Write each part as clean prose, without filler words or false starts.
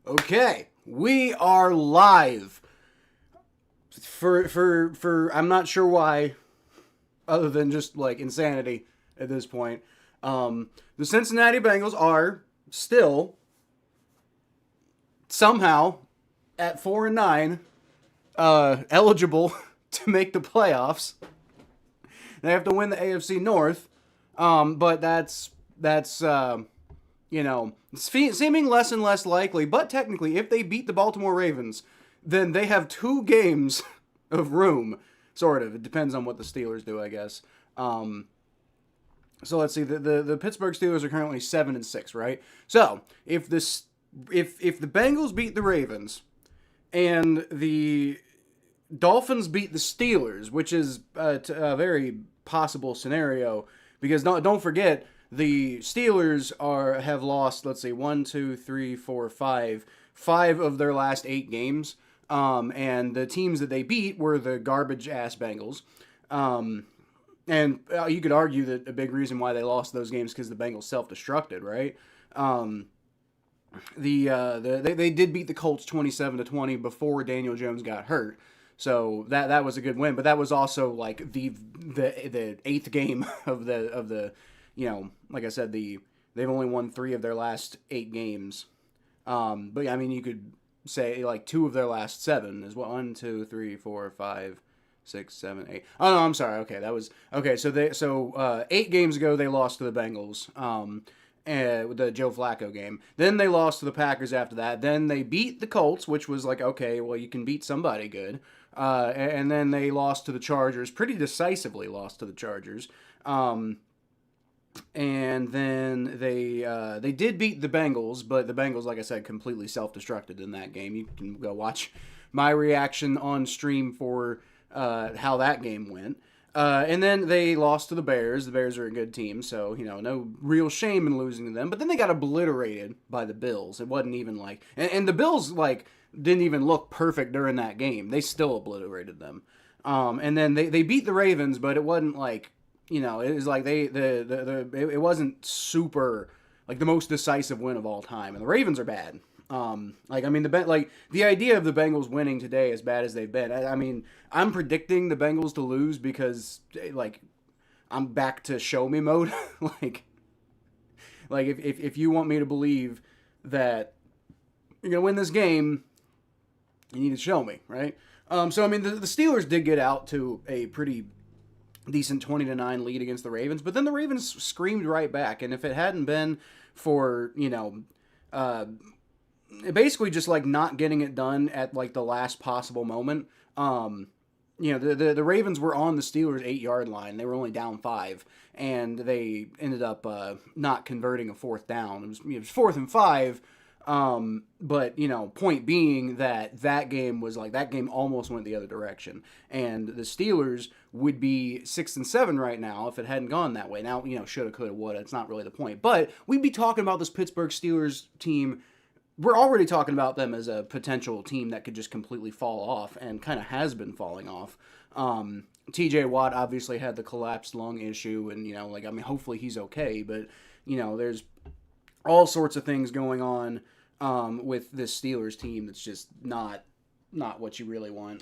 Okay, we are live. For I'm not sure why, other than just like insanity at this point. The Cincinnati Bengals are still somehow at 4-9, eligible to make the playoffs. They have to win the AFC North, but that's seeming less and less likely. But technically, if they beat the Baltimore Ravens, then they have 2 games of room. Sort of. It depends on what the Steelers do, I guess. So let's see. The Pittsburgh Steelers are currently 7-6, right? So if the Bengals beat the Ravens and the Dolphins beat the Steelers, which is a very possible scenario, because don't forget, the Steelers have lost, let's see, 1, 2, 3, 4, 5 of their last 8 games, and the teams that they beat were the garbage ass Bengals, and you could argue that a big reason why they lost those games because the Bengals self-destructed, right? They did beat the Colts 27-20 before Daniel Jones got hurt. So that was a good win, but that was also like the 8th game of the like I said, they've only won 3 of their last 8 games. But I mean, you could say like 2 of their last 7 is 1, 2, 3, 4, 5, 6, 7, 8. Oh no, I'm sorry. Okay, that was okay. So 8 games ago they lost to the Bengals. With the Joe Flacco game. Then they lost to the Packers after that. Then they beat the Colts, which was like, okay, well, you can beat somebody good. And then they lost to the Chargers, pretty decisively lost to the Chargers. And then they did beat the Bengals, but the Bengals, like I said, completely self-destructed in that game. You can go watch my reaction on stream for how that game went. And then they lost to the Bears. The Bears are a good team, so, no real shame in losing to them. But then they got obliterated by the Bills. It wasn't even like... And the Bills, didn't even look perfect during that game. They still obliterated them. And then they beat the Ravens, but it wasn't like... it was like it wasn't super... the most decisive win of all time. And the Ravens are bad. The idea of the Bengals winning today, as bad as they've been, I'm predicting the Bengals to lose because, I'm back to show me mode. If you want me to believe that you're gonna win this game, you need to show me, right? The Steelers did get out to a pretty decent 20-9 lead against the Ravens, but then the Ravens screamed right back, and if it hadn't been for, basically just not getting it done at the last possible moment. The Ravens were on the Steelers' 8-yard line. They were only down 5, and they ended up not converting a 4th down. It was 4th and 5. But point being that game was that game almost went the other direction, and the Steelers would be 6-7 right now if it hadn't gone that way. Now shoulda, coulda, woulda. It's not really the point, but we'd be talking about this Pittsburgh Steelers team. We're already talking about them as a potential team that could just completely fall off, and kind of has been falling off. TJ Watt obviously had the collapsed lung issue, and hopefully he's okay, but there's all sorts of things going on with this Steelers team that's just not what you really want.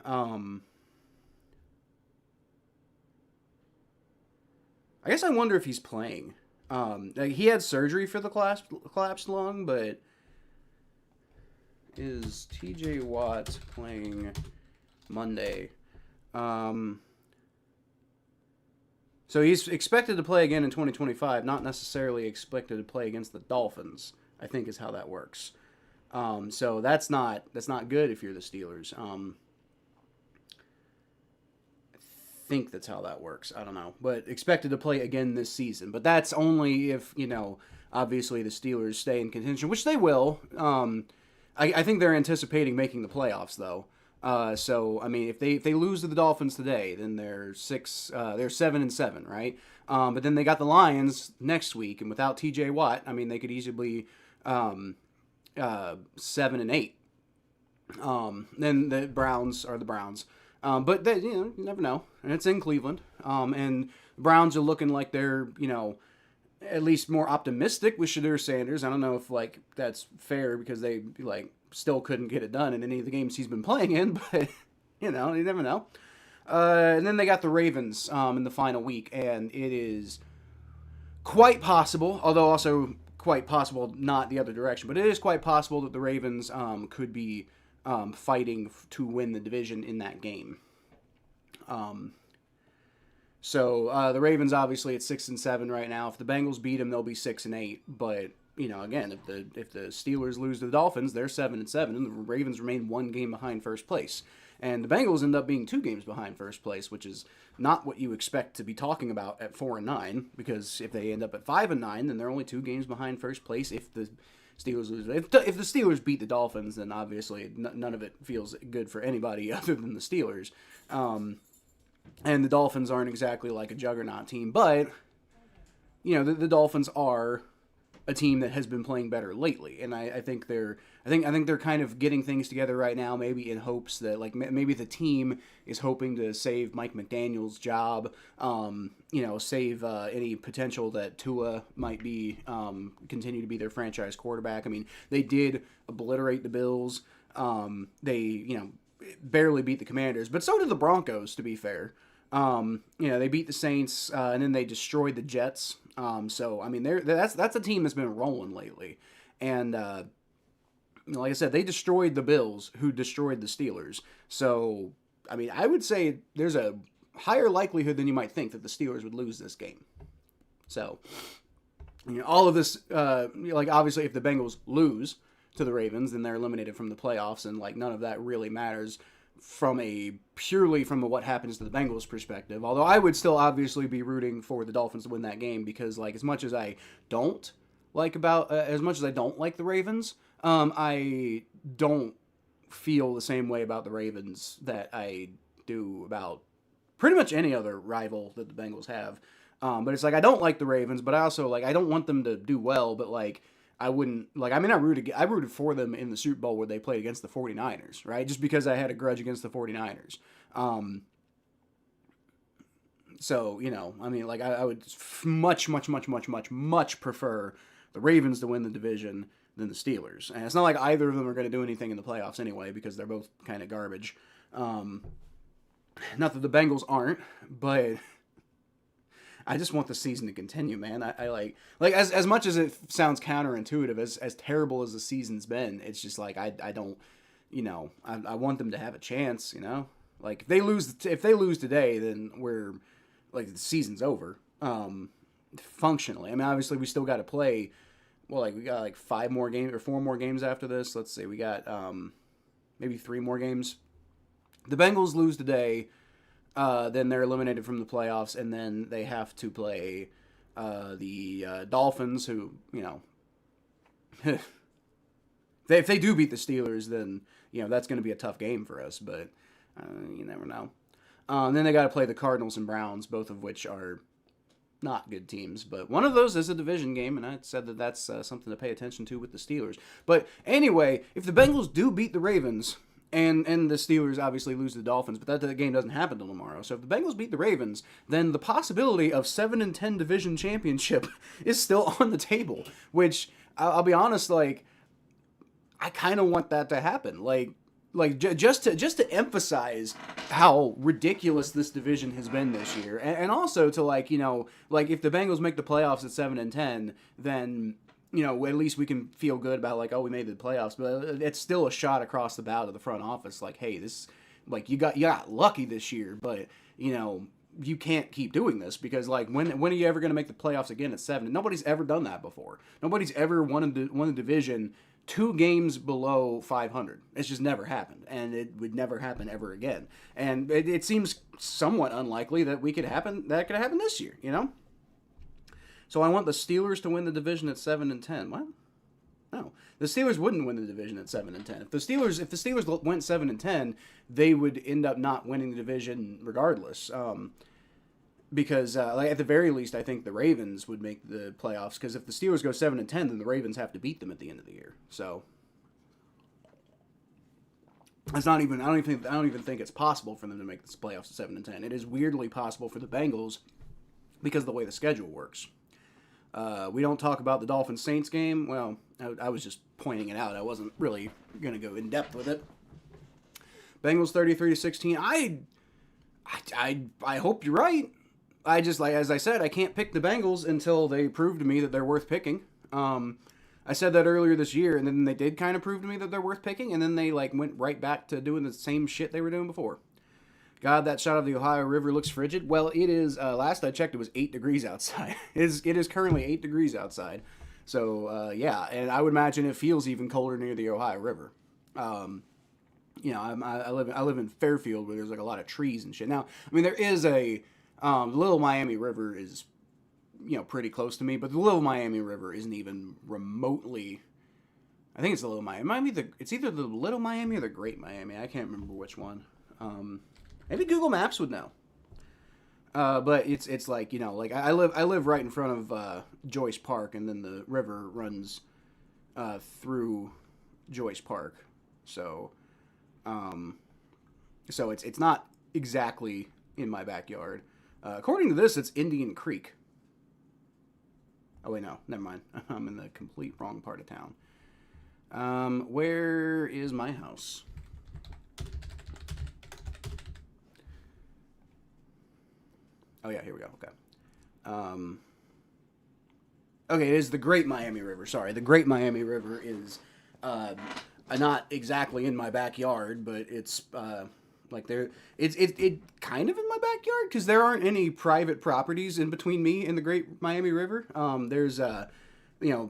I guess I wonder if he's playing. He had surgery for the collapsed lung, but is TJ Watt playing Monday? So he's expected to play again in 2025, not necessarily expected to play against the Dolphins, I think is how that works. So that's not good if you're the Steelers. I think that's how that works. I don't know. But expected to play again this season. But that's only if, obviously the Steelers stay in contention, which they will. I think they're anticipating making the playoffs, though. If they lose to the Dolphins today, then they're 7-7, right? But then they got the Lions next week, and without TJ Watt, they could easily 7-8. Then the Browns are the Browns. But they, you never know, and it's in Cleveland. And the Browns are looking like they're, at least more optimistic with Shadur Sanders. I don't know if like that's fair because they like still couldn't get it done in any of the games he's been playing in, but you never know. And then they got the Ravens in the final week, and it is quite possible, although also quite possible not the other direction, but it is quite possible that the Ravens could be fighting to win the division in that game. So the Ravens obviously at 6-7 right now. If the Bengals beat them, they'll be 6-8. But again, if the Steelers lose to the Dolphins, they're 7-7, and the Ravens remain one game behind first place. And the Bengals end up being 2 games behind first place, which is not what you expect to be talking about at 4-9. Because if they end up at 5-9, then they're only 2 games behind first place. If the Steelers lose, if the Steelers beat the Dolphins, then obviously none of it feels good for anybody other than the Steelers. And the Dolphins aren't exactly like a juggernaut team, but the Dolphins are a team that has been playing better lately, and I think they're kind of getting things together right now, maybe in hopes that like maybe the team is hoping to save Mike McDaniel's job, save any potential that Tua might be continue to be their franchise quarterback. I mean, they did obliterate the Bills. They barely beat the Commanders, but so did the Broncos, to be fair. They beat the Saints, and then they destroyed the Jets. So I mean, that's a team that's been rolling lately, and like I said, they destroyed the Bills, who destroyed the Steelers. So I mean, I would say there's a higher likelihood than you might think that the Steelers would lose this game. So all of this, obviously, if the Bengals lose to the Ravens, then they're eliminated from the playoffs, and like none of that really matters purely from what happens to the Bengals perspective. Although I would still obviously be rooting for the Dolphins to win that game, because like as much as I don't like the Ravens, I don't feel the same way about the Ravens that I do about pretty much any other rival that the Bengals have. But it's like I don't like the Ravens, but I also like I don't want them to do well, but like I wouldn't like. I mean, I rooted for them in the Super Bowl where they played against the 49ers, right? Just because I had a grudge against the 49ers. So I mean, like I would much prefer the Ravens to win the division than the Steelers. And it's not like either of them are going to do anything in the playoffs anyway, because they're both kind of garbage. Not that the Bengals aren't, but I just want the season to continue, man. I like as much as it sounds counterintuitive, as terrible as the season's been, it's just like I don't, I want them to have a chance, Like if they lose today, then we're like the season's over. Functionally, I mean, obviously we still got to play. Well, like we got like 5 more games or 4 more games after this. Let's say we got maybe 3 more games. The Bengals lose today. Then they're eliminated from the playoffs, and then they have to play the Dolphins, who, if they do beat the Steelers, then, that's going to be a tough game for us, but you never know. Then they got to play the Cardinals and Browns, both of which are not good teams, but one of those is a division game, and I said that that's something to pay attention to with the Steelers. But anyway, if the Bengals do beat the Ravens, and the Steelers obviously lose to the Dolphins, but that game doesn't happen till tomorrow. So if the Bengals beat the Ravens, then the possibility of 7-10 division championship is still on the table. Which I'll be honest, like I kind of want that to happen. Just to emphasize how ridiculous this division has been this year, and also to like if the Bengals make the playoffs at 7-10, then at least we can feel good about like, oh, we made the playoffs, but it's still a shot across the bow to the front office. Like, hey, this, like you got lucky this year, but you can't keep doing this, because like when are you ever going to make the playoffs again at 7? Nobody's ever done that before. Nobody's ever won a division 2 games below 500. It's just never happened, and it would never happen ever again. And it seems somewhat unlikely that could happen this year, So I want the Steelers to win the division at 7-10. What? No, the Steelers wouldn't win the division at 7-10. If the Steelers went 7-10, they would end up not winning the division regardless. Because at the very least, I think the Ravens would make the playoffs. Because if the Steelers go 7-10, then the Ravens have to beat them at the end of the year. So it's not even. I don't even think it's possible for them to make the playoffs at 7-10. It is weirdly possible for the Bengals because of the way the schedule works. We don't talk about the Dolphins-Saints game. Well, I was just pointing it out. I wasn't really going to go in depth with it. Bengals 33-16. I hope you're right. I just, like as I said, I can't pick the Bengals until they prove to me that they're worth picking. I said that earlier this year, and then they did kind of prove to me that they're worth picking, and then they like went right back to doing the same shit they were doing before. God, that shot of the Ohio River looks frigid. Well, it is. Last I checked, it was 8 degrees outside. It is currently 8 degrees outside. So yeah, and I would imagine it feels even colder near the Ohio River. I live in Fairfield, where there's like a lot of trees and shit. Now, I mean, there is a the Little Miami River is pretty close to me, but the Little Miami River isn't even remotely. I think it's the Little Miami. It might be it's either the Little Miami or the Great Miami. I can't remember which one. Maybe Google Maps would know. But it's like like I live right in front of Joyce Park, and then the river runs through Joyce Park, so it's not exactly in my backyard. According to this, it's Indian Creek. Oh wait, no, never mind. I'm in the complete wrong part of town. Where is my house? Oh yeah, here we go. Okay. Okay, it is the Great Miami River. Sorry, the Great Miami River is not exactly in my backyard, but it's like it kind of in my backyard because there aren't any private properties in between me and the Great Miami River. There's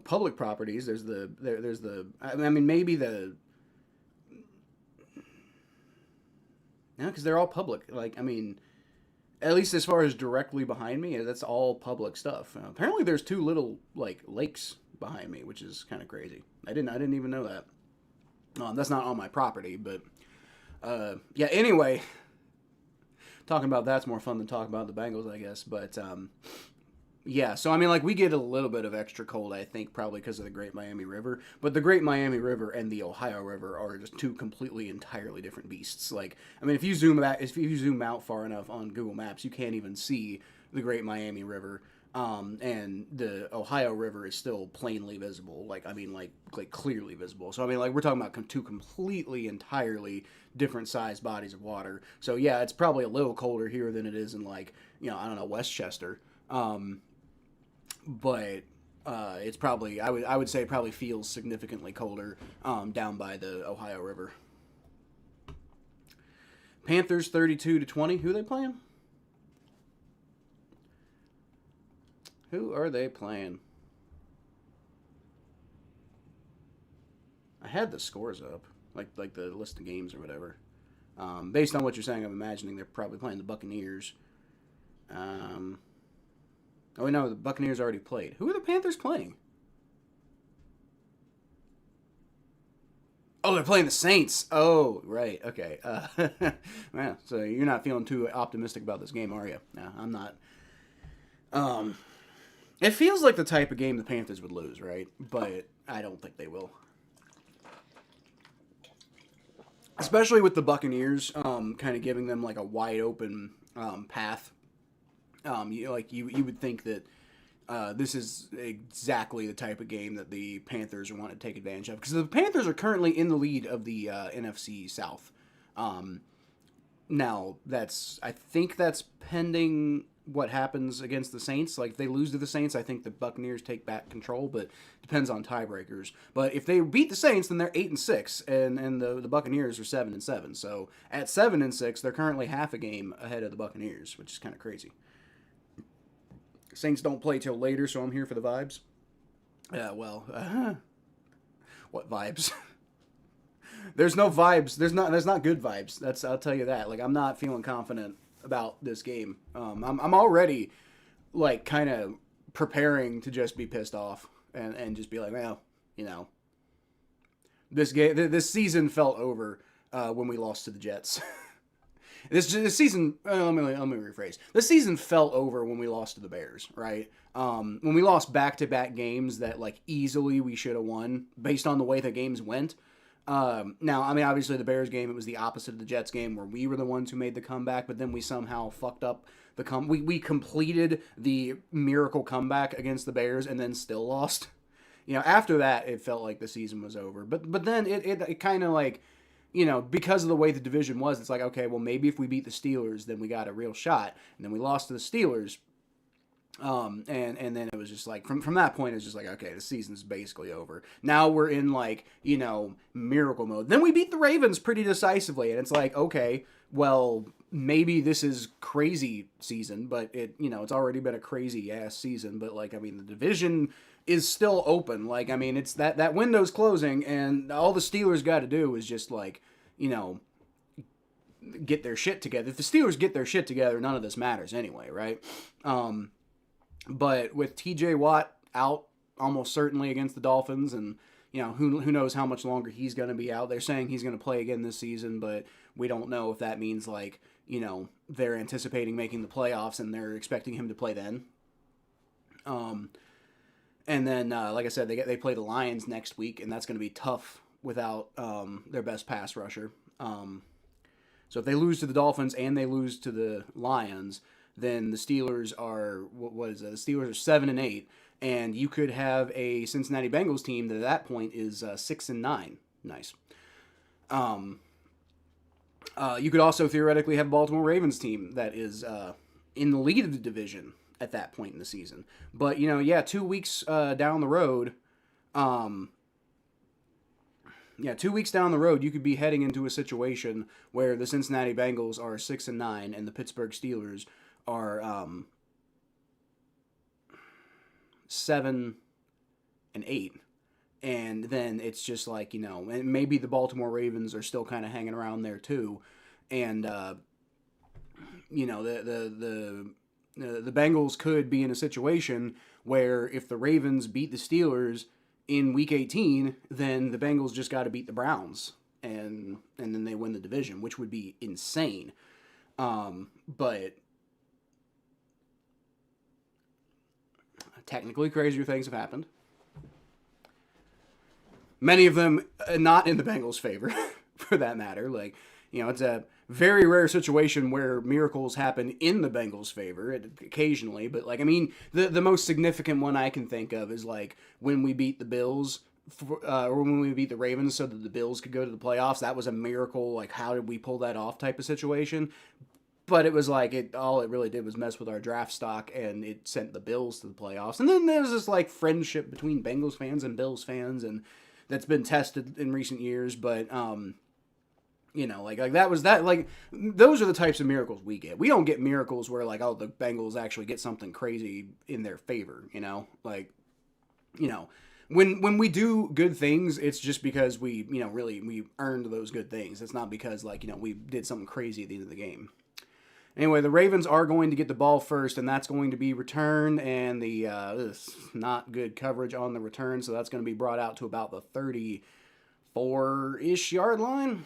public properties. There's the I mean maybe the because they're all public. Like I mean. At least as far as directly behind me, that's all public stuff. Apparently, there's 2 little like lakes behind me, which is kind of crazy. I didn't even know that. That's not on my property, but yeah. Anyway, talking about that's more fun than talking about the Bengals, I guess. But yeah, so I mean, like we get a little bit of extra cold, I think, probably because of the Great Miami River. But the Great Miami River and the Ohio River are just 2 completely, entirely different beasts. Like, I mean, if you zoom out far enough on Google Maps, you can't even see the Great Miami River. And the Ohio River is still plainly visible. Like, I mean, like clearly visible. So I mean, like we're talking about 2 completely, entirely different sized bodies of water. So yeah, it's probably a little colder here than it is in like I don't know, Westchester. But it's probably I would say it probably feels significantly colder down by the Ohio River. Panthers 32-20. Who are they playing? Who are they playing? I had the scores up, like the list of games or whatever. Based on what you're saying, I'm imagining they're probably playing the Buccaneers. Oh, no, the Buccaneers already played. Who are the Panthers playing? Oh, they're playing the Saints. Oh, right. Okay. Yeah, so you're not feeling too optimistic about this game, are you? No, I'm not. It feels like the type of game the Panthers would lose, right? But I don't think they will. Especially with the Buccaneers kind of giving them like a wide open path. You would think that this is exactly the type of game that the Panthers want to take advantage of, because the Panthers are currently in the lead of the NFC South. Now I think that's pending what happens against the Saints. Like if they lose to the Saints, I think the Buccaneers take back control, but depends on tiebreakers. But if they beat the Saints, then they're 8-6, and the Buccaneers are 7-7. So at 7-6, they're currently half a game ahead of the Buccaneers, which is kind of crazy. Saints don't play till later, so I'm here for the vibes. What vibes? There's no vibes. There's not good vibes. I'll tell you that. Like I'm not feeling confident about this game. I'm already like kind of preparing to just be pissed off and just be like, well, this season felt over when we lost to the Jets. This season, let me rephrase. This season fell over when we lost to the Bears, right? When we lost back-to-back games that like easily we should have won based on the way the games went. Now, I mean, obviously the Bears game, it was the opposite of the Jets game where we were the ones who made the comeback, but then we somehow fucked up we completed the miracle comeback against the Bears and then still lost. After that, it felt like the season was over. But then it kind of like, because of the way the division was, it's like, okay, well, maybe if we beat the Steelers, then we got a real shot. And then we lost to the Steelers. And then it was just like, from that point, it's just like, okay, the season's basically over. Now we're in like, miracle mode. Then we beat the Ravens pretty decisively. And it's like, okay, well, maybe this is crazy season, but it's already been a crazy ass season. But like, I mean, the division is still open. Like, I mean, it's that window's closing, and all the Steelers got to do is just like, get their shit together. If the Steelers get their shit together, none of this matters anyway, right? But with TJ Watt out almost certainly against the Dolphins, and who knows how much longer he's going to be out. They're saying he's going to play again this season, but we don't know if that means like, they're anticipating making the playoffs and they're expecting him to play then. And then, like I said, they play the Lions next week, and that's going to be tough without their best pass rusher. So if they lose to the Dolphins and they lose to the Lions, then the Steelers are the Steelers are 7-8, and you could have a Cincinnati Bengals team that at that point is 6-9. Nice. You could also theoretically have a Baltimore Ravens team that is in the lead of the division at that point in the season. But 2 weeks down the road, 2 weeks down the road, you could be heading into a situation where the Cincinnati Bengals are 6-9 and the Pittsburgh Steelers are 7-8. And then it's just like, and maybe the Baltimore Ravens are still kind of hanging around there too. And, the Bengals could be in a situation where if the Ravens beat the Steelers in Week 18, then the Bengals just got to beat the Browns, and then they win the division, which would be insane. But technically, crazier things have happened. Many of them not in the Bengals' favor, for that matter. Like, it's a very rare situation where miracles happen in the Bengals' favor occasionally. But, like, I mean, the most significant one I can think of is, like, when we beat the Bills, or when we beat the Ravens so that the Bills could go to the playoffs. That was a miracle. Like, how did we pull that off type of situation? But it was like, all it really did was mess with our draft stock, and it sent the Bills to the playoffs. And then there's this, like, friendship between Bengals fans and Bills fans, and that's been tested in recent years. But, like that was that, like, those are the types of miracles we get. We don't get miracles where, like, the Bengals actually get something crazy in their favor, like, when we do good things, it's just because we earned those good things. It's not because, like, we did something crazy at the end of the game. Anyway, the Ravens are going to get the ball first, and that's going to be returned, and the not good coverage on the return, so that's going to be brought out to about the 34-ish yard line.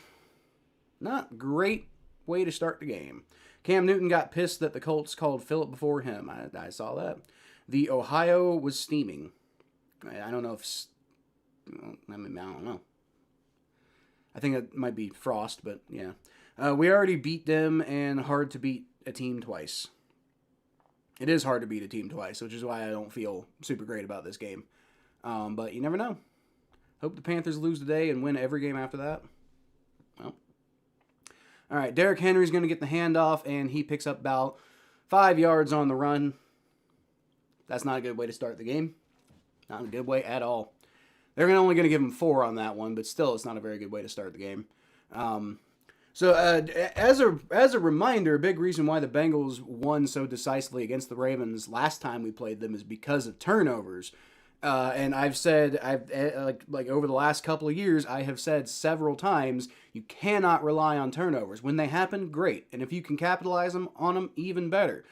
Not great way to start the game. Cam Newton got pissed that the Colts called Phillip before him. I saw that. The Ohio was steaming. I don't know if... I don't know. I think it might be Frost, but yeah. We already beat them, and hard to beat a team twice. It is hard to beat a team twice, which is why I don't feel super great about this game. But you never know. Hope the Panthers lose today and win every game after that. Well. All right, Derrick Henry's going to get the handoff, and he picks up about 5 yards on the run. That's not a good way to start the game. Not a good way at all. They're only going to give him 4 on that one, but still, it's not a very good way to start the game. So as a reminder, a big reason why the Bengals won so decisively against the Ravens last time we played them is because of turnovers. And I've said, like over the last couple of years, I have said several times, you cannot rely on turnovers. When they happen, great. And if you can capitalize on them, even better.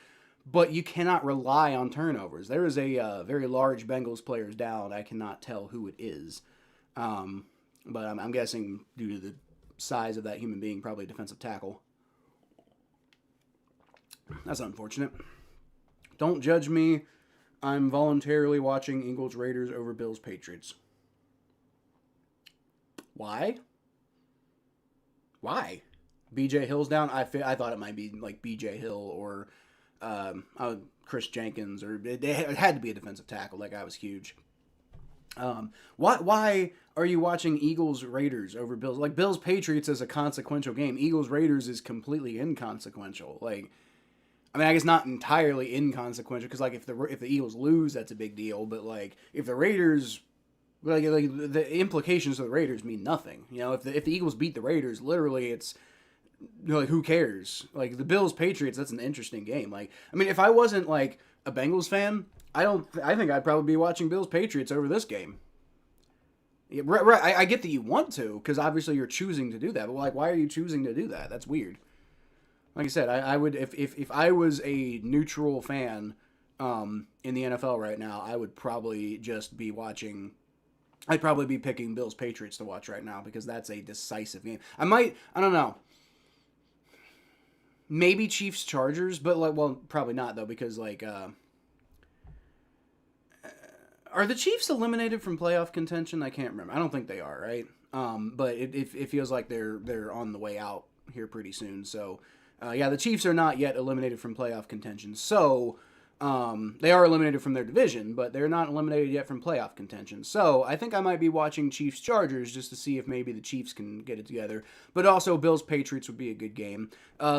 But you cannot rely on turnovers. There is a very large Bengals players down. I cannot tell who it is. But I'm guessing due to the size of that human being, probably a defensive tackle. That's unfortunate. Don't judge me. I'm voluntarily watching Eagles Raiders over Bills Patriots. Why? BJ Hill's down. I thought it might be like BJ Hill or Chris Jenkins, or it had to be a defensive tackle. That guy was huge. Why are you watching Eagles Raiders over Bills? Like, Bills Patriots is a consequential game. Eagles Raiders is completely inconsequential. Like, I mean, I guess not entirely inconsequential, because like if the Eagles lose, that's a big deal. But like if the Raiders, like the implications of the Raiders mean nothing. You know, if the Eagles beat the Raiders, literally it's, you know, like, who cares? Like the Bills Patriots, that's an interesting game. Like, I mean, if I wasn't like a Bengals fan, I think I'd probably be watching Bills Patriots over this game. Yeah, right. I get that you want to, because obviously you're choosing to do that. But like, why are you choosing to do that? That's weird. Like I said, I would, if I was a neutral fan in the NFL right now, I would probably just be watching. I'd probably be picking Bills Patriots to watch right now, because that's a decisive game. I don't know. Maybe Chiefs Chargers, but like, well, probably not though, because like, are the Chiefs eliminated from playoff contention? I can't remember. I don't think they are, right? But it feels like they're on the way out here pretty soon. So, yeah, the Chiefs are not yet eliminated from playoff contention. So, they are eliminated from their division, but they're not eliminated yet from playoff contention. So, I think I might be watching Chiefs Chargers just to see if maybe the Chiefs can get it together. But also, Bills Patriots would be a good game.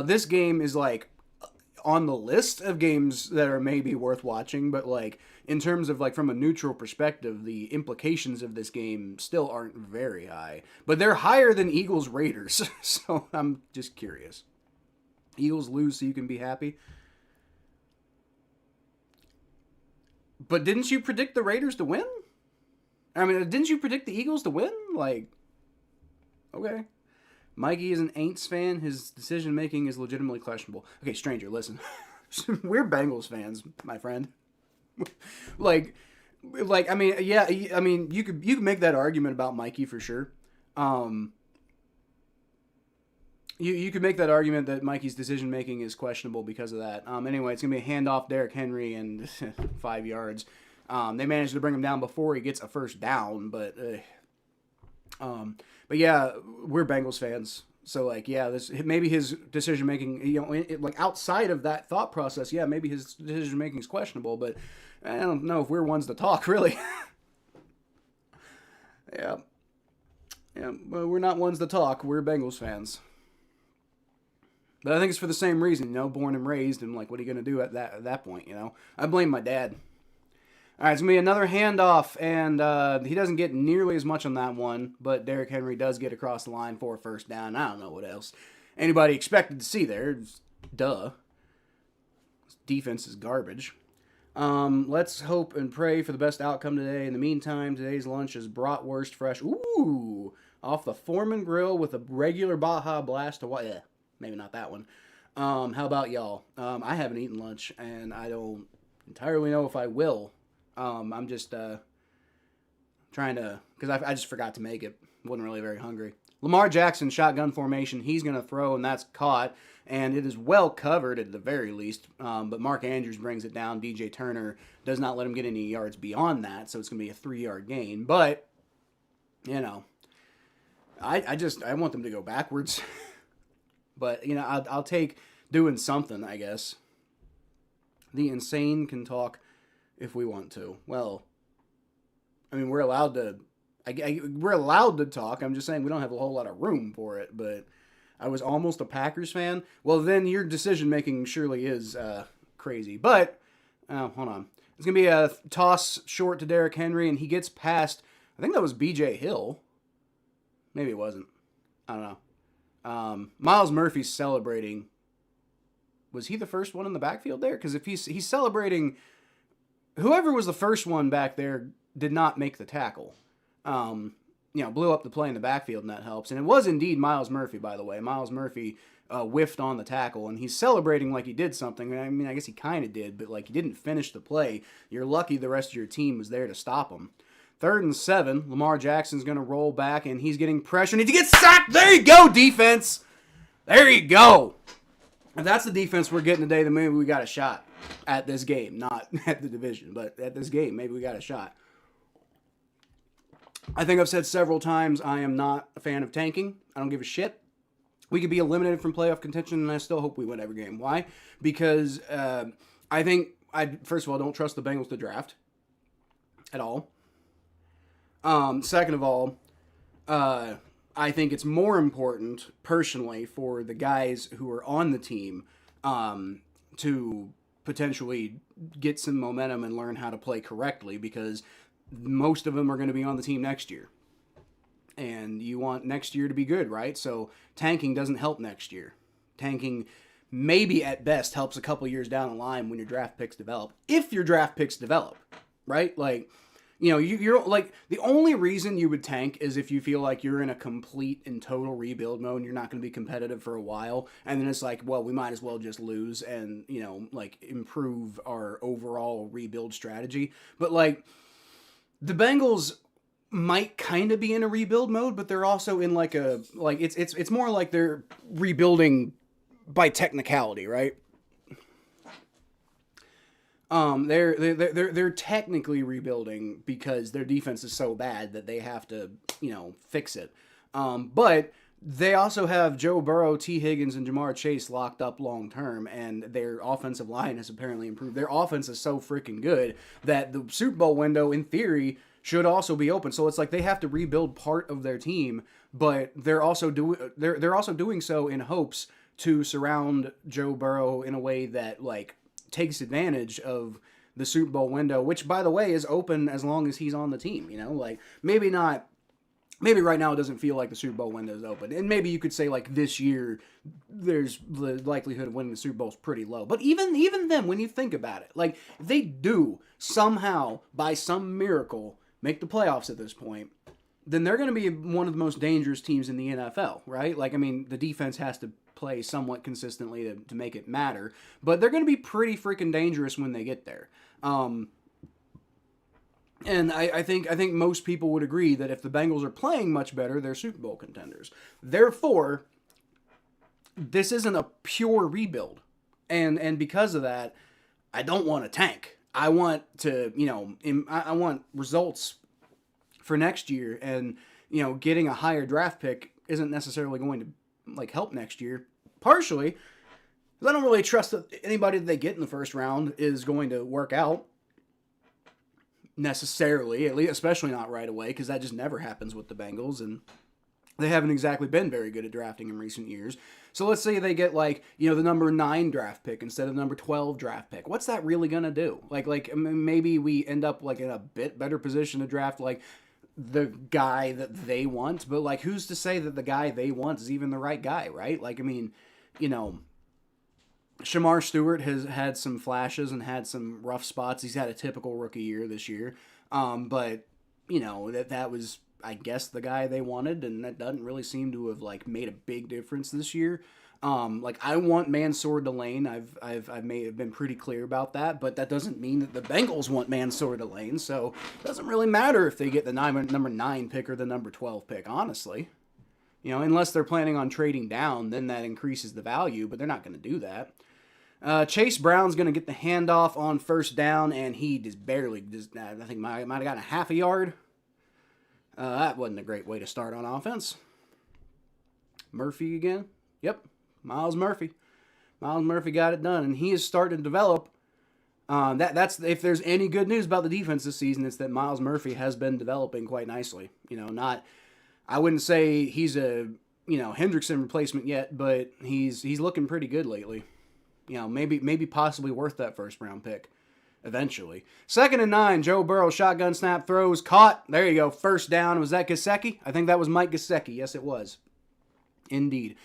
This game is like on the list of games that are maybe worth watching, but like in terms of like from a neutral perspective, the implications of this game still aren't very high, but they're higher than Eagles Raiders. So I'm just curious. Eagles lose so you can be happy. But didn't you predict the Raiders to win? I mean, didn't you predict the Eagles to win? Like, okay. Mikey is an Aints fan. His decision making is legitimately questionable. Okay, stranger, listen. We're Bengals fans, my friend. like, I mean, yeah, I mean, you could make that argument about Mikey for sure. You could make that argument that Mikey's decision making is questionable because of that. Anyway, it's gonna be a handoff, Derrick Henry, and 5 yards. They managed to bring him down before he gets a first down, but yeah, we're Bengals fans, so like, yeah, this maybe his decision making, you know, like outside of that thought process, yeah, maybe his decision making is questionable, but I don't know if we're ones to talk, really. Yeah, well, we're not ones to talk. We're Bengals fans. But I think it's for the same reason, you know, born and raised, and like, what are you going to do at that point, you know? I blame my dad. All right, it's going to be another handoff, and he doesn't get nearly as much on that one, but Derrick Henry does get across the line for a first down. I don't know what else anybody expected to see there. Duh. This defense is garbage. Let's hope and pray for the best outcome today. In the meantime, today's lunch is bratwurst fresh. Ooh, off the Foreman grill with a regular Baja Blast to what? Yeah, maybe not that one. How about y'all? I haven't eaten lunch, and I don't entirely know if I will. I'm just trying to, because I just forgot to make it. Wasn't really very hungry. Lamar Jackson, shotgun formation. He's going to throw, and that's caught. And it is well covered at the very least. But Mark Andrews brings it down. DJ Turner does not let him get any yards beyond that. So it's going to be a 3-yard gain. But, you know, I want them to go backwards. But, you know, I'll take doing something, I guess. The insane can talk if we want to. Well, I mean, we're allowed to. We're allowed to talk. I'm just saying we don't have a whole lot of room for it. But I was almost a Packers fan. Well, then your decision making surely is crazy. But hold on, it's gonna be a toss short to Derrick Henry, and he gets past. I think that was B.J. Hill. Maybe it wasn't. I don't know. Miles Murphy's celebrating. Was he the first one in the backfield there? Because if he's celebrating. Whoever was the first one back there did not make the tackle. Blew up the play in the backfield, and that helps. And it was indeed Miles Murphy, by the way. Miles Murphy whiffed on the tackle, and he's celebrating like he did something. I mean, I guess he kind of did, but like he didn't finish the play. You're lucky the rest of your team was there to stop him. 3rd and 7. Lamar Jackson's going to roll back, and he's getting pressure, and he gets sacked. There you go, defense. There you go. If that's the defense we're getting today, then maybe we got a shot at this game. Not at the division, but at this game, maybe we got a shot. I think I've said several times I am not a fan of tanking. I don't give a shit. we could be eliminated from playoff contention, and I still hope we win every game. Why? Because I think first of all, don't trust the Bengals to draft at all. Second of all, I think it's more important, personally, for the guys who are on the team to potentially get some momentum and learn how to play correctly, because most of them are going to be on the team next year. And you want next year to be good, right? So tanking doesn't help next year. Tanking maybe at best helps a couple years down the line when your draft picks develop. If your draft picks develop, right? Like, you know, you're like, the only reason you would tank is if you feel like you're in a complete and total rebuild mode and you're not going to be competitive for a while. And then it's like, well, we might as well just lose and, you know, like improve our overall rebuild strategy. But like, the Bengals might kind of be in a rebuild mode, but they're also in like it's more like they're rebuilding by technicality, right? They're technically rebuilding because their defense is so bad that they have to, you know, fix it. But they also have Joe Burrow, Tee Higgins, and Jamar Chase locked up long term, and their offensive line has apparently improved. Their offense is so freaking good that the Super Bowl window, in theory, should also be open. So it's like they have to rebuild part of their team, but they're also doing so in hopes to surround Joe Burrow in a way that like takes advantage of the Super Bowl window, which by the way is open as long as he's on the team. You know, like maybe right now it doesn't feel like the Super Bowl window is open, and maybe you could say like this year there's the likelihood of winning the Super Bowl is pretty low. But even then, when you think about it, like if they do somehow by some miracle make the playoffs at this point, then they're going to be one of the most dangerous teams in the NFL, right? Like, I mean, the defense has to play somewhat consistently to make it matter, but they're going to be pretty freaking dangerous when they get there. And I think most people would agree that if the Bengals are playing much better, they're Super Bowl contenders. Therefore, this isn't a pure rebuild. And because of that, I don't want to tank. I want to, you know, I want results for next year, and, you know, getting a higher draft pick isn't necessarily going to like help next year. Partially, because I don't really trust that anybody that they get in the first round is going to work out necessarily, at least, especially not right away, because that just never happens with the Bengals, and they haven't exactly been very good at drafting in recent years. So let's say they get like, you know, the number 9 draft pick instead of the number 12 draft pick. What's that really gonna do? Like maybe we end up like in a bit better position to draft like the guy that they want, but like who's to say that the guy they want is even the right guy, right? Like, I mean, you know, Shamar Stewart has had some flashes and had some rough spots. He's had a typical rookie year this year, but you know that was, I guess, the guy they wanted, and that doesn't really seem to have like made a big difference this year. Like I want Mansour Delane. I've been pretty clear about that, but that doesn't mean that the Bengals want Mansour Delane. So it doesn't really matter if they get the number 9 pick or the number 12 pick, honestly. You know, unless they're planning on trading down, then that increases the value, but they're not going to do that. Chase Brown's going to get the handoff on first down, and he just barely, I think might have gotten a half a yard. That wasn't a great way to start on offense. Murphy again. Yep, Miles Murphy. Miles Murphy got it done, and he is starting to develop. That's if there's any good news about the defense this season, it's that Miles Murphy has been developing quite nicely. You know, I wouldn't say he's a, you know, Hendrickson replacement yet, but he's looking pretty good lately. You know, maybe possibly worth that first round pick eventually. 2nd and 9, Joe Burrow, shotgun snap, throws, caught. There you go, first down. Was that Gesicki? I think that was Mike Gesicki. Yes, it was. Indeed.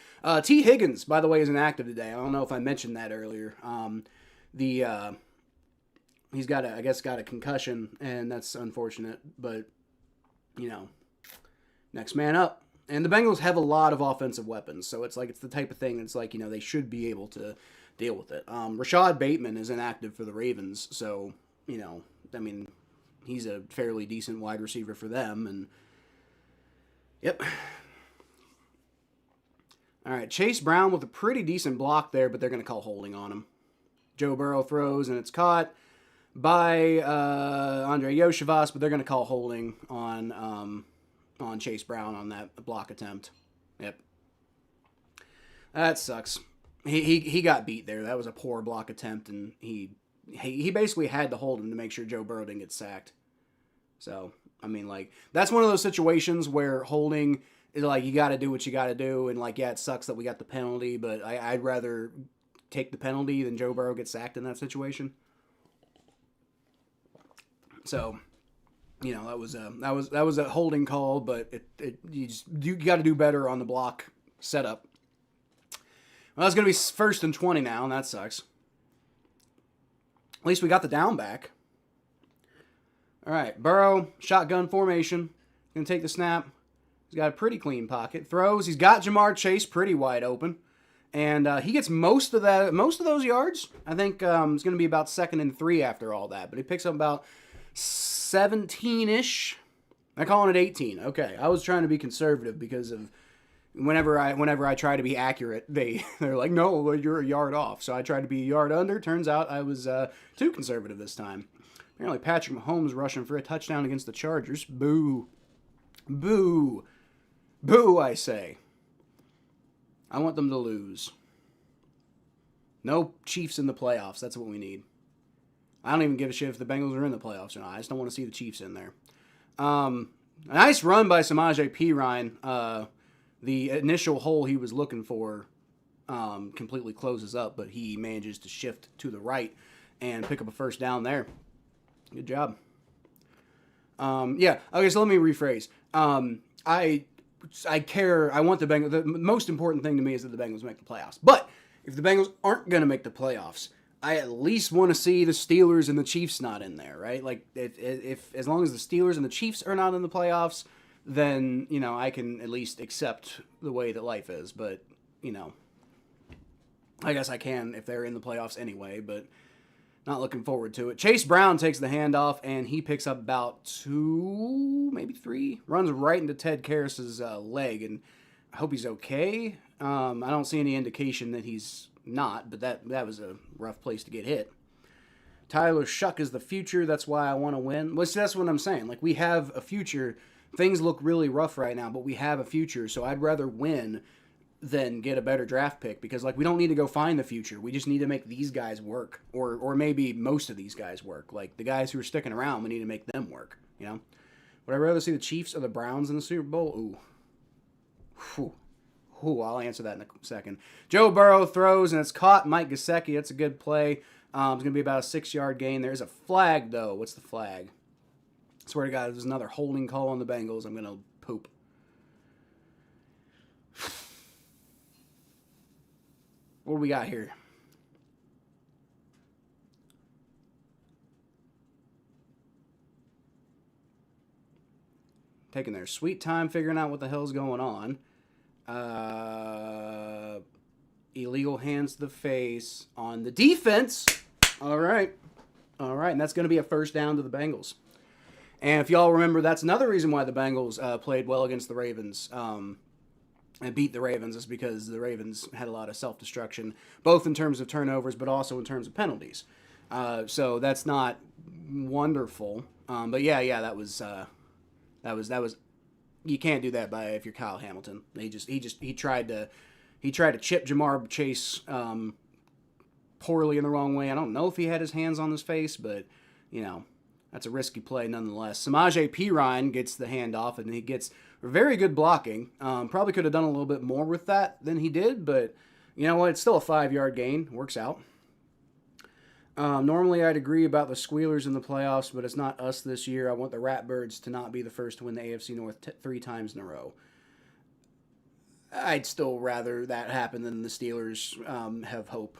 Tee Higgins, by the way, is inactive today. I don't know if I mentioned that earlier. He's got a concussion, and that's unfortunate, but, you know, next man up. And the Bengals have a lot of offensive weapons, so it's the type of thing that's like, you know, they should be able to deal with it. Rashad Bateman is inactive for the Ravens, so, you know, I mean, he's a fairly decent wide receiver for them, and yep. All right, Chase Brown with a pretty decent block there, but they're going to call holding on him. Joe Burrow throws, and it's caught by Andre Yoshivas, but they're going to call holding on Chase Brown on that block attempt. Yep. That sucks. He got beat there. That was a poor block attempt, and he basically had to hold him to make sure Joe Burrow didn't get sacked. So, I mean, like, that's one of those situations where holding is like, you got to do what you got to do. And, like, yeah, it sucks that we got the penalty, but I'd rather take the penalty than Joe Burrow get sacked in that situation. So, you know, that was a holding call, but you got to do better on the block setup. Well, it's going to be 1st and 20 now, and that sucks. At least we got the down back. All right, Burrow, shotgun formation. Going to take the snap. He's got a pretty clean pocket. Throws. He's got Jamar Chase pretty wide open. And he gets most of those yards. I think it's going to be about 2nd and 3 after all that. But he picks up about 17-ish. I'm calling it 18. Okay, I was trying to be conservative because of whenever I try to be accurate, they're like, no, you're a yard off. So I tried to be a yard under. Turns out I was too conservative this time. Apparently Patrick Mahomes rushing for a touchdown against the Chargers. Boo. Boo. Boo, I say. I want them to lose. No Chiefs in the playoffs. That's what we need. I don't even give a shit if the Bengals are in the playoffs or not. I just don't want to see the Chiefs in there. A nice run by Samaje Perine. The initial hole he was looking for completely closes up, but he manages to shift to the right and pick up a first down there. Good job. Yeah. Okay, so let me rephrase. I care. I want the Bengals. The most important thing to me is that the Bengals make the playoffs. But if the Bengals aren't going to make the playoffs, I at least want to see the Steelers and the Chiefs not in there, right? Like, if as long as the Steelers and the Chiefs are not in the playoffs, then, you know, I can at least accept the way that life is. But, you know, I guess I can if they're in the playoffs anyway, but not looking forward to it. Chase Brown takes the handoff, and he picks up about 2, maybe 3, runs right into Ted Karras's leg, and I hope he's okay. I don't see any indication that he's not, but that was a rough place to get hit. Tyler Shuck is the future. That's why I want to win. Well, see, that's what I'm saying. Like, we have a future. Things look really rough right now, but we have a future, so I'd rather win than get a better draft pick because, like, we don't need to go find the future. We just need to make these guys work, or maybe most of these guys work. Like, the guys who are sticking around, we need to make them work, you know? Would I rather see the Chiefs or the Browns in the Super Bowl? Ooh. Whew. Ooh, I'll answer that in a second. Joe Burrow throws, and it's caught. Mike Gesicki, that's a good play. It's going to be about a 6-yard gain. There's a flag, though. What's the flag? I swear to God, if there's another holding call on the Bengals, I'm going to poop. What do we got here? Taking their sweet time figuring out what the hell's going on. Illegal hands to the face on the defense. All right. And that's going to be a first down to the Bengals. And if y'all remember, that's another reason why the Bengals played well against the Ravens and beat the Ravens is because the Ravens had a lot of self-destruction, both in terms of turnovers, but also in terms of penalties. So that's not wonderful. But yeah, that was you can't do that if you're Kyle Hamilton. He tried to chip Jamar Chase poorly in the wrong way. I don't know if he had his hands on his face, but you know, that's a risky play nonetheless. Samaje Perine gets the handoff, and he gets very good blocking. Probably could have done a little bit more with that than he did, but you know what? It's still a 5-yard gain. Works out. Normally, I'd agree about the Squealers in the playoffs, but it's not us this year. I want the Ratbirds to not be the first to win the AFC North 3 times in a row. I'd still rather that happen than the Steelers have hope.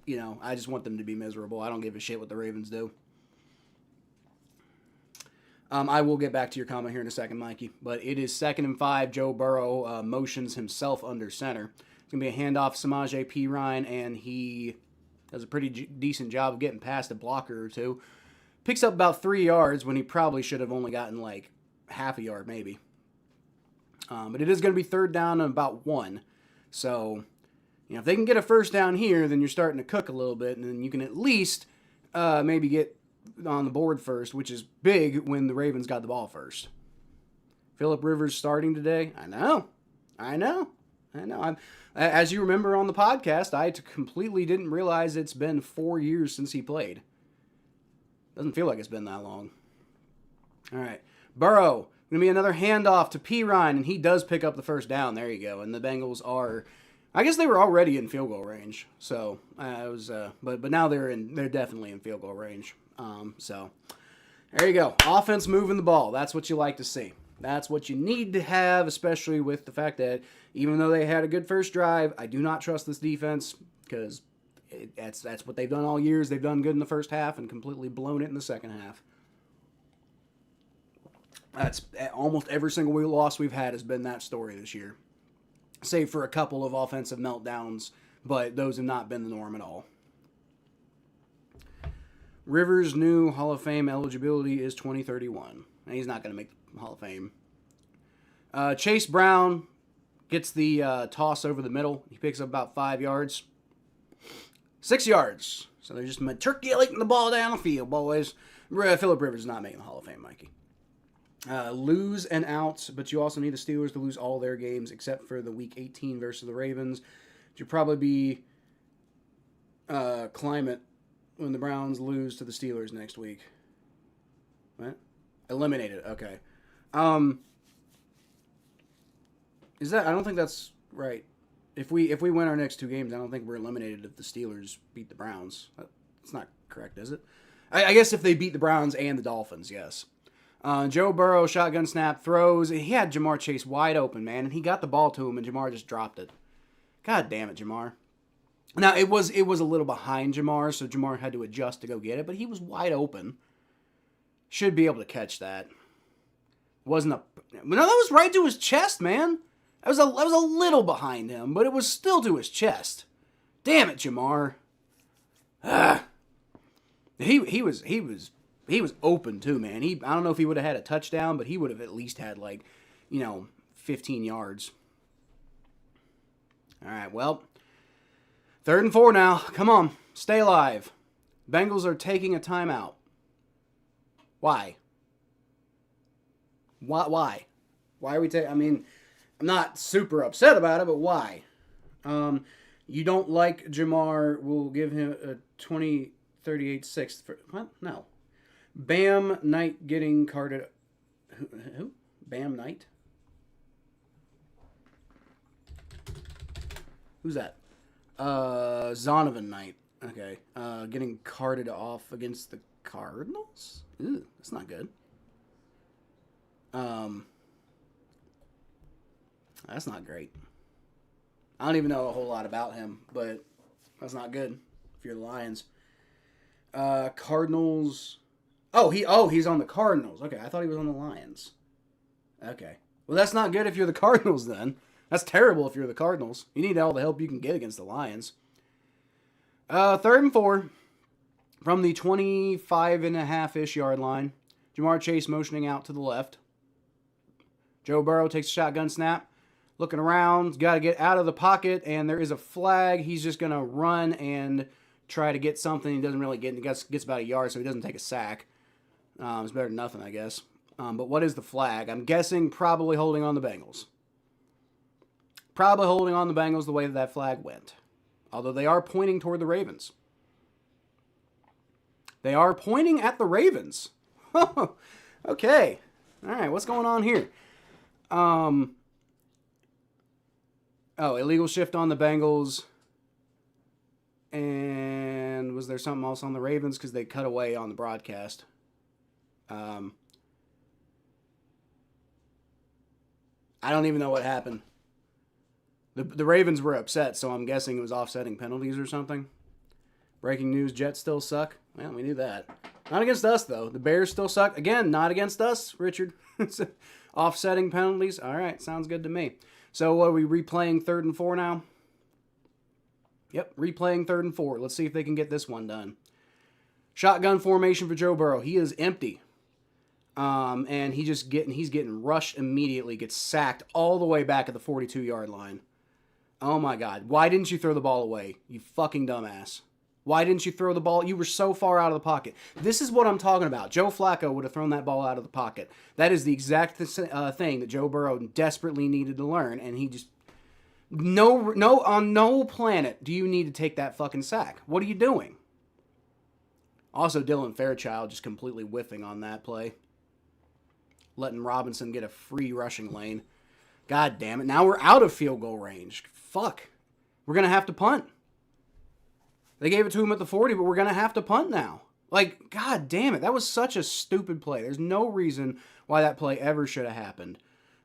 You know, I just want them to be miserable. I don't give a shit what the Ravens do. I will get back to your comment here in a second, Mikey. But it is 2nd and 5. Joe Burrow motions himself under center. It's going to be a handoff to Samaje Perine, and he does a pretty decent job of getting past a blocker or two. Picks up about 3 yards when he probably should have only gotten like half a yard maybe. But it is going to be 3rd down and about 1. So, you know, if they can get a first down here, then you're starting to cook a little bit, and then you can at least maybe get on the board first, which is big when the Ravens got the ball first. Phillip Rivers starting today. I know. I know. As you remember on the podcast, I completely didn't realize it's been 4 years since he played. Doesn't feel like it's been that long. All right. Burrow. Going to be another handoff to Pirine, and he does pick up the first down. There you go. And the Bengals are, I guess they were already in field goal range. So it was, but now they're definitely in field goal range. So there you go. Offense moving the ball. That's what you like to see. That's what you need to have, especially with the fact that even though they had a good first drive, I do not trust this defense because that's what they've done all years. They've done good in the first half and completely blown it in the second half. That's almost every single loss we've had has been that story this year, save for a couple of offensive meltdowns, but those have not been the norm at all. Rivers' new Hall of Fame eligibility is 2031. And he's not going to make the Hall of Fame. Chase Brown gets the toss over the middle. He picks up about 5 yards. 6 yards. So they're just matriculating the ball down the field, boys. Phillip Rivers is not making the Hall of Fame, Mikey. Lose and out, but you also need the Steelers to lose all their games except for the Week 18 versus the Ravens. Which would probably be climate when the Browns lose to the Steelers next week. What? Eliminated. Okay. Is that? I don't think that's right. If we win our next 2 games, I don't think we're eliminated if the Steelers beat the Browns. That's not correct, is it? I guess if they beat the Browns and the Dolphins, yes. Joe Burrow, shotgun snap, throws. He had Jamar Chase wide open, man, and he got the ball to him, and Jamar just dropped it. God damn it, Jamar. Now, it was a little behind Jamar, so Jamar had to adjust to go get it, but he was wide open. Should be able to catch that. Wasn't a... No, that was right to his chest, man. That was a little behind him, but it was still to his chest. Damn it, Jamar. He was open too, man. I don't know if he would have had a touchdown, but he would have at least had 15 yards. All right, well, 3rd and 4 now. Come on, stay alive. Bengals are taking a timeout. Why? Why? Why are we taking... I mean, I'm not super upset about it, but why? You don't like Jamar, we'll give him a 2038 sixth. What? No. Bam Knight getting carded... Who? Bam Knight? Who's that? Zonovan Knight. Okay. Getting carted off against the Cardinals? Ooh, that's not good. That's not great. I don't even know a whole lot about him, but that's not good if you're the Lions. Cardinals. He's on the Cardinals. Okay, I thought he was on the Lions. Okay. Well, that's not good if you're the Cardinals then. That's terrible if you're the Cardinals. You need all the help you can get against the Lions. 3rd and 4 from the 25.5-ish yard line. Jamar Chase motioning out to the left. Joe Burrow takes a shotgun snap. Looking around. Got to get out of the pocket, and there is a flag. He's just going to run and try to get something. He doesn't really get it. Gets about a yard, so he doesn't take a sack. It's better than nothing, I guess. But what is the flag? I'm guessing probably holding on the Bengals. Probably holding on the Bengals the way that flag went. Although they are pointing toward the Ravens. They are pointing at the Ravens. Okay. All right, what's going on here? Illegal shift on the Bengals. And was there something else on the Ravens? Because they cut away on the broadcast. I don't even know what happened. The Ravens were upset, so I'm guessing it was offsetting penalties or something. Breaking news, Jets still suck. Well, we knew that. Not against us, though. The Bears still suck. Again, not against us, Richard. Offsetting penalties. All right, sounds good to me. So are we replaying 3rd and 4 now? Yep, replaying 3rd and 4. Let's see if they can get this one done. Shotgun formation for Joe Burrow. He is empty. And he's getting rushed immediately, gets sacked all the way back at the 42-yard line. Oh my God. Why didn't you throw the ball away, you fucking dumbass? Why didn't you throw the ball? You were so far out of the pocket. This is what I'm talking about. Joe Flacco would have thrown that ball out of the pocket. That is the exact thing that Joe Burrow desperately needed to learn, and he just No, on no planet do you need to take that fucking sack. What are you doing? Also, Dylan Fairchild just completely whiffing on that play. Letting Robinson get a free rushing lane. God damn it. Now we're out of field goal range. Fuck. We're going to have to punt. They gave it to him at the 40, but we're going to have to punt now. Like, god damn it. That was such a stupid play. There's no reason why that play ever should have happened.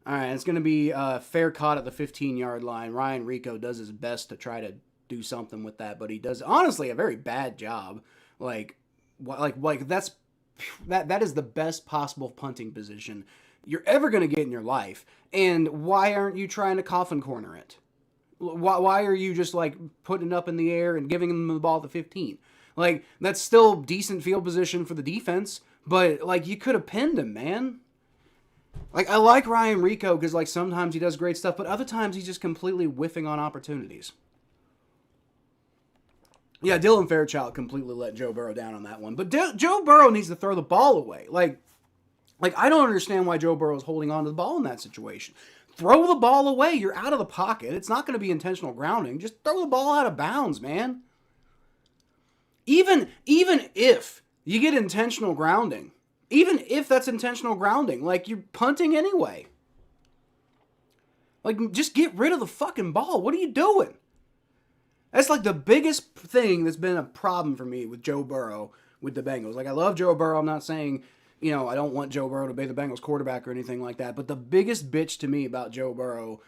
All right, it's going to be fair caught at the 15-yard line. Ryan Rico does his best to try to do something with that, but he does, honestly, a very bad job. Like that is the best possible punting position you're ever going to get in your life. And why aren't you trying to coffin corner it? Why are you just like putting it up in the air and giving them the ball at the 15? Like, that's still decent field position for the defense, but like you could have pinned him, man. Like, I like Ryan Rico because like sometimes he does great stuff, but other times he's just completely whiffing on opportunities. Yeah, Dylan Fairchild completely let Joe Burrow down on that one. But Joe Burrow needs to throw the ball away. Like I don't understand why Joe Burrow is holding on to the ball in that situation. Throw the ball away. You're out of the pocket. It's not going to be intentional grounding. Just throw the ball out of bounds, man. Even if you get intentional grounding, even if that's intentional grounding, like you're punting anyway. Like, just get rid of the fucking ball. What are you doing? That's like the biggest thing that's been a problem for me with Joe Burrow with the Bengals. Like, I love Joe Burrow. I'm not saying, I don't want Joe Burrow to be the Bengals quarterback or anything like that. But the biggest bitch to me about Joe Burrow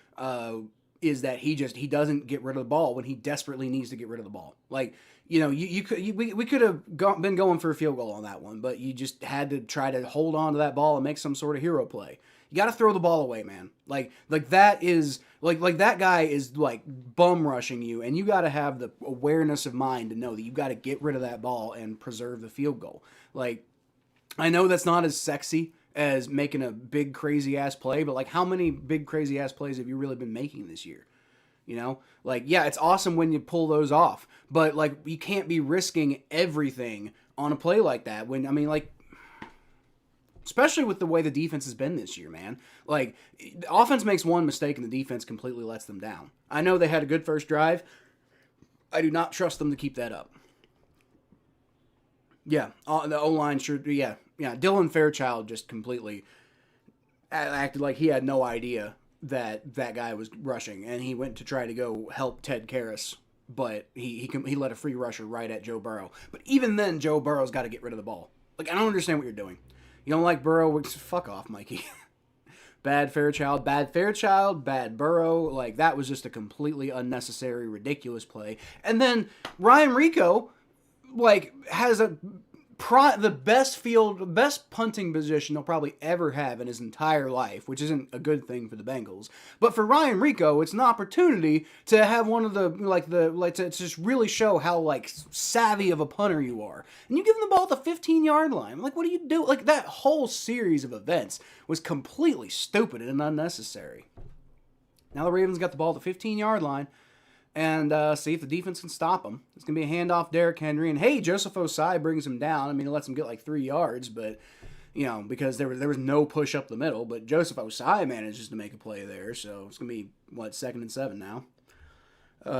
is that he doesn't get rid of the ball when he desperately needs to get rid of the ball. Like, we could have been going for a field goal on that one, but you just had to try to hold on to that ball and make some sort of hero play. You got to throw the ball away, man. Like that is like that guy is like bum rushing you, and you got to have the awareness of mind to know that you got to get rid of that ball and preserve the field goal. Like, I know that's not as sexy as making a big crazy ass play, but like, how many big crazy ass plays have you really been making this year? Like, yeah, it's awesome when you pull those off, but like, you can't be risking everything on a play like that. Especially with the way the defense has been this year, man. Like, the offense makes one mistake and the defense completely lets them down. I know they had a good first drive. I do not trust them to keep that up. Yeah, the O-line sure, yeah. Dylan Fairchild just completely acted like he had no idea that guy was rushing, and he went to try to go help Ted Karras, but he let a free rusher right at Joe Burrow. But even then, Joe Burrow's got to get rid of the ball. Like, I don't understand what you're doing. You don't like Burrow? Fuck off, Mikey. Bad Fairchild, bad Burrow. Like, that was just a completely unnecessary, ridiculous play. And then Ryan Rico, like, has the best punting position he'll probably ever have in his entire life, which isn't a good thing for the Bengals. But for Ryan Rico, it's an opportunity to have one of to just really show how like savvy of a punter you are. And you give him the ball at the 15-yard line. Like, what do you do? Like, that whole series of events was completely stupid and unnecessary. Now the Ravens got the ball at the 15-yard line. And see if the defense can stop him. It's going to be a handoff, Derrick Henry. And, hey, Joseph Osai brings him down. I mean, it lets him get like 3 yards, but, because there was no push up the middle. But Joseph Osai manages to make a play there. So it's going to be, 2nd and 7 now.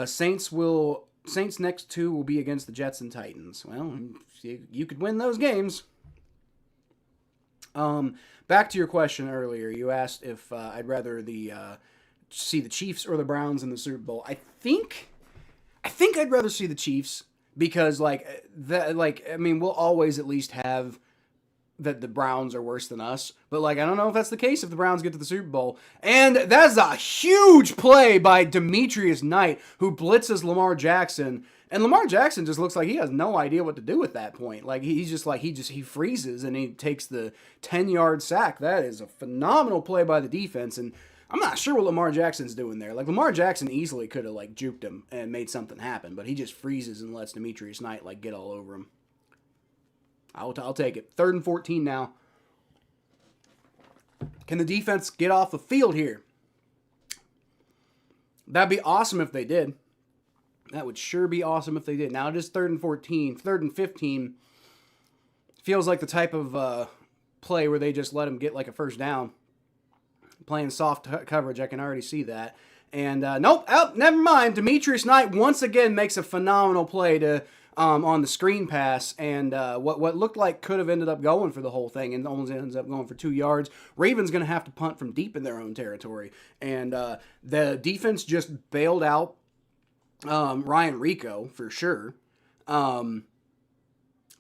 Saints next 2 will be against the Jets and Titans. Well, you could win those games. Back to your question earlier. You asked if I'd rather see the Chiefs or the Browns in the Super Bowl. I think I'd rather see the Chiefs because we'll always at least have that the Browns are worse than us. But I don't know if that's the case if the Browns get to the Super Bowl. And that's a huge play by Demetrius Knight, who blitzes Lamar Jackson. And Lamar Jackson just looks like he has no idea what to do at that point. Like, he freezes and he takes the 10-yard sack. That is a phenomenal play by the defense. And I'm not sure what Lamar Jackson's doing there. Like, Lamar Jackson easily could have, juked him and made something happen, but he just freezes and lets Demetrius Knight, get all over him. I'll take it. 3rd and 14 now. Can the defense get off the field here? That'd be awesome if they did. That would sure be awesome if they did. Now, it is 3rd and 14. 3rd and 15 feels like the type of play where they just let him get, a first down. Playing soft coverage, I can already see that. And nope, oh, never mind. Demetrius Knight once again makes a phenomenal play to on the screen pass, and what looked like could have ended up going for the whole thing, and almost ends up going for 2 yards. Ravens going to have to punt from deep in their own territory, and the defense just bailed out Ryan Rico for sure. I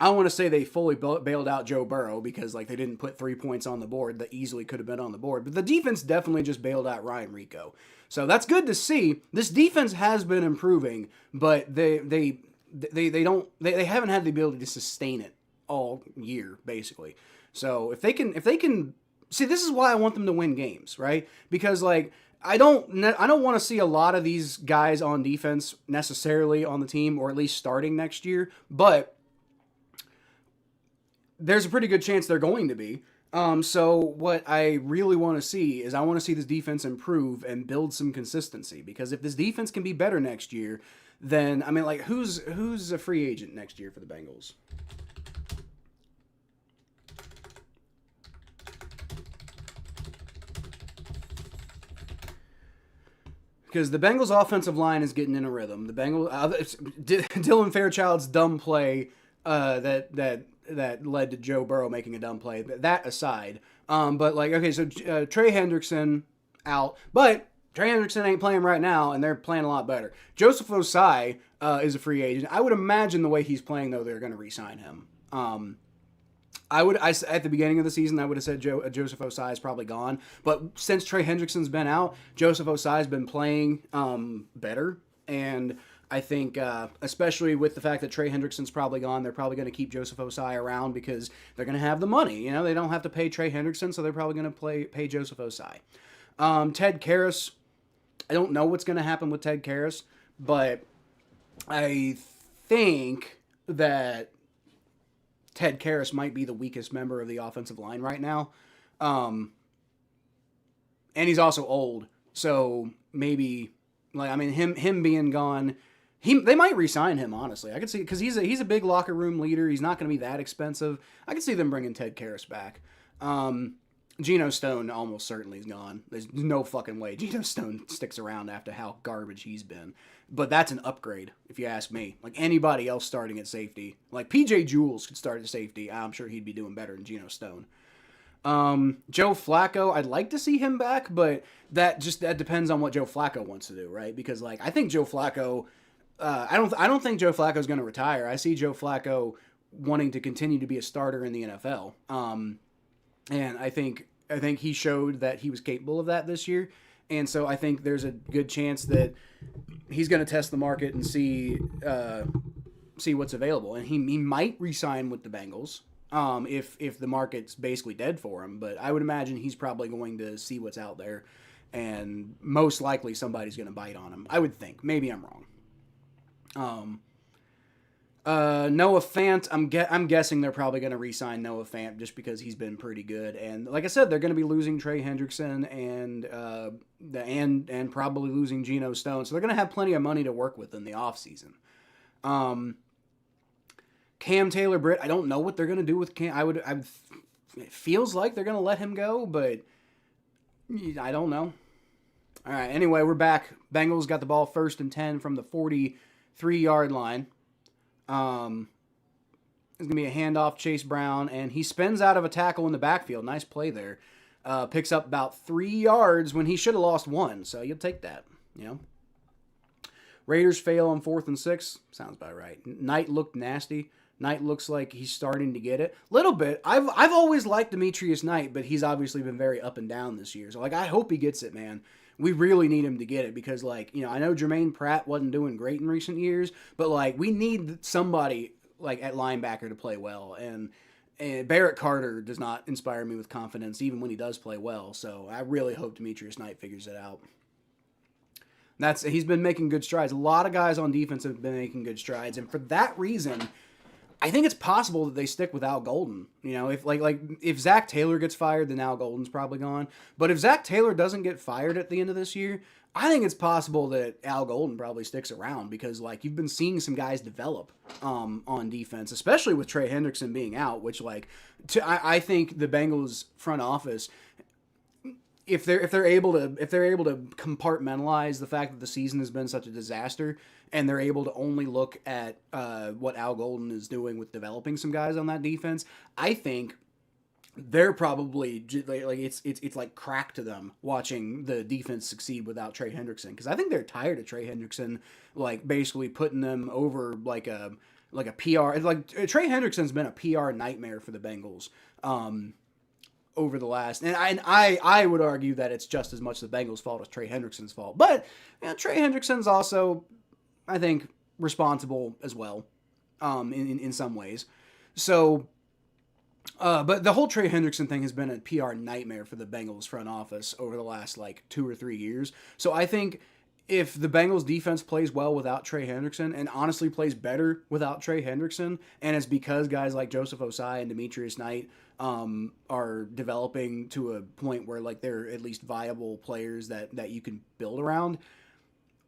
don't want to say they fully bailed out Joe Burrow because like they didn't put 3 points on the board that easily could have been on the board, but the defense definitely just bailed out Ryan Rico. So that's good to see. This defense has been improving, but they haven't had the ability to sustain it all year basically. So if they can see, this is why I want them to win games, right? Because like I don't want to see a lot of these guys on defense necessarily on the team, or at least starting next year, but there's a pretty good chance they're going to be. So what I really want to see is I want to see this defense improve and build some consistency, because if this defense can be better next year, then I mean, like who's a free agent next year for the Bengals? Because the Bengals offensive line is getting in a rhythm. The Bengals Dylan Fairchild's dumb play that led to Joe Burrow making a dumb play. That aside, but like okay, so Trey Hendrickson out, but Trey Hendrickson ain't playing right now, and they're playing a lot better. Joseph Osai is a free agent. I would imagine the way he's playing though, they're going to re-sign him. At the beginning of the season, I would have said Joseph Osai is probably gone, but since Trey Hendrickson's been out, Joseph Osai has been playing better, and I think, especially with the fact that Trey Hendrickson's probably gone, they're probably going to keep Joseph Osai around because they're going to have the money. You know, they don't have to pay Trey Hendrickson, so they're probably going to pay Joseph Osai. Ted Karras, I don't know what's going to happen with Ted Karras, but I think that Ted Karras might be the weakest member of the offensive line right now. And he's also old, so maybe, like, I mean, him being gone, they might re-sign him, honestly. I could see, because he's a big locker room leader. He's not going to be that expensive. I could see them bringing Ted Karras back. Geno Stone almost certainly is gone. There's no fucking way Geno Stone sticks around after how garbage he's been. But that's an upgrade, if you ask me. Like, anybody else starting at safety. Like, P.J. Jules could start at safety. I'm sure he'd be doing better than Geno Stone. Joe Flacco, I'd like to see him back, but that depends on what Joe Flacco wants to do, right? Because, like, I think Joe Flacco... I don't think Joe Flacco's going to retire. I see Joe Flacco wanting to continue to be a starter in the NFL. And I think he showed that he was capable of that this year. And so I think there's a good chance that he's going to test the market and see what's available. And he might re-sign with the Bengals if the market's basically dead for him. But I would imagine he's probably going to see what's out there. And most likely somebody's going to bite on him. I would think. Maybe I'm wrong. Noah Fant, I'm guessing they're probably going to re-sign Noah Fant just because he's been pretty good. And like I said, they're going to be losing Trey Hendrickson and probably losing Geno Stone. So they're going to have plenty of money to work with in the offseason. Cam Taylor-Britt, I don't know what they're going to do with Cam. It feels like they're going to let him go, but I don't know. All right, anyway, we're back. Bengals got the ball 1st and 10 from the 43-yard line. It's going to be a handoff, Chase Brown, and he spins out of a tackle in the backfield. Nice play there. Picks up about 3 yards when he should have lost 1, so you'll take that, you know. Raiders fail on 4th and 6. Sounds about right. Knight looked nasty. Knight looks like he's starting to get it. Little bit. I've always liked Demetrius Knight, but he's obviously been very up and down this year. So, like, I hope he gets it, man. We really need him to get it because, like, you know, I know Jermaine Pratt wasn't doing great in recent years, but, like, we need somebody, like, at linebacker to play well. And Barrett Carter does not inspire me with confidence even when he does play well. So I really hope Demetrius Knight figures it out. He's been making good strides. A lot of guys on defense have been making good strides. And for that reason, I think it's possible that they stick with Al Golden. You know, if Zach Taylor gets fired, then Al Golden's probably gone. But if Zach Taylor doesn't get fired at the end of this year, I think it's possible that Al Golden probably sticks around because, like, you've been seeing some guys develop on defense, especially with Trey Hendrickson being out, which, like, I think the Bengals front office, if they're able to compartmentalize the fact that the season has been such a disaster, and they're able to only look at what Al Golden is doing with developing some guys on that defense, I think they're probably like it's like crack to them watching the defense succeed without Trey Hendrickson, because I think they're tired of Trey Hendrickson like basically putting them over like a PR. Like Trey Hendrickson's been a PR nightmare for the Bengals over the last, and I would argue that it's just as much the Bengals' fault as Trey Hendrickson's fault, but Trey Hendrickson's also, I think, responsible as well in some ways. So. But the whole Trey Hendrickson thing has been a PR nightmare for the Bengals front office over the last like 2 or 3 years. So I think if the Bengals defense plays well without Trey Hendrickson, and honestly plays better without Trey Hendrickson, and it's because guys like Joseph Osai and Demetrius Knight are developing to a point where like they're at least viable players that you can build around,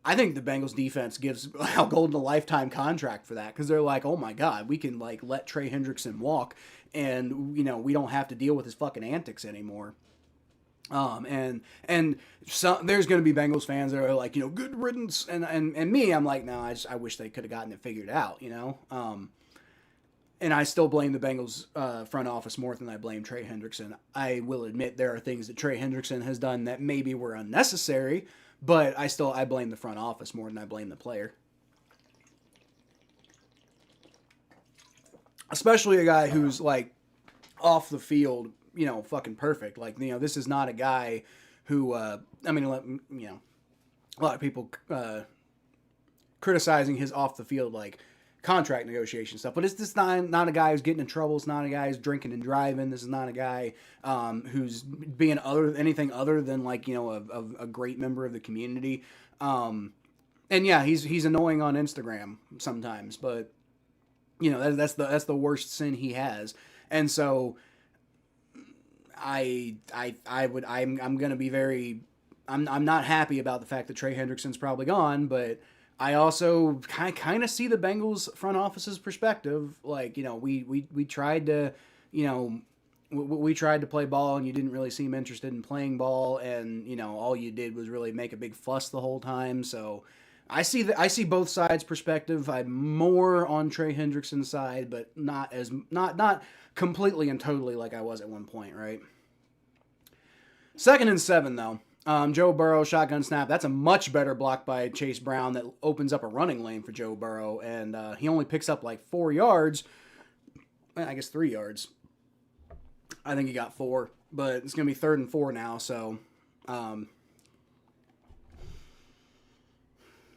I think the Bengals defense gives Al Golden a lifetime contract for that, because they're like, oh my God, we can like let Trey Hendrickson walk, and we don't have to deal with his fucking antics anymore. And so there's going to be Bengals fans that are like, good riddance, and me, I'm like, no, I wish they could have gotten it figured out, and I still blame the Bengals front office more than I blame Trey Hendrickson. I will admit there are things that Trey Hendrickson has done that maybe were unnecessary, but I blame the front office more than I blame the player. Especially a guy who's like off the field, fucking perfect. Like, this is not a guy who, a lot of people criticizing his off the field like contract negotiation stuff, but it's just not a guy who's getting in trouble. It's not a guy who's drinking and driving. This is not a guy who's being anything other than like a great member of the community. And yeah, he's annoying on Instagram sometimes, but that's the worst sin he has. And so I'm gonna be very, I'm not happy about the fact that Trey Hendrickson's probably gone, but I also kind of see the Bengals front office's perspective. Like, we tried to, we tried to play ball, and you didn't really seem interested in playing ball, and all you did was really make a big fuss the whole time. So I see both sides' perspective. I'm more on Trey Hendrickson's side, but not completely and totally like I was at one point, right? 2nd and 7 though. Joe Burrow, shotgun snap. That's a much better block by Chase Brown that opens up a running lane for Joe Burrow, and he only picks up like 4 yards. I guess 3 yards. I think he got 4, but it's going to be 3rd and 4 now, so I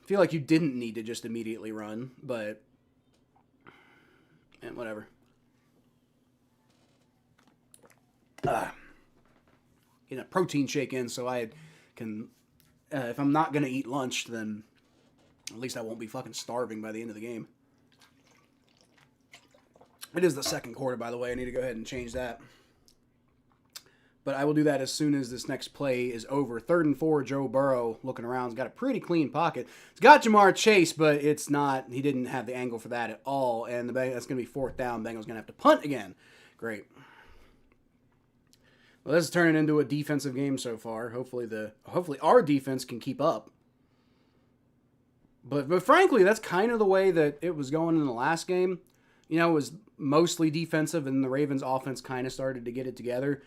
feel like you didn't need to just immediately run, but whatever. Get a protein shake in so I can, if I'm not going to eat lunch, then at least I won't be fucking starving by the end of the game. It is the second quarter, by the way. I need to go ahead and change that. But I will do that as soon as this next play is over. 3rd and 4, Joe Burrow looking around. He's got a pretty clean pocket. He's got Jamar Chase, but it's not, he didn't have the angle for that at all. And that's going to be 4th down. Bengals going to have to punt again. Great. Well, this is turning into a defensive game so far. Hopefully our defense can keep up. But frankly, that's kind of the way that it was going in the last game. It was mostly defensive, and the Ravens' offense kind of started to get it together.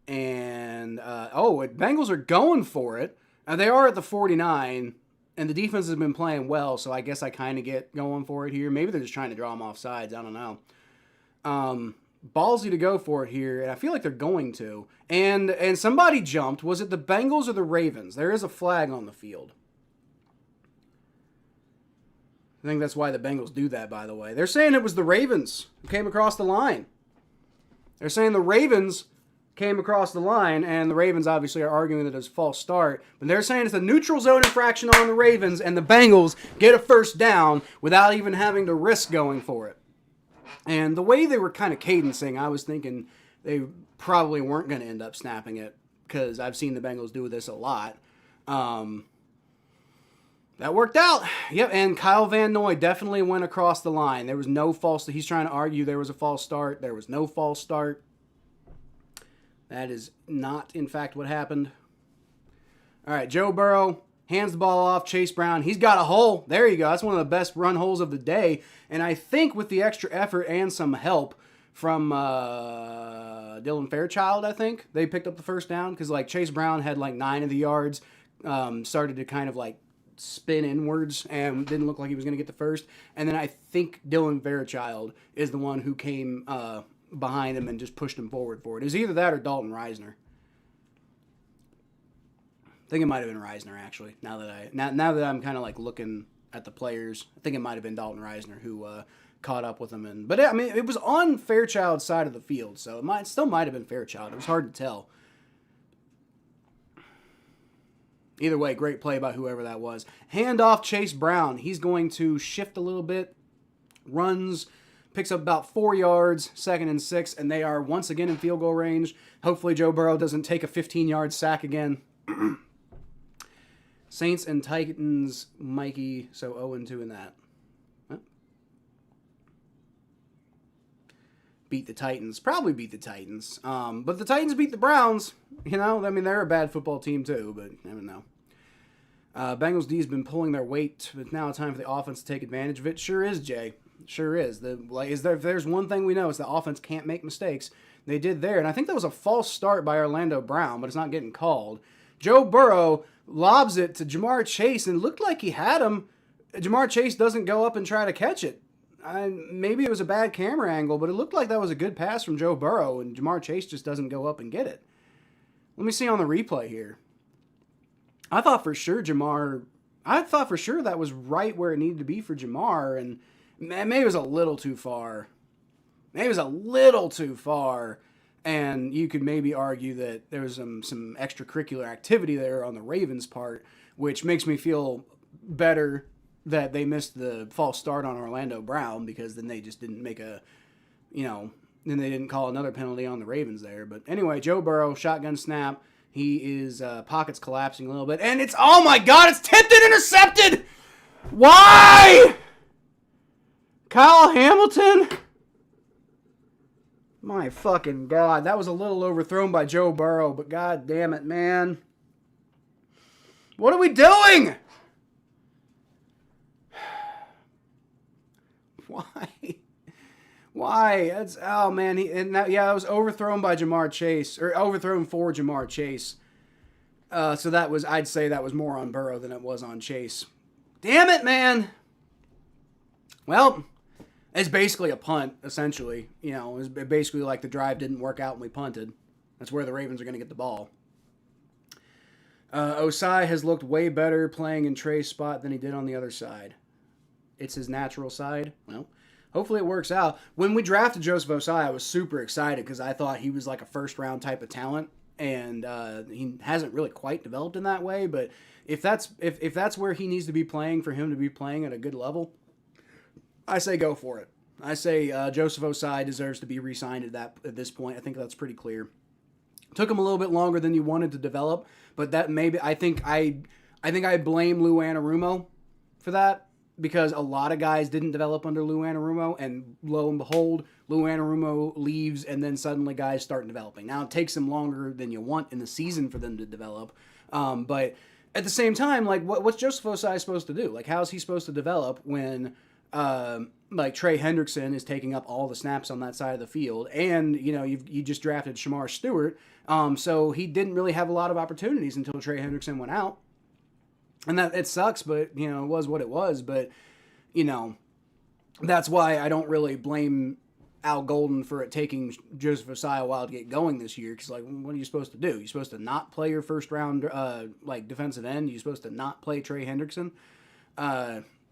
And, Bengals are going for it. They are at the 49, and the defense has been playing well, so I guess I kind of get going for it here. Maybe they're just trying to draw them off sides. I don't know. Ballsy to go for it here, and I feel like they're going to. And somebody jumped. Was it the Bengals or the Ravens? There is a flag on the field. I think that's why the Bengals do that, by the way. They're saying it was the Ravens who came across the line. They're saying the Ravens came across the line, and the Ravens obviously are arguing that it's a false start. But they're saying it's a neutral zone infraction on the Ravens, and the Bengals get a 1st down without even having to risk going for it. And the way they were kind of cadencing, I was thinking they probably weren't going to end up snapping it, because I've seen the Bengals do this a lot. That worked out. Yep, and Kyle Van Noy definitely went across the line. There was no false. He's trying to argue there was a false start. There was no false start. That is not, in fact, what happened. All right, Joe Burrow hands the ball off. Chase Brown, he's got a hole. There you go. That's one of the best run holes of the day. And I think with the extra effort and some help from Dylan Fairchild, I think they picked up the first down because like Chase Brown had like 9 of the yards, started to kind of like spin inwards and didn't look like he was going to get the first. And then I think Dylan Fairchild is the one who came behind him and just pushed him forward for it. It was either that or Dalton Reisner. I think it might have been Reisner actually. Now that I'm kind of like looking at the players, I think it might have been Dalton Reisner who caught up with him. But I mean, it was on Fairchild's side of the field, so it still might have been Fairchild. It was hard to tell. Either way, great play by whoever that was. Hand off Chase Brown. He's going to shift a little bit, runs, picks up about 4 yards, 2nd and 6, and they are once again in field goal range. Hopefully Joe Burrow doesn't take a 15-yard sack again. Saints and Titans, Mikey, so 0-2 in that. Huh? Beat the Titans. Probably beat the Titans. But the Titans beat the Browns. You know, I mean, they're a bad football team too, but I don't know. Bengals D's been pulling their weight, but now it's time for the offense to take advantage of it. Sure is, Jay. Sure is. If there's one thing we know, it's the offense can't make mistakes. They did there, and I think that was a false start by Orlando Brown, but it's not getting called. Joe Burrow lobs it to Jamar Chase, and looked like he had him. Jamar Chase doesn't go up and try to catch it. Maybe it was a bad camera angle, but it looked like that was a good pass from Joe Burrow, and Jamar Chase just doesn't go up and get it. Let me see on the replay here. I thought for sure that was right where it needed to be for Jamar, and maybe it was a little too far. And you could maybe argue that there was some extracurricular activity there on the Ravens' part, which makes me feel better that they missed the false start on Orlando Brown, because then they just didn't then they didn't call another penalty on the Ravens there. But anyway, Joe Burrow, shotgun snap. He is pockets collapsing a little bit. And oh my God, it's tipped and intercepted! Why? Kyle Hamilton? My fucking God, that was a little overthrown by Joe Burrow, but God damn it, man. What are we doing? Why? Oh man, that was overthrown by Jamar Chase, or overthrown for Jamar Chase. So I'd say that was more on Burrow than it was on Chase. Damn it, man. Well, it's basically a punt, essentially. You know, it's basically like the drive didn't work out and we punted. That's where the Ravens are going to get the ball. Osai has looked way better playing in Trey's spot than he did on the other side. It's his natural side. Well, hopefully it works out. When we drafted Joseph Osai, I was super excited because I thought he was like a first-round type of talent, and he hasn't really quite developed in that way. But if that's where he needs to be playing for him to be playing at a good level, I say go for it. I say Joseph Osai deserves to be re-signed at this point. I think that's pretty clear. Took him a little bit longer than you wanted to develop, but that maybe I think I blame Lou Anarumo for that, because a lot of guys didn't develop under Lou Anarumo, and lo and behold, Lou Anarumo leaves, and then suddenly guys start developing. Now, it takes them longer than you want in the season for them to develop, but at the same time, like, what's Joseph Osai supposed to do? Like, how's he supposed to develop when like Trey Hendrickson is taking up all the snaps on that side of the field, and you just drafted Shamar Stewart, so he didn't really have a lot of opportunities until Trey Hendrickson went out, and that it sucks, but it was what it was. But that's why I don't really blame Al Golden for it taking Joseph Osai a while to get going this year, because like, what are you supposed to do? You're supposed to not play your first round like defensive end. You're supposed to not play Trey Hendrickson,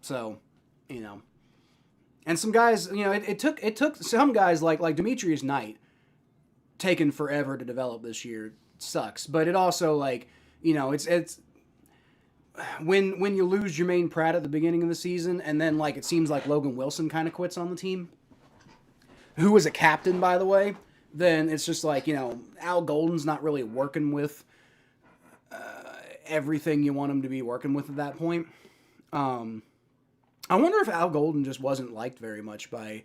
so. And some guys, it took some guys like Demetrius Knight taken forever to develop this year. It sucks, but it also it's when you lose Jermaine Pratt at the beginning of the season, and then it seems like Logan Wilson kind of quits on the team, who was a captain, by the way. Then it's just Al Golden's not really working with everything you want him to be working with at that point. I wonder if Al Golden just wasn't liked very much by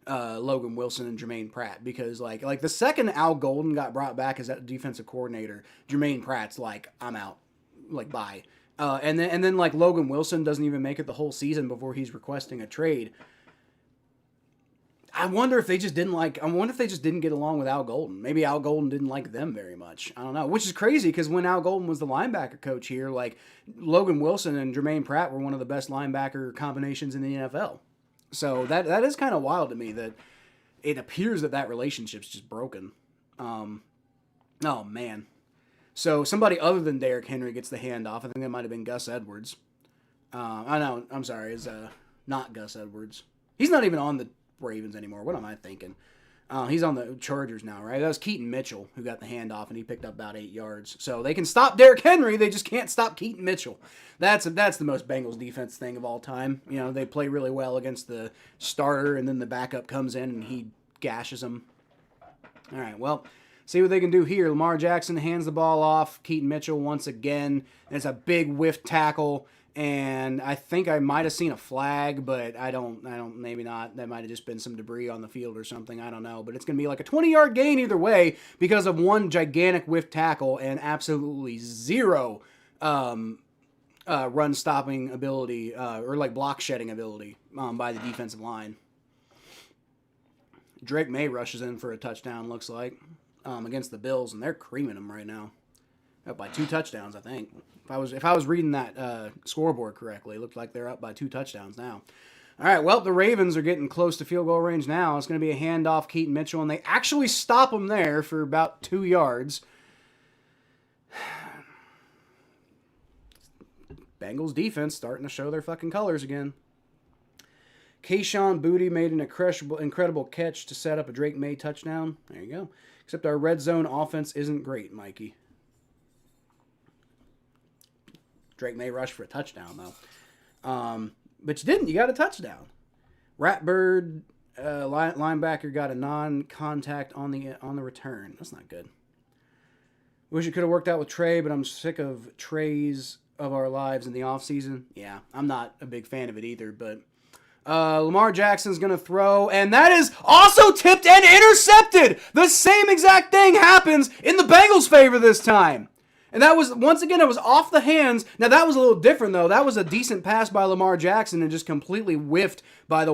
Logan Wilson and Jermaine Pratt, because like the second Al Golden got brought back as that defensive coordinator, Jermaine Pratt's like, I'm out. like bye. And then like Logan Wilson doesn't even make it the whole season before he's requesting a trade. I wonder if they just didn't get along with Al Golden. Maybe Al Golden didn't like them very much. I don't know. Which is crazy because when Al Golden was the linebacker coach here, like Logan Wilson and Jermaine Pratt were one of the best linebacker combinations in the NFL. So that is kind of wild to me that it appears that relationship's just broken. Oh man. So somebody other than Derrick Henry gets the handoff. I think that might have been Gus Edwards. I'm sorry. It's not Gus Edwards. He's not even on the Ravens anymore. What am I thinking? He's on the Chargers now, right? That was Keaton Mitchell who got the handoff, and he picked up about 8 yards. So they can stop Derrick Henry. They just can't stop Keaton Mitchell. That's the most Bengals defense thing of all time. You know, they play really well against the starter, and then the backup comes in, and he gashes them. All right, well, see what they can do here. Lamar Jackson hands the ball off. Keaton Mitchell once again. And it's a big whiff tackle. And I think I might have seen a flag, but I don't, maybe not. That might have just been some debris on the field or something. I don't know. But it's going to be like a 20-yard gain either way because of one gigantic whiff tackle and absolutely zero run stopping ability or like block shedding ability by the defensive line. Drake May rushes in for a touchdown, looks like, against the Bills, and they're creaming them right now. Up by 2 touchdowns, I think. If I was reading that scoreboard correctly, it looked like they're up by 2 touchdowns now. All right, well, the Ravens are getting close to field goal range now. It's going to be a handoff, Keaton Mitchell, and they actually stop him there for about 2 yards. Bengals defense starting to show their fucking colors again. Kayshon Boutte made an incredible catch to set up a Drake May touchdown. There you go. Except our red zone offense isn't great, Mikey. Drake May rushed for a touchdown, though. But you didn't. You got a touchdown. Ratbird, linebacker, got a non-contact on the return. That's not good. Wish it could have worked out with Trey, but I'm sick of Treys of our lives in the offseason. Yeah, I'm not a big fan of it either, but Lamar Jackson's going to throw, and that is also tipped and intercepted. The same exact thing happens in the Bengals' favor this time. And that was, once again, it was off the hands. Now, that was a little different, though. That was a decent pass by Lamar Jackson and just completely whiffed by the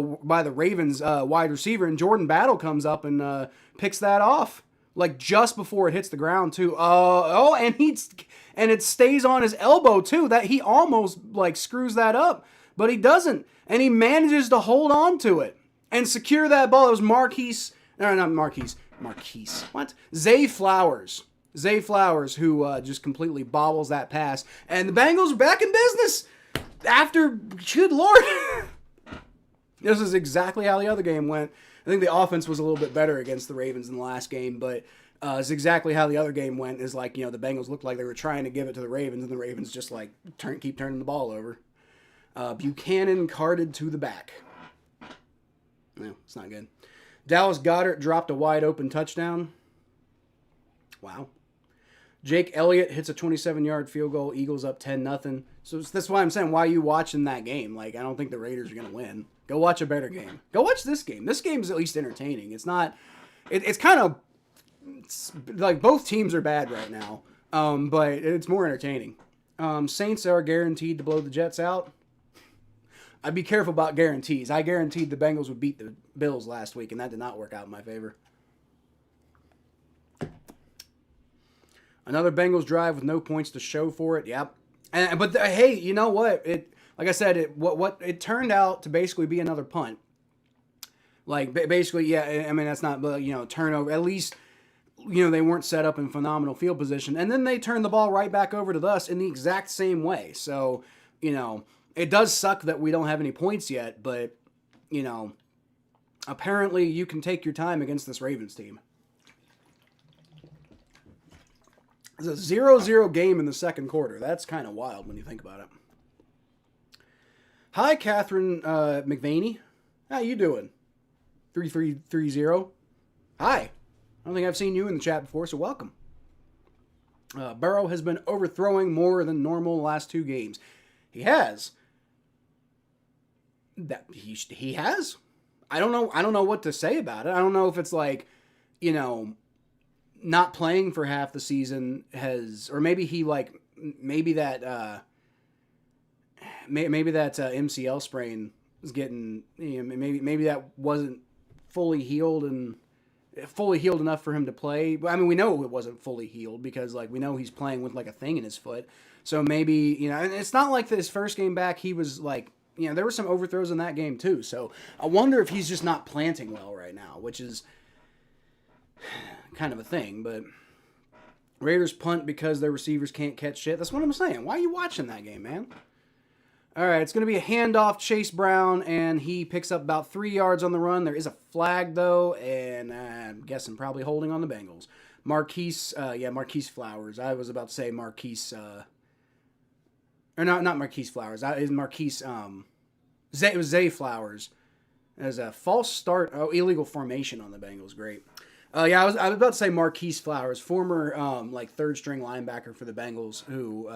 Ravens wide receiver. And Jordan Battle comes up and picks that off, like just before it hits the ground, too. And it stays on his elbow, too. That he almost, like, screws that up. But he doesn't. And he manages to hold on to it and secure that ball. It was Marquise. What? Zay Flowers. Who just completely bobbles that pass. And the Bengals are back in business after, good Lord. This is exactly how the other game went. I think the offense was a little bit better against the Ravens in the last game, but it's exactly how the other game went. Is like, the Bengals looked like they were trying to give it to the Ravens, and the Ravens just like keep turning the ball over. Buchanan carted to the back. No, it's not good. Dallas Goedert dropped a wide open touchdown. Wow. Jake Elliott hits a 27-yard field goal. Eagles up 10-0. So that's why I'm saying, why are you watching that game? Like, I don't think the Raiders are going to win. Go watch a better game. Go watch this game. This game is at least entertaining. It's not... It's kind of... like, both teams are bad right now. But it's more entertaining. Saints are guaranteed to blow the Jets out. I'd be careful about guarantees. I guaranteed the Bengals would beat the Bills last week, and that did not work out in my favor. Another Bengals drive with no points to show for it. Yep. But hey, you know what? Like I said, it turned out to basically be another punt. Like basically, yeah. I mean, that's not turnover. At least they weren't set up in phenomenal field position, and then they turned the ball right back over to us in the exact same way. So it does suck that we don't have any points yet, but apparently you can take your time against this Ravens team. It's a 0-0 game in the second quarter. That's kind of wild when you think about it. Hi, Catherine McVaney. How you doing? 3330. Hi. I don't think I've seen you in the chat before, so welcome. Burrow has been overthrowing more than normal the last 2 games. He has. He has. I don't know what to say about it. I don't know if it's like, not playing for half the season has, or maybe he like maybe that maybe that MCL sprain is getting, maybe that wasn't fully healed enough for him to play. I mean, we know it wasn't fully healed because like we know he's playing with like a thing in his foot. So maybe, and it's not like his first game back he was like, there were some overthrows in that game too. So I wonder if he's just not planting well right now, which is kind of a thing. But Raiders punt because their receivers can't catch shit. That's what I'm saying. Why are you watching that game, man? All right, it's going to be a handoff, Chase Brown, and he picks up about 3 yards on the run. There is a flag, though, and I'm guessing probably holding on the Bengals. Marquise Flowers. I was about to say Marquise, or not Marquise Flowers. It was Zay Flowers. As a false start, illegal formation on the Bengals. Great. I was about to say Marquise Flowers, former third-string linebacker for the Bengals, who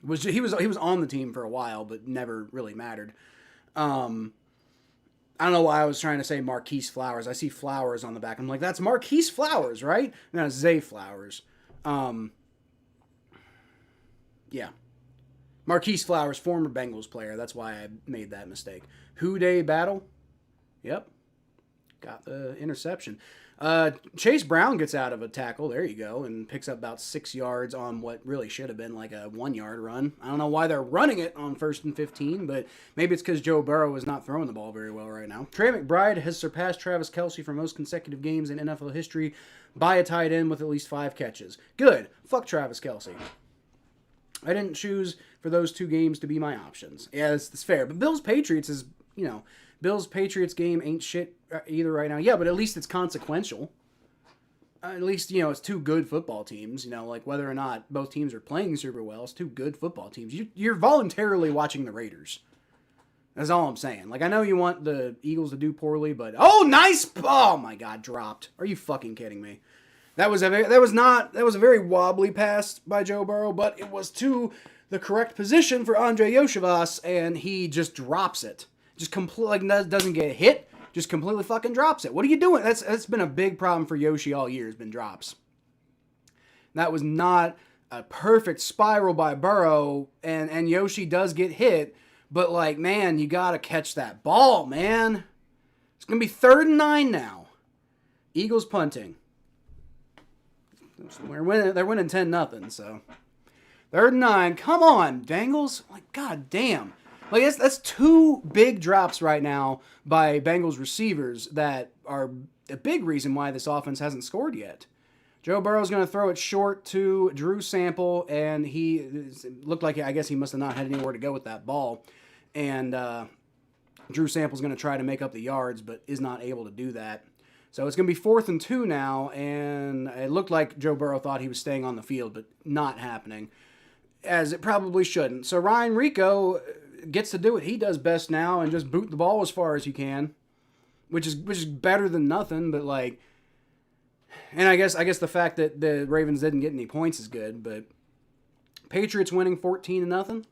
he was on the team for a while, but never really mattered. I don't know why I was trying to say Marquise Flowers. I see Flowers on the back. I'm like, that's Marquise Flowers, right? No, it's Zay Flowers. Yeah. Marquise Flowers, former Bengals player. That's why I made that mistake. Who Day battle? Yep. Got the interception. Chase Brown gets out of a tackle, there you go, and picks up about 6 yards on what really should have been like a 1-yard run. I don't know why they're running it on 1st and 15, but maybe it's because Joe Burrow is not throwing the ball very well right now. Trey McBride has surpassed Travis Kelce for most consecutive games in NFL history by a tight end with at least 5 catches. Good. Fuck Travis Kelce. I didn't choose for those 2 games to be my options. Yeah, it's fair. But Bills-Patriots is, Bills-Patriots game ain't shit either right now. Yeah, but at least it's consequential. At least, it's 2 good football teams. Like whether or not both teams are playing super well, it's 2 good football teams. You're voluntarily watching the Raiders. That's all I'm saying. Like, I know you want the Eagles to do poorly, but... Oh, nice! Oh, my God, dropped. Are you fucking kidding me? That was a very wobbly pass by Joe Burrow, but it was to the correct position for Andre Yoshivas, and he just drops it. Just completely, doesn't get hit, just completely fucking drops it. What are you doing? That's been a big problem for Yoshi all year, has been drops. That was not a perfect spiral by Burrow, and Yoshi does get hit, but like, man, you gotta catch that ball, man. It's gonna be 3rd and 9 now. Eagles punting. They're winning 10-0, so 3rd and 9. Come on, Bengals. Like, god damn. Like, that's 2 big drops right now by Bengals receivers that are a big reason why this offense hasn't scored yet. Joe Burrow's going to throw it short to Drew Sample, and he looked like, I guess he must have not had anywhere to go with that ball. And Drew Sample's going to try to make up the yards, but is not able to do that. So it's going to be 4th and 2 now, and it looked like Joe Burrow thought he was staying on the field, but not happening, as it probably shouldn't. So Ryan Rico gets to do what he does best now and just boot the ball as far as he can, which is better than nothing, but like, and I guess the fact that the Ravens didn't get any points is good, but Patriots winning 14-0.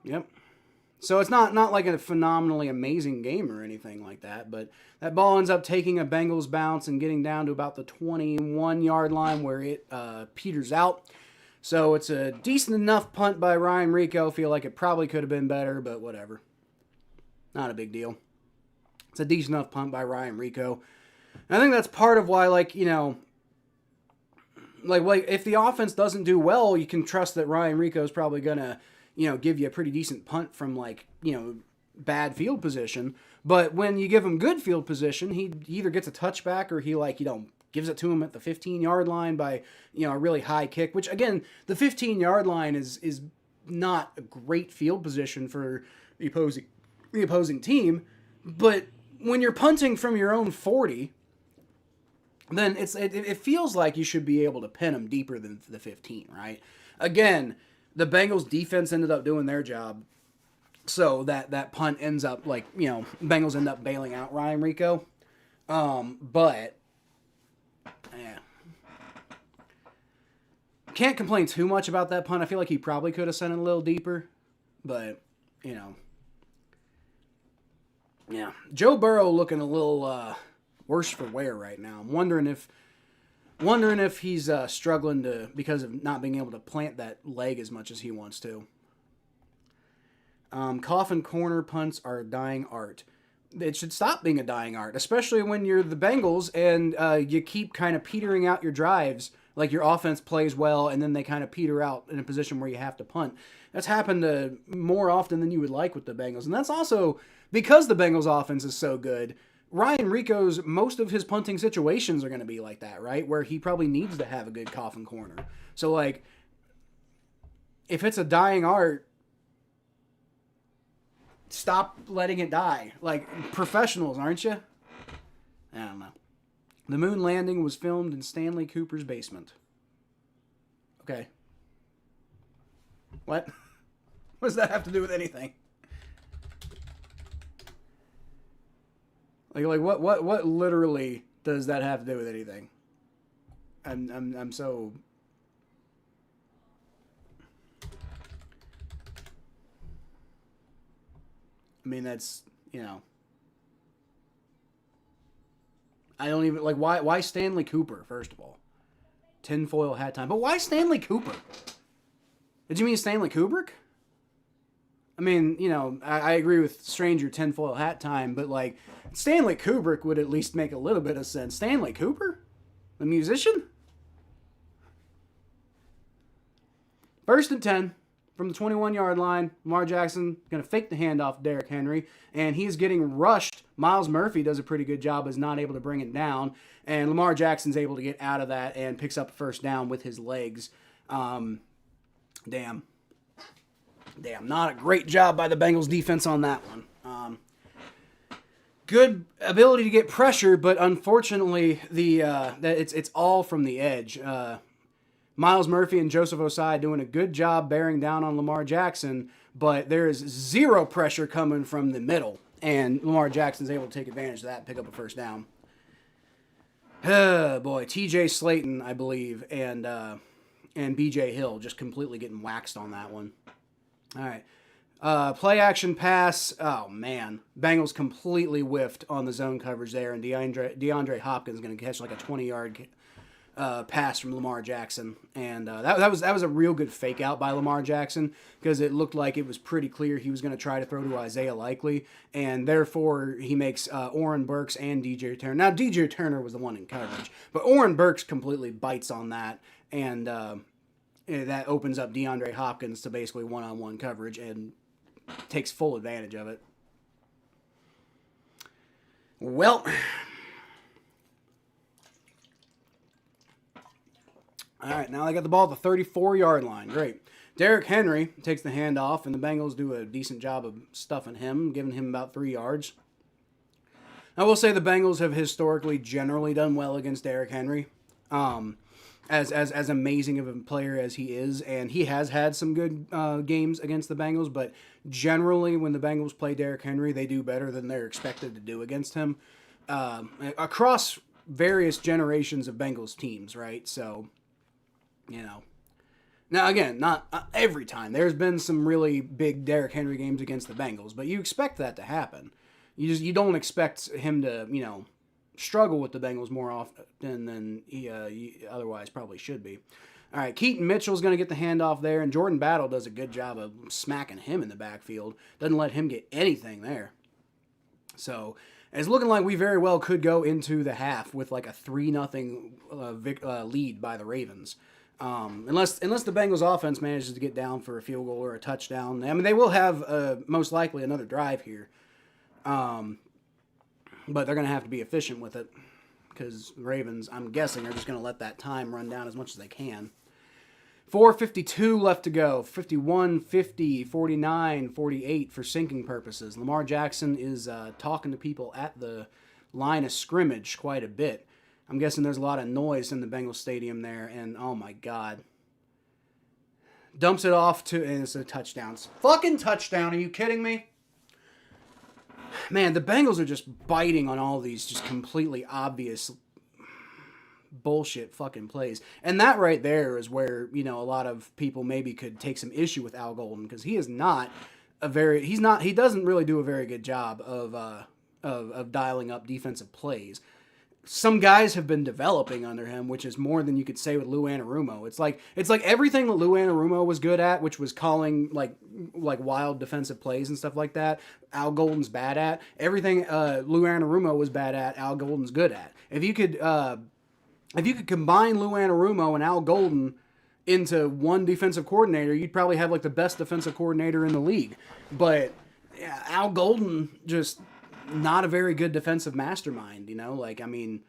Yep. So it's not like a phenomenally amazing game or anything like that, but that ball ends up taking a Bengals bounce and getting down to about the 21-yard line where it peters out. So it's a decent enough punt by Ryan Rico. Feel like it probably could have been better, but whatever. Not a big deal. It's a decent enough punt by Ryan Rico. And I think that's part of why, like if the offense doesn't do well, you can trust that Ryan Rico is probably going to give you a pretty decent punt from bad field position. But when you give him good field position, he either gets a touchback or he gives it to him at the 15-yard line by, a really high kick, which again, the 15-yard line is not a great field position for the opposing team. But when you're punting from your own 40, then it feels like you should be able to pin them deeper than the 15, right? Again, the Bengals defense ended up doing their job, so that punt ends up Bengals end up bailing out Ryan Rico. But yeah, can't complain too much about that punt. I feel like he probably could have sent it a little deeper, but yeah, Joe Burrow looking a little worse for wear right now. I'm wondering if he's struggling because of not being able to plant that leg as much as he wants to. Coffin corner punts are a dying art. It should stop being a dying art, especially when you're the Bengals and you keep kind of petering out your drives. Like your offense plays well, and then they kind of peter out in a position where you have to punt. That's happened more often than you would like with the Bengals. And that's also because the Bengals offense is so good. Ryan Rico's, most of his punting situations are going to be like that, right? Where he probably needs to have a good coffin corner. So, like, if it's a dying art, stop letting it die. Like, professionals, aren't you? I don't know. The moon landing was filmed in Stanley Cooper's basement. Okay. What? What does that have to do with anything? Like what literally does that have to do with anything? I'm so. I mean, that's, I don't even, like, why Stanley Cooper, first of all? Tinfoil hat time. But why Stanley Cooper? Did you mean Stanley Kubrick? I mean, I agree with Stranger Tinfoil Hat Time, but, like, Stanley Kubrick would at least make a little bit of sense. Stanley Cooper? The musician? 1st and 10 from the 21-yard line. Lamar Jackson going to fake the handoff to Derrick Henry, and he's getting rushed. Miles Murphy does a pretty good job, is not able to bring it down, and Lamar Jackson's able to get out of that and picks up a first down with his legs. Damn, not a great job by the Bengals defense on that one. Good ability to get pressure, but unfortunately, it's all from the edge. Miles Murphy and Joseph Osai doing a good job bearing down on Lamar Jackson, but there is zero pressure coming from the middle, and Lamar Jackson's able to take advantage of that and pick up a first down. Boy, T.J. Slayton, I believe, and B.J. Hill just completely getting waxed on that one. All right. Play action pass. Oh, man. Bengals completely whiffed on the zone coverage there, and DeAndre Hopkins is going to catch like a 20-yard pass from Lamar Jackson. And that was a real good fake out by Lamar Jackson because it looked like it was pretty clear he was going to try to throw to Isaiah Likely, and therefore he makes Oren Burks and DJ Turner. Now, DJ Turner was the one in coverage, but Oren Burks completely bites on that, and that opens up DeAndre Hopkins to basically one-on-one coverage and takes full advantage of it. Well, all right, now they got the ball at the 34-yard line. Great. Derrick Henry takes the handoff, and the Bengals do a decent job of stuffing him, giving him about 3 yards. I will say the Bengals have historically generally done well against Derrick Henry. As amazing of a player as he is, and he has had some good games against the Bengals, but generally when the Bengals play Derrick Henry, they do better than they're expected to do against him across various generations of Bengals teams, right? So, Now, again, not every time. There's been some really big Derrick Henry games against the Bengals, but you expect that to happen. You don't expect him to, struggle with the Bengals more often than he otherwise probably should be. All right, Keaton Mitchell's going to get the handoff there, and Jordan Battle does a good job of smacking him in the backfield. Doesn't let him get anything there. So it's looking like we very well could go into the half with like a 3-0 lead by the Ravens. Unless the Bengals offense manages to get down for a field goal or a touchdown. I mean, they will have most likely another drive here. But they're going to have to be efficient with it because Ravens, I'm guessing, are just going to let that time run down as much as they can. 4:52 left to go. 51, 50, 49, 48 for sinking purposes. Lamar Jackson is talking to people at the line of scrimmage quite a bit. I'm guessing there's a lot of noise in the Bengals stadium there, and oh my God. Dumps it off to, and it's a touchdown. It's a fucking touchdown. Are you kidding me? Man, the Bengals are just biting on all these just completely obvious bullshit fucking plays. And that right there is where, a lot of people maybe could take some issue with Al Golden because he doesn't really do a very good job of dialing up defensive plays. some guys have been developing under him, which is more than you could say with Lou Anarumo. It's like everything that Lou Anarumo was good at, which was calling like wild defensive plays and stuff like that. Al Golden's bad at everything. Lou Anarumo was bad at. Al Golden's good at. If you could combine Lou Anarumo and Al Golden into one defensive coordinator, you'd probably have like the best defensive coordinator in the league. But yeah, Al Golden just not a very good defensive mastermind, Like, I mean,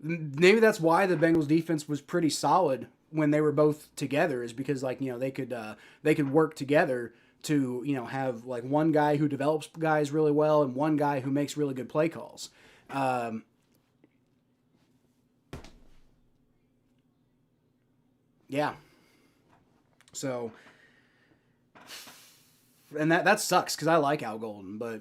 maybe that's why the Bengals defense was pretty solid when they were both together, is because they could work together to have like one guy who develops guys really well and one guy who makes really good play calls. Yeah. So, and that sucks because I like Al Golden, but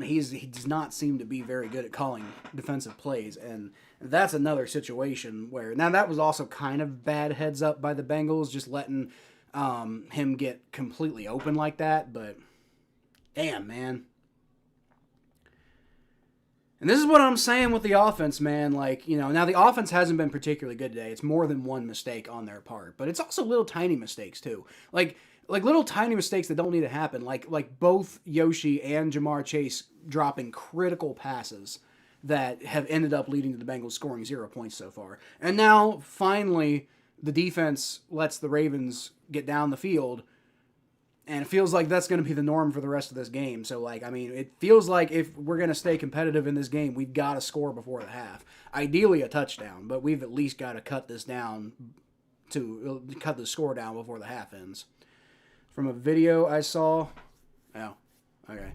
he does not seem to be very good at calling defensive plays, and that's another situation where now that was also kind of bad heads up by the Bengals, just letting him get completely open like that. But damn, man. And this is what I'm saying with the offense, man. Like, now the offense hasn't been particularly good today. It's more than one mistake on their part, but it's also little tiny mistakes too. Like little tiny mistakes that don't need to happen. Like both Yoshi and Jamar Chase dropping critical passes that have ended up leading to the Bengals scoring 0 points so far. And now finally the defense lets the Ravens get down the field. And it feels like that's going to be the norm for the rest of this game. So, like, I mean, it feels like if we're going to stay competitive in this game, we've got to score before the half. Ideally, a touchdown, but we've at least got to cut the score down before the half ends. From a video I saw, oh, okay.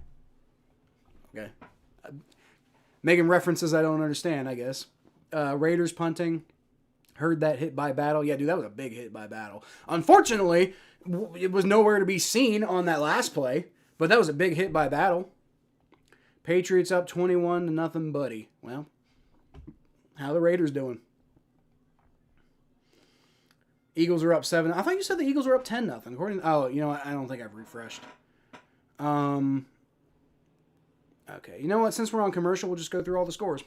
Making references I don't understand, I guess. Raiders punting. Heard that hit by Battle. Yeah, dude, that was a big hit by Battle. Unfortunately, it was nowhere to be seen on that last play, but that was a big hit by Battle. Patriots up 21-0, buddy. Well, how the Raiders doing? Eagles are up 7. I thought you said the Eagles were up 10-0. Oh, you know what? I don't think I've refreshed. Okay, you know what? Since we're on commercial, we'll just go through all the scores.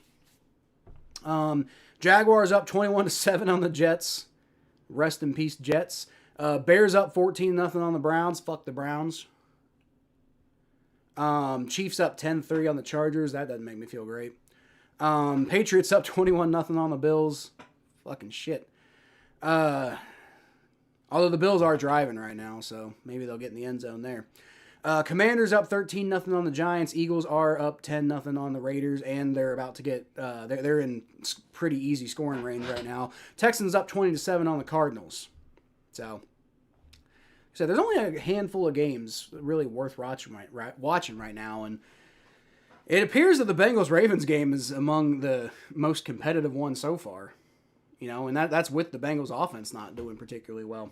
Jaguars up 21-7 on the Jets. Rest in peace, Jets. Bears up 14-0 on the Browns. Fuck the Browns. Chiefs up 10-3 on the Chargers. That doesn't make me feel great. Patriots up 21-0 on the Bills. Fucking shit. Although the Bills are driving right now, so maybe they'll get in the end zone there. Commanders up 13-0 on the Giants. Eagles are up 10-0 on the Raiders, and they're about to get they're in pretty easy scoring range right now. Texans up 20-7 on the Cardinals. So there's only a handful of games really worth watching right now, and it appears that the Bengals-Ravens game is among the most competitive ones so far. And that's with the Bengals offense not doing particularly well.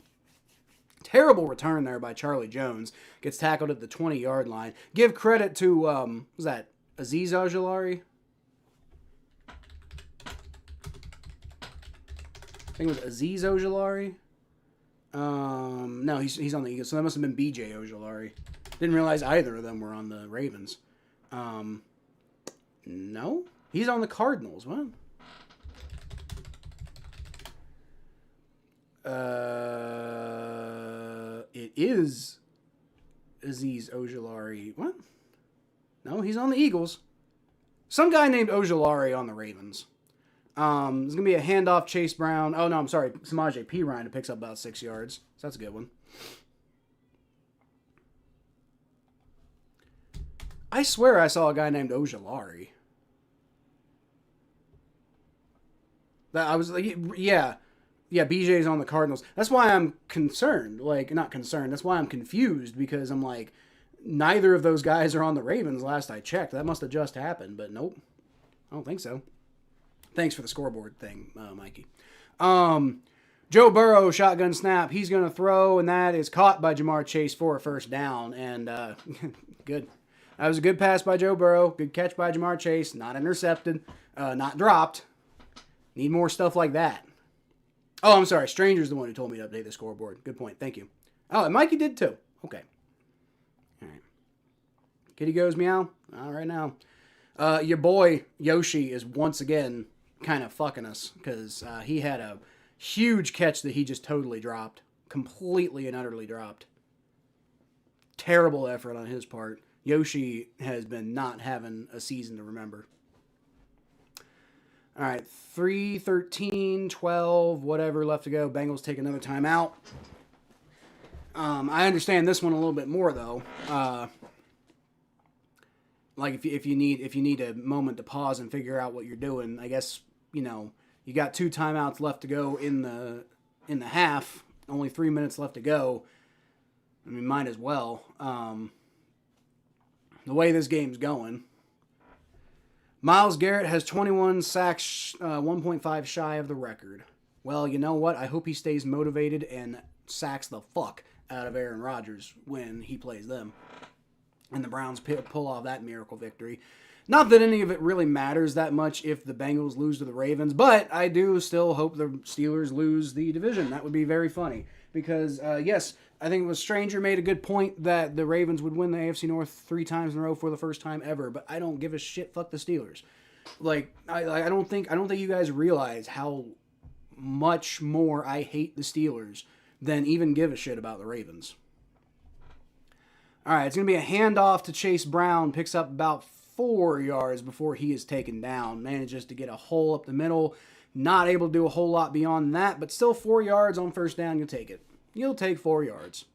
Terrible return there by Charlie Jones. Gets tackled at the 20-yard line. Give credit to, was that Azeez Ojulari? I think it was Azeez Ojulari. No, he's on the Eagles, so that must have been B.J. Ojulari. Didn't realize either of them were on the Ravens. No? He's on the Cardinals. What? It is Azeez Ojulari. What? No, he's on the Eagles. Some guy named Ojulari on the Ravens. There's going to be a handoff, Chase Brown. Oh, no, I'm sorry. Samaje Perine picks up about 6 yards. So that's a good one. I swear I saw a guy named Ojulari. I was like, yeah. Yeah, BJ's on the Cardinals. That's why I'm concerned. Like, not concerned. That's why I'm confused, because I'm like, neither of those guys are on the Ravens last I checked. That must have just happened, but nope. I don't think so. Thanks for the scoreboard thing, Mikey. Joe Burrow, shotgun snap. He's going to throw, and that is caught by Jamar Chase for a first down. And good. That was a good pass by Joe Burrow. Good catch by Jamar Chase. Not intercepted. Not dropped. Need more stuff like that. Oh, I'm sorry. Stranger's the one who told me to update the scoreboard. Good point. Thank you. Oh, and Mikey did too. Okay. All right. Kitty goes meow. All right now. Your boy Yoshi is once again kind of fucking us because he had a huge catch that he just totally dropped. Completely and utterly dropped. Terrible effort on his part. Yoshi has been not having a season to remember. All right, 3:13, 12, whatever left to go. Bengals take another timeout. I understand this one a little bit more though. Like if you need a moment to pause and figure out what you're doing, I guess you got 2 timeouts left to go in the half. Only 3 minutes left to go. I mean, might as well. The way this game's going. Myles Garrett has 21 sacks, 1.5 shy of the record. Well, you know what? I hope he stays motivated and sacks the fuck out of Aaron Rodgers when he plays them. And the Browns pull off that miracle victory. Not that any of it really matters that much if the Bengals lose to the Ravens, but I do still hope the Steelers lose the division. That would be very funny. Because, yes, I think it was Stranger made a good point that the Ravens would win the AFC North 3 times in a row for the first time ever, but I don't give a shit. Fuck the Steelers. Like, I don't think you guys realize how much more I hate the Steelers than even give a shit about the Ravens. All right, it's going to be a handoff to Chase Brown. Picks up about 4 yards before he is taken down. Manages to get a hole up the middle. Not able to do a whole lot beyond that, but still 4 yards on first down. You'll take it. You'll take 4 yards.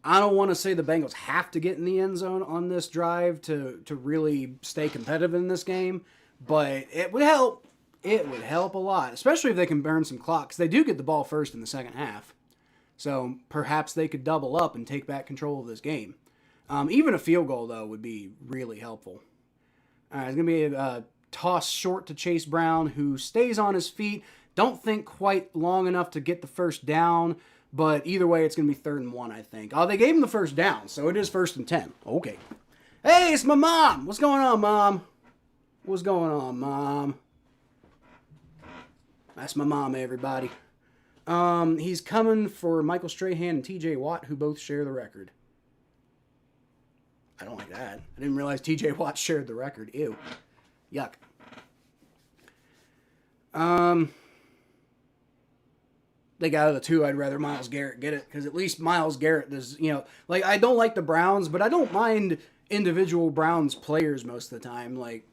I don't want to say the Bengals have to get in the end zone on this drive to really stay competitive in this game, but it would help. It would help a lot, especially if they can burn some clock, because they do get the ball first in the second half. So perhaps they could double up and take back control of this game. Even a field goal, though, would be really helpful. All right, it's going to be a toss short to Chase Brown, who stays on his feet. Don't think quite long enough to get the first down, but either way, it's going to be 3rd and 1, I think. Oh, they gave him the first down, so it is 1st and 10. Okay. Hey, it's my mom. What's going on, Mom? What's going on, Mom? That's my mom, everybody. He's coming for Michael Strahan and TJ Watt, who both share the record. I don't like that. I didn't realize TJ Watt shared the record. Ew. Yuck. They got out of the 2, I'd rather Myles Garrett get it, because at least Myles Garrett does, like, I don't like the Browns, but I don't mind individual Browns players most of the time. Like,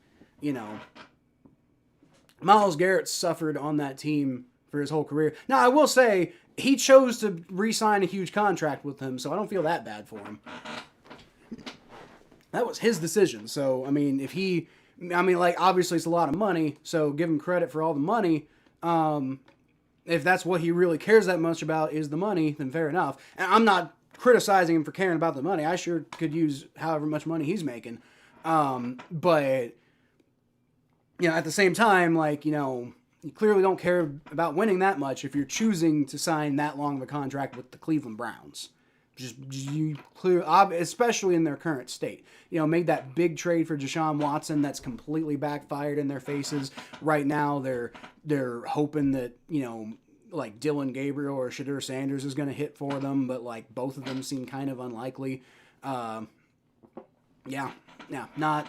Myles Garrett suffered on that team for his whole career. Now, I will say, he chose to re-sign a huge contract with them, so I don't feel that bad for him. That was his decision. So, obviously it's a lot of money, so give him credit for all the money. If that's what he really cares that much about is the money, then fair enough. And I'm not criticizing him for caring about the money. I sure could use however much money he's making. But, at the same time, you clearly don't care about winning that much if you're choosing to sign that long of a contract with the Cleveland Browns. You clear, especially in their current state. Made that big trade for Deshaun Watson that's completely backfired in their faces. Right now, they're hoping that like Dylan Gabriel or Shadur Sanders is going to hit for them, but like both of them seem kind of unlikely. I'm not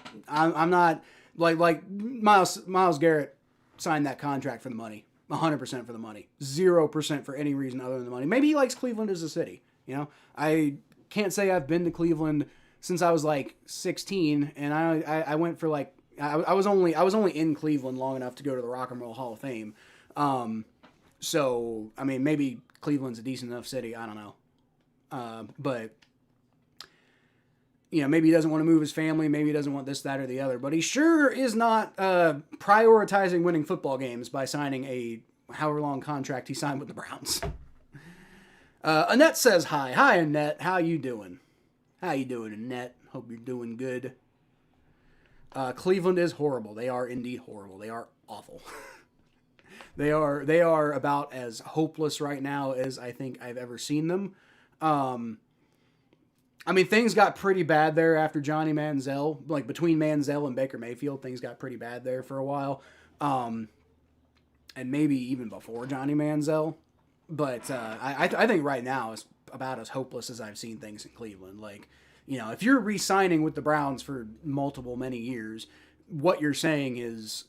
like Myles Garrett signed that contract for the money, 100% for the money, 0% for any reason other than the money. Maybe he likes Cleveland as a city. I can't say I've been to Cleveland since I was like 16, and I went for like I was only in Cleveland long enough to go to the Rock and Roll Hall of Fame. So maybe Cleveland's a decent enough city. I don't know, but maybe he doesn't want to move his family. Maybe he doesn't want this, that, or the other. But he sure is not prioritizing winning football games by signing a however long contract he signed with the Browns. Annette says hi. Hi, Annette. How you doing? How you doing, Annette? Hope you're doing good. Cleveland is horrible. They are indeed horrible. They are awful. They are about as hopeless right now as I think I've ever seen them. Things got pretty bad there after Johnny Manziel. Like, between Manziel and Baker Mayfield, things got pretty bad there for a while. And maybe even before Johnny Manziel. But I think right now it's about as hopeless as I've seen things in Cleveland. Like, if you're re-signing with the Browns for many years, what you're saying is,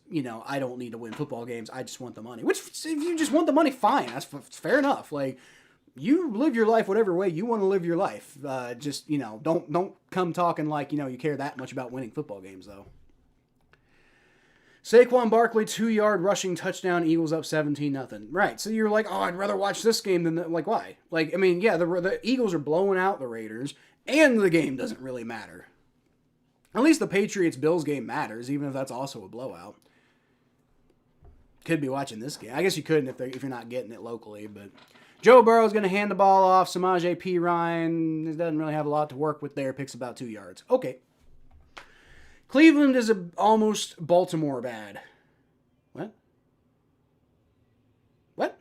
I don't need to win football games. I just want the money. Which, if you just want the money, fine. That's fair enough. Like, you live your life whatever way you want to live your life. Just, don't come talking like, you care that much about winning football games, though. Saquon Barkley, 2-yard rushing touchdown, Eagles up 17-0. Right, so you're like, I'd rather watch this game than, why? The Eagles are blowing out the Raiders, and the game doesn't really matter. At least the Patriots-Bills game matters, even if that's also a blowout. Could be watching this game. I guess you couldn't if you're not getting it locally, but Joe Burrow is going to hand the ball off. Samaje Perine doesn't really have a lot to work with there. Picks about 2 yards. Okay. Cleveland is almost Baltimore bad. What?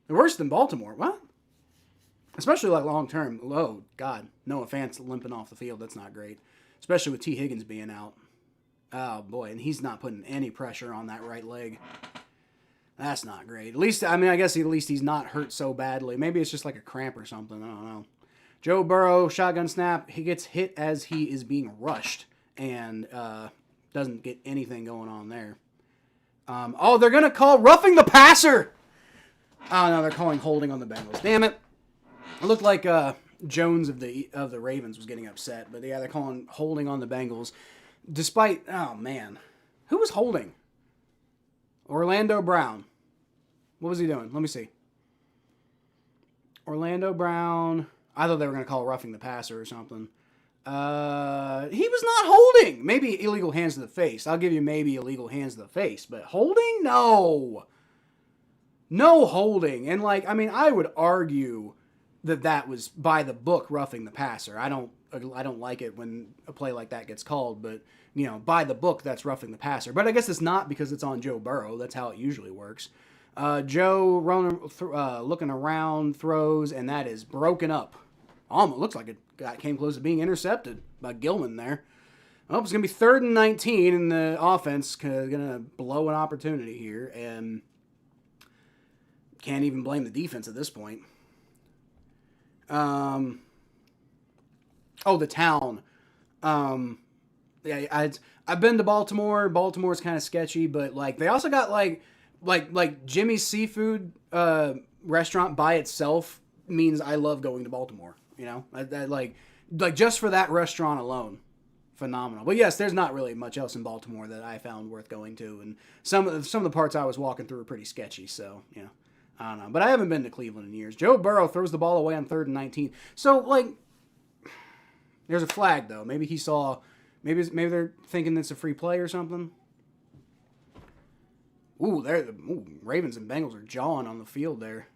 They're worse than Baltimore. What? Especially long term. Oh, God. Noah Fant's limping off the field. That's not great. Especially with Tee Higgins being out. Oh, boy. And he's not putting any pressure on that right leg. That's not great. I guess at least he's not hurt so badly. Maybe it's just like a cramp or something. I don't know. Joe Burrow, shotgun snap. He gets hit as he is being rushed. And doesn't get anything going on there. They're going to call roughing the passer. Oh, no, they're calling holding on the Bengals. Damn it. It looked like Jones of the Ravens was getting upset. But yeah, they're calling holding on the Bengals. Despite, oh, man. Who was holding? Orlando Brown. What was he doing? Let me see. Orlando Brown. I thought they were going to call roughing the passer or something. He was not holding. Maybe illegal hands to the face. I'll give you maybe illegal hands to the face. But holding? No. No holding. And I would argue that was by the book roughing the passer. I don't like it when a play like that gets called, but by the book that's roughing the passer. But I guess it's not because it's on Joe Burrow. That's how it usually works. Joe looking around, throws, and that is broken up. Almost looks like it came close to being intercepted by Gilman there. Oh, it's going to be 3rd and 19, and the offense going to blow an opportunity here, and can't even blame the defense at this point. The town. I've been to Baltimore. Baltimore's kind of sketchy, but they also got like Jimmy's Seafood restaurant by itself means I love going to Baltimore. I just for that restaurant alone, phenomenal. But yes, there's not really much else in Baltimore that I found worth going to, and some of the parts I was walking through were pretty sketchy. So I don't know. But I haven't been to Cleveland in years. Joe Burrow throws the ball away on 3rd and 19. So there's a flag though. Maybe he saw. Maybe they're thinking it's a free play or something. Ravens and Bengals are jawing on the field there.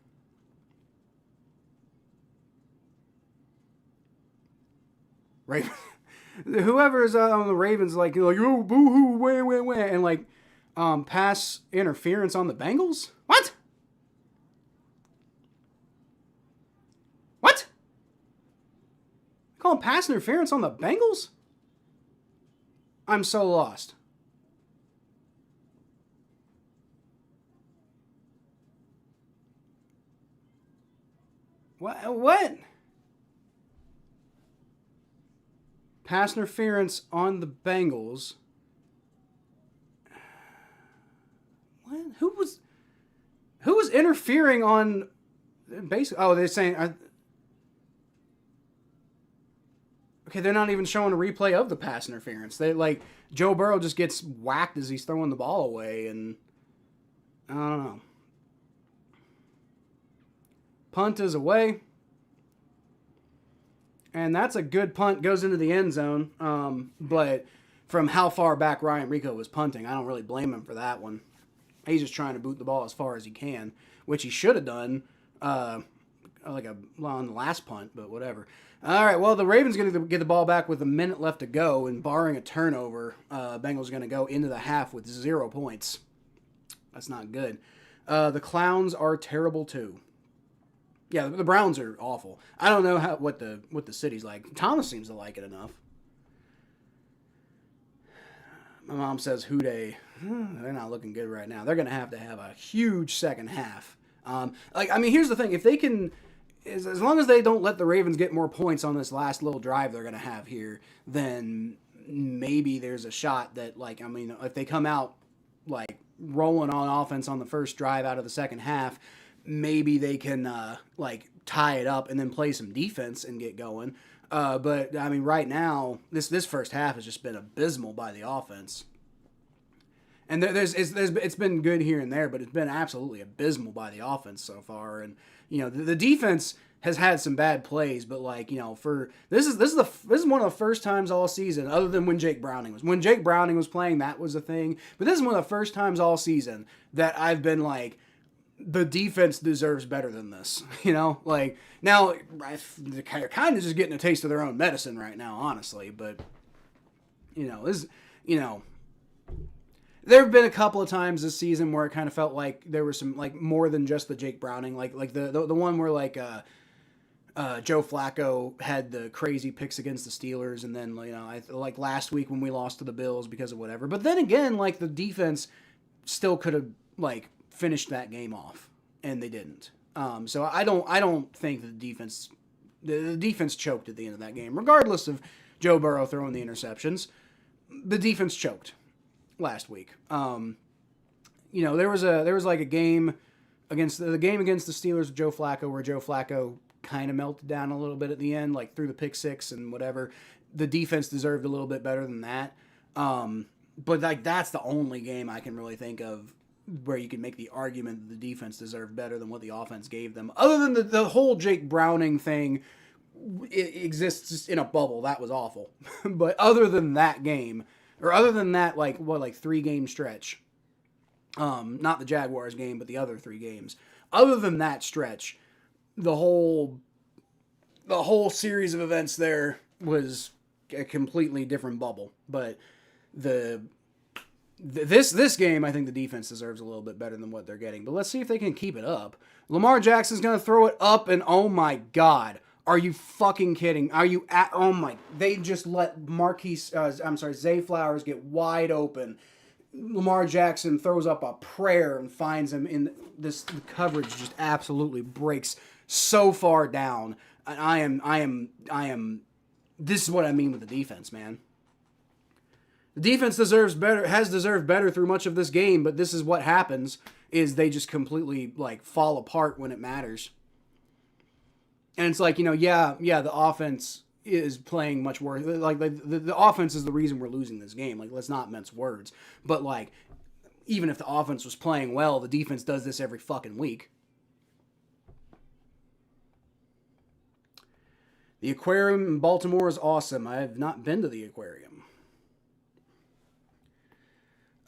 Whoever is on the Ravens oh, boo-hoo, wah, and pass interference on the Bengals? What? Calling pass interference on the Bengals? I'm so lost. What? Pass interference on the Bengals. What? Who was interfering on? Basically, they're saying. Okay, they're not even showing a replay of the pass interference. They Joe Burrow just gets whacked as he's throwing the ball away, and I don't know. Punt is away. And that's a good punt. Goes into the end zone. But from how far back Ryan Rico was punting, I don't really blame him for that one. He's just trying to boot the ball as far as he can, which he should have done on the last punt, but whatever. All right, well, the Ravens going to get the ball back with a minute left to go, and barring a turnover, Bengals are going to go into the half with 0 points. That's not good. The Clowns are terrible, too. Yeah, the Browns are awful. I don't know what the city's like. Thomas seems to like it enough. My mom says Houday, they're not looking good right now. They're going to have a huge second half. Here's the thing. If they can, as long as they don't let the Ravens get more points on this last little drive they're going to have here, then maybe there's a shot that, like, I mean, if they come out, like, rolling on offense on the first drive out of the second half, maybe they can, like, tie it up and then play some defense and get going. But, I mean, right now, this first half has just been abysmal by the offense. And it's been good here and there, but it's been absolutely abysmal by the offense so far. And, you know, the defense has had some bad plays, but, like, you know, this is one of the first times all season, other than when Jake Browning was playing, that was a thing. But this is one of the first times all season that I've been like, the defense deserves better than this. You know, like, now they're kind of just getting a taste of their own medicine right now, honestly. But, you know, there have been a couple of times this season where it kind of felt like there was some, like, more than just the Jake Browning, like the one where, like, Joe Flacco had the crazy picks against the Steelers, and then, you know, like last week when we lost to the Bills because of whatever. But then again, like, the defense still could have, like, finished that game off, and they didn't. So I don't think the defense choked at the end of that game, regardless of Joe Burrow throwing the interceptions. The defense choked last week. You know, there was like a game against the Steelers with Joe Flacco, where Joe Flacco kind of melted down a little bit at the end, like through the pick six and whatever. The defense deserved a little bit better than that. But, like, that's the only game I can really think of where you can make the argument that the defense deserved better than what the offense gave them. Other than the whole Jake Browning thing, it exists just in a bubble. That was awful. But other than that game, or other than that, like, 3-game stretch, not the Jaguars game, but the other 3 games. Other than that stretch, the whole series of events there was a completely different bubble. But this game, I think the defense deserves a little bit better than what they're getting. But let's see if they can keep it up. Lamar Jackson's going to throw it up, and oh my God. Are you fucking kidding? They just let Zay Flowers get wide open. Lamar Jackson throws up a prayer and finds him in this. The coverage just absolutely breaks so far down. And I am, this is what I mean with the defense, man. The defense has deserved better through much of this game, but this is what happens, is they just completely, like, fall apart when it matters. And it's like, you know, yeah, the offense is playing much worse. Like the offense is the reason we're losing this game. Like, let's not mince words. But, like, even if the offense was playing well, the defense does this every fucking week. The aquarium in Baltimore is awesome. I have not been to the aquarium.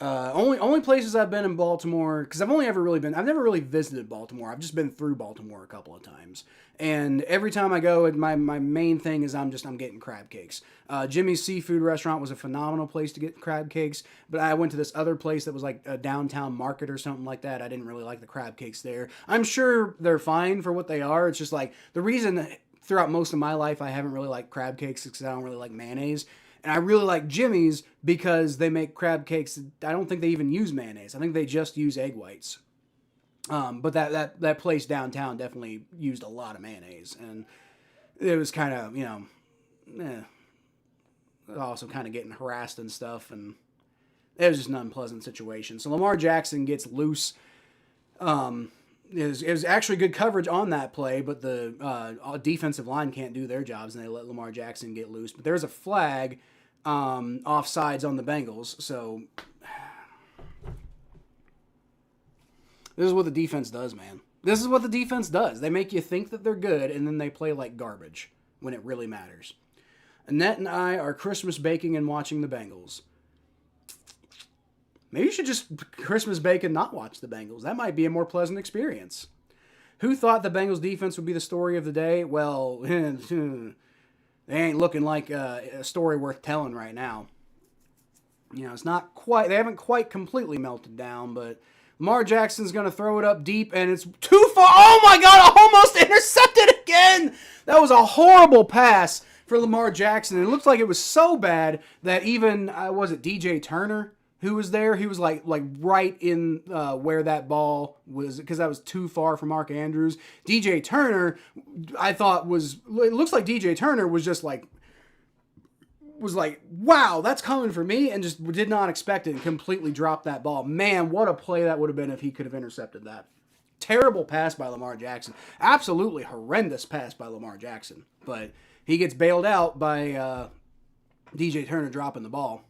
Only places I've been in Baltimore, because I've never really visited Baltimore. I've just been through Baltimore a couple of times. And every time I go, my main thing is I'm getting crab cakes. Jimmy's Seafood Restaurant was a phenomenal place to get crab cakes, but I went to this other place that was like a downtown market or something like that. I didn't really like the crab cakes there. I'm sure they're fine for what they are. It's just like, the reason throughout most of my life I haven't really liked crab cakes is because I don't really like mayonnaise. And I really like Jimmy's because they make crab cakes. I don't think they even use mayonnaise. I think they just use egg whites. But that place downtown definitely used a lot of mayonnaise. And it was kind of, you know, also kind of getting harassed and stuff. And it was just an unpleasant situation. So Lamar Jackson gets loose. It was actually good coverage on that play, but the defensive line can't do their jobs, and they let Lamar Jackson get loose. But there's a flag offsides on the Bengals, so this is what the defense does, man. This is what the defense does. They make you think that they're good, and then they play like garbage when it really matters. Annette and I are Christmas baking and watching the Bengals. Maybe you should just Christmas bake and not watch the Bengals. That might be a more pleasant experience. Who thought the Bengals defense would be the story of the day? Well, they ain't looking like a story worth telling right now. You know, it's not quite, they haven't quite completely melted down, but Lamar Jackson's going to throw it up deep, and it's too far. Oh my God, almost intercepted again. That was a horrible pass for Lamar Jackson. It looked like it was so bad that even, was it DJ Turner, who was there. He was like right in where that ball was, because that was too far for Mark Andrews. DJ Turner, I thought it looks like DJ Turner was just like, wow, that's coming for me, and just did not expect it and completely dropped that ball. Man, what a play that would have been if he could have intercepted that. Terrible pass by Lamar Jackson. Absolutely horrendous pass by Lamar Jackson. But he gets bailed out by DJ Turner dropping the ball.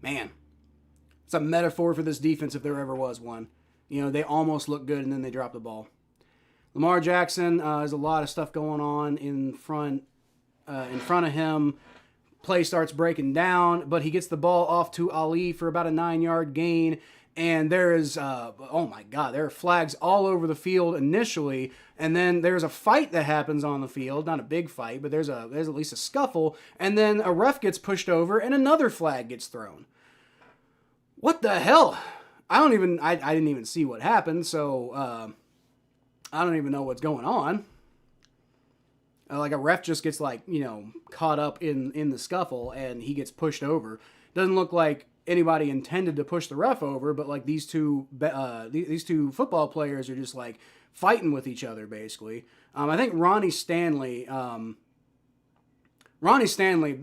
Man, it's a metaphor for this defense if there ever was one. You know, they almost look good and then they drop the ball. Lamar Jackson has a lot of stuff going on in front of him. Play starts breaking down, but he gets the ball off to Ali for about a 9-yard gain. And there is, oh my God, there are flags all over the field initially. And then there's a fight that happens on the field. Not a big fight, but there's at least a scuffle. And then a ref gets pushed over and another flag gets thrown. What the hell? I didn't even see what happened. So, I don't even know what's going on. Like a ref just gets caught up in the scuffle and he gets pushed over. Doesn't look like anybody intended to push the ref over, but like these two football players are just like fighting with each other basically. I think Ronnie Stanley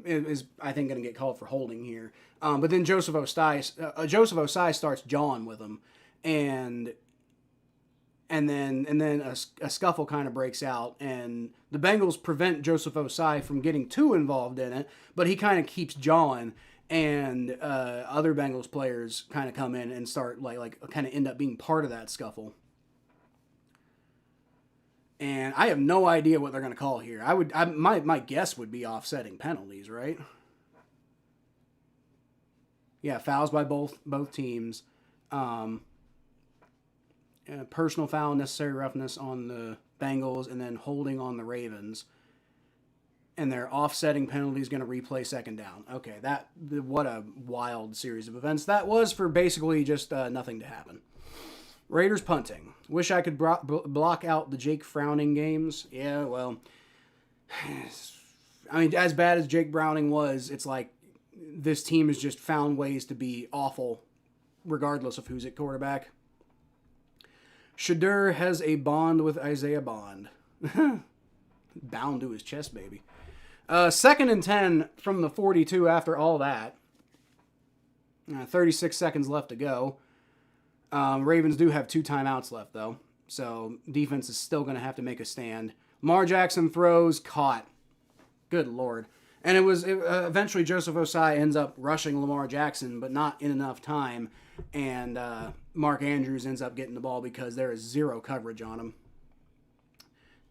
is I think going to get called for holding here. But then Joseph Osai starts jawing with him, and then a scuffle kind of breaks out, and the Bengals prevent Joseph Osai from getting too involved in it, but he kind of keeps jawing, and other Bengals players kind of come in and start like kind of end up being part of that scuffle. And I have no idea what they're going to call here. My guess would be offsetting penalties, right? Yeah, fouls by both teams. Personal foul, necessary roughness on the Bengals, and then holding on the Ravens. And their offsetting penalty is going to replay second down. Okay, what a wild series of events that was for basically just nothing to happen. Raiders punting. Wish I could block out the Jake Frowning games. Yeah, well, I mean, as bad as Jake Browning was, it's like this team has just found ways to be awful regardless of who's at quarterback. Shadur has a bond with Isaiah Bond. Bound to his chest, baby. 2nd and 10 from the 42 after all that. 36 seconds left to go. Ravens do have 2 timeouts left, though. So defense is still going to have to make a stand. Lamar Jackson throws, caught. Good Lord. And eventually Joseph Osai ends up rushing Lamar Jackson, but not in enough time. And Mark Andrews ends up getting the ball because there is 0 coverage on him.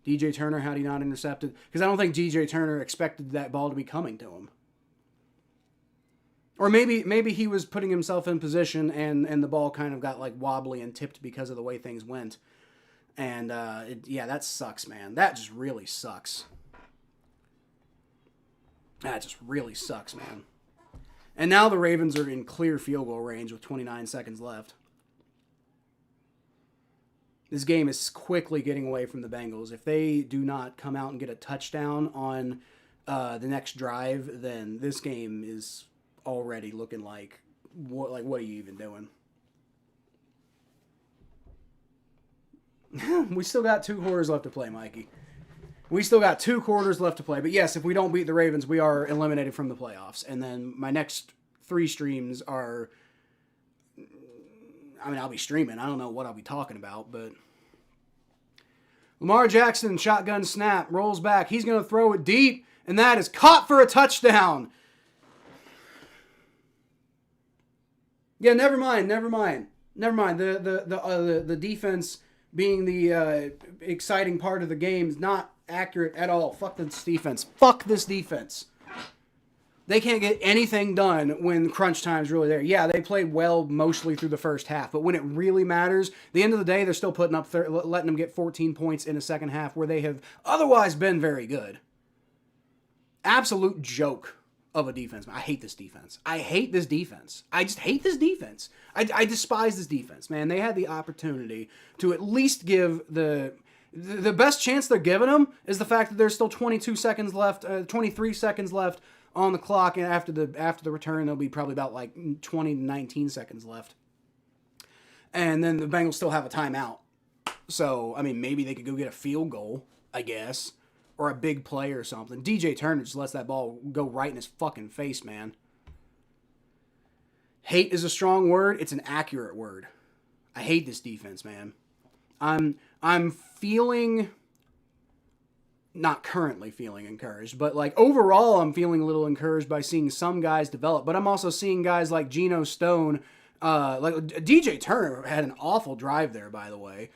DJ Turner, how'd he not intercept it? Because I don't think DJ Turner expected that ball to be coming to him. Or maybe he was putting himself in position and the ball kind of got like wobbly and tipped because of the way things went. And that sucks, man. That just really sucks. That just really sucks, man. And now the Ravens are in clear field goal range with 29 seconds left. This game is quickly getting away from the Bengals. If they do not come out and get a touchdown on the next drive, then this game is already looking like what are you even doing? We still got 2 quarters left to play, Mikey. We still got 2 quarters left to play. But yes, if we don't beat the Ravens, we are eliminated from the playoffs. And then my next 3 streams are... I mean, I'll be streaming. I don't know what I'll be talking about, but... Lamar Jackson, shotgun snap, rolls back. He's going to throw it deep, and that is caught for a touchdown. Yeah, never mind. The defense being the exciting part of the game is not accurate at all. Fuck this defense. They can't get anything done when crunch time is really there. Yeah, they played well mostly through the first half, but when it really matters, at the end of the day, they're still putting up, letting them get 14 points in a second half where they have otherwise been very good. Absolute joke of a defense. I hate this defense. I just hate this defense. I despise this defense, man. They had the opportunity to at least give the best chance they're giving them is the fact that there's still 23 seconds left on the clock, and after the return, there'll be probably about like 20 to 19 seconds left. And then the Bengals still have a timeout. So, I mean, maybe they could go get a field goal, I guess, or a big play or something. DJ Turner just lets that ball go right in his fucking face, man. Hate is a strong word. It's an accurate word. I hate this defense, man. I'm feeling, not currently feeling encouraged, but like overall I'm feeling a little encouraged by seeing some guys develop. But I'm also seeing guys like Geno Stone, like DJ Turner had an awful drive there, by the way,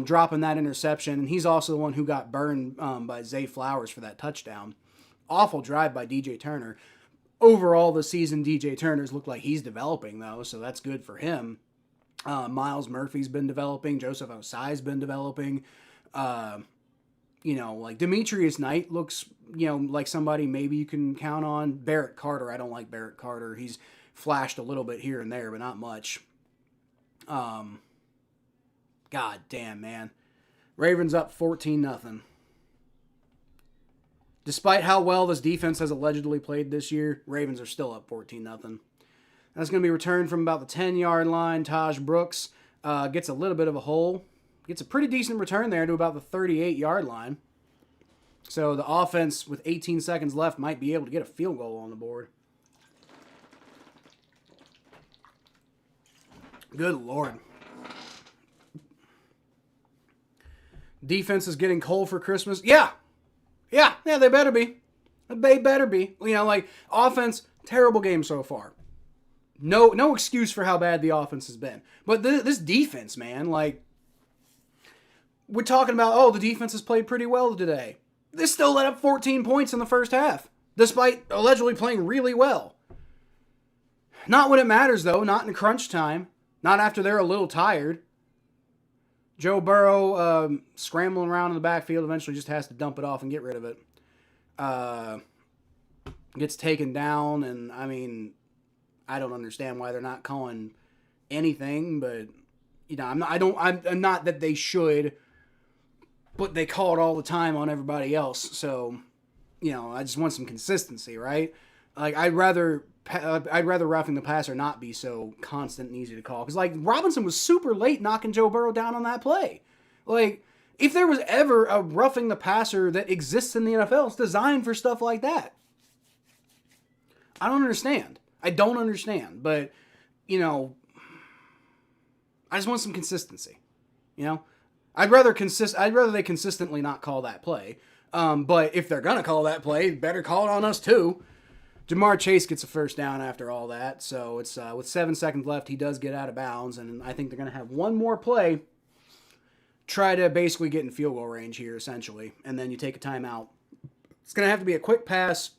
dropping that interception. And he's also the one who got burned by Zay Flowers for that touchdown. Awful drive by DJ Turner. Overall, the season, DJ Turner's looked like he's developing, though, so that's good for him. Miles Murphy's been developing. Joseph Osai's been developing. Like Demetrius Knight looks, like somebody maybe you can count on. Barrett Carter, I don't like Barrett Carter. He's flashed a little bit here and there, but not much. God damn, man. Ravens up 14-0. Despite how well this defense has allegedly played this year, Ravens are still up 14-0. That's going to be returned from about the 10-yard line. Taj Brooks gets a little bit of a hole. Gets a pretty decent return there to about the 38-yard line. So the offense, with 18 seconds left, might be able to get a field goal on the board. Good Lord. Defense is getting cold for Christmas. Yeah, they better be. They better be. Offense, terrible game so far. No excuse for how bad the offense has been. But this defense, man, we're talking about, the defense has played pretty well today. They still let up 14 points in the first half, despite allegedly playing really well. Not when it matters, though. Not in crunch time. Not after they're a little tired. Joe Burrow scrambling around in the backfield eventually just has to dump it off and get rid of it. Gets taken down, and I don't understand why they're not calling anything, but I'm not that they should, but they call it all the time on everybody else. So, I just want some consistency, right? I'd rather roughing the passer not be so constant and easy to call. Because, Robinson was super late knocking Joe Burrow down on that play. If there was ever a roughing the passer that exists in the NFL, it's designed for stuff like that. I don't understand. But, I just want some consistency. I'd rather they consistently not call that play. But if they're going to call that play, better call it on us too. Jamar Chase gets a first down after all that. So it's with 7 seconds left, he does get out of bounds. And I think they're going to have one more play. Try to basically get in field goal range here, essentially. And then you take a timeout. It's going to have to be a quick pass.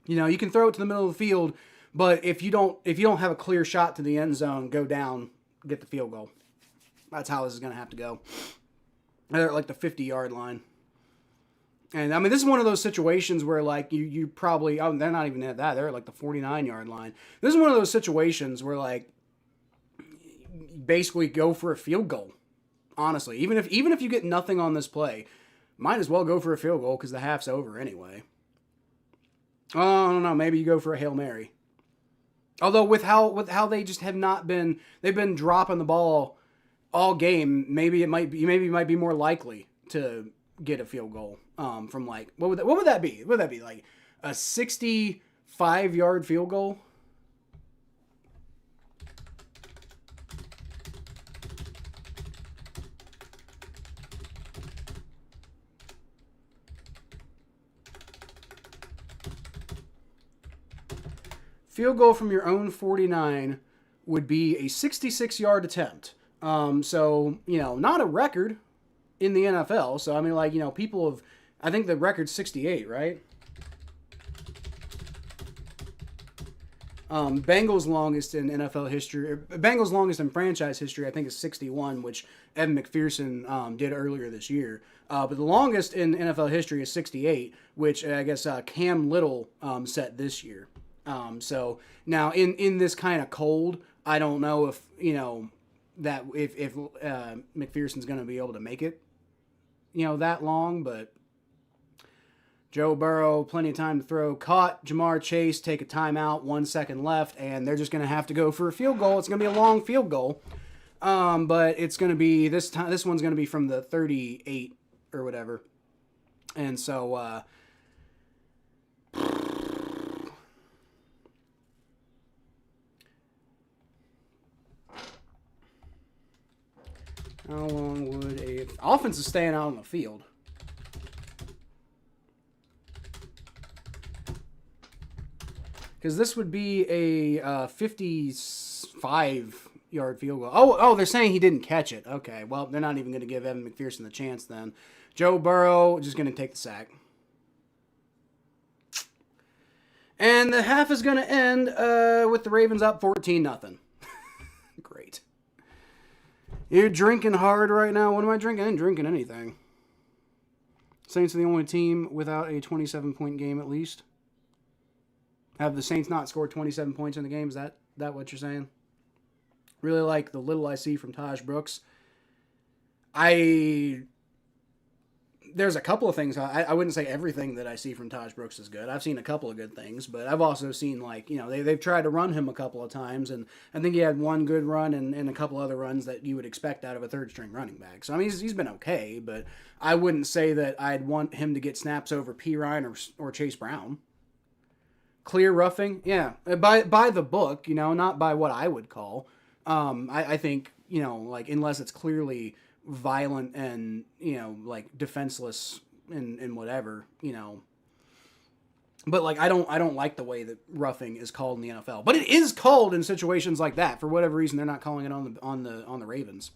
You can throw it to the middle of the field. But if you don't have a clear shot to the end zone, go down, get the field goal. That's how this is going to have to go. They're at the 50-yard line. And, this is one of those situations where, you probably... Oh, they're not even at that. They're at, the 49-yard line. This is one of those situations where, basically go for a field goal. Honestly. Even if you get nothing on this play, might as well go for a field goal because the half's over anyway. Oh, I don't know. Maybe you go for a Hail Mary. Although with how they just have not been... They've been dropping the ball all game. Maybe it might be more likely to get a field goal from what would that be? What would that be, a 65-yard field goal? Field goal from your own 49 would be a 66-yard attempt. So, not a record in the NFL. So, people have... I think the record's 68, right? Bengals' longest in NFL history... Bengals' longest in franchise history, I think, is 61, which Evan McPherson did earlier this year. But the longest in NFL history is 68, which I guess Cam Little set this year. So now in this kind of cold, I don't know if, that if McPherson's going to be able to make it, that long, but Joe Burrow, plenty of time to throw. Caught Jamar Chase, take a timeout, 1 second left, and they're just going to have to go for a field goal. It's going to be a long field goal, but it's going to be this time. This one's going to be from the 38 or whatever, and so how long would a offense is staying out on the field? Because this would be a 55-yard field goal. Oh, they're saying he didn't catch it. Okay, well, they're not even going to give Evan McPherson the chance then. Joe Burrow just going to take the sack. And the half is going to end with the Ravens up 14-0. Great. You're drinking hard right now. What am I drinking? I ain't drinking anything. Saints are the only team without a 27-point game at least. Have the Saints not scored 27 points in the game? Is that what you're saying? Really like the little I see from Taj Brooks. There's a couple of things. I wouldn't say everything that I see from Taj Brooks is good. I've seen a couple of good things, but I've also seen, like, they've tried to run him a couple of times, and I think he had one good run and a couple other runs that you would expect out of a third-string running back. So, I mean, he's been okay, but I wouldn't say that I'd want him to get snaps over P. Ryan or Chase Brown. Clear roughing, yeah, by the book, not by what I would call. I think, like, unless it's clearly violent and, like, defenseless and whatever, But, like, I don't like the way that roughing is called in the NFL. But it is called in situations like that. For whatever reason, they're not calling it on the Ravens.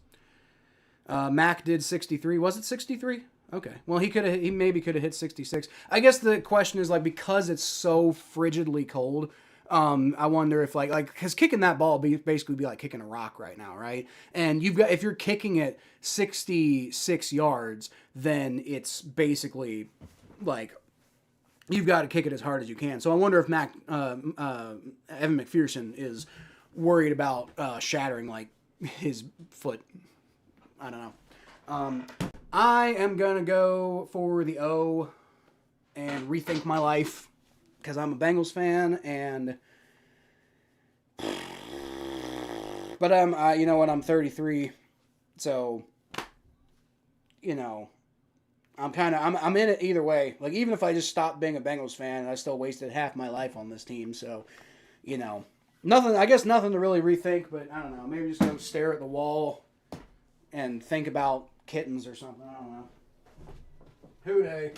Mac did 63. Was it 63? Okay. Well, he maybe could have hit 66. I guess the question is, like, because it's so frigidly cold, I wonder if because kicking that ball basically be like kicking a rock right now, right? And if you're kicking it 66 yards, then it's basically like you've got to kick it as hard as you can. So I wonder if Evan McPherson is worried about shattering like his foot. I don't know. I am going to go for the O and rethink my life because I'm a Bengals fan, but you know what, I'm 33, so, I'm in it either way. Like, even if I just stopped being a Bengals fan, I still wasted half my life on this team, so, nothing to really rethink, but I don't know, maybe just go stare at the wall and think about kittens or something. I don't know. Hooday.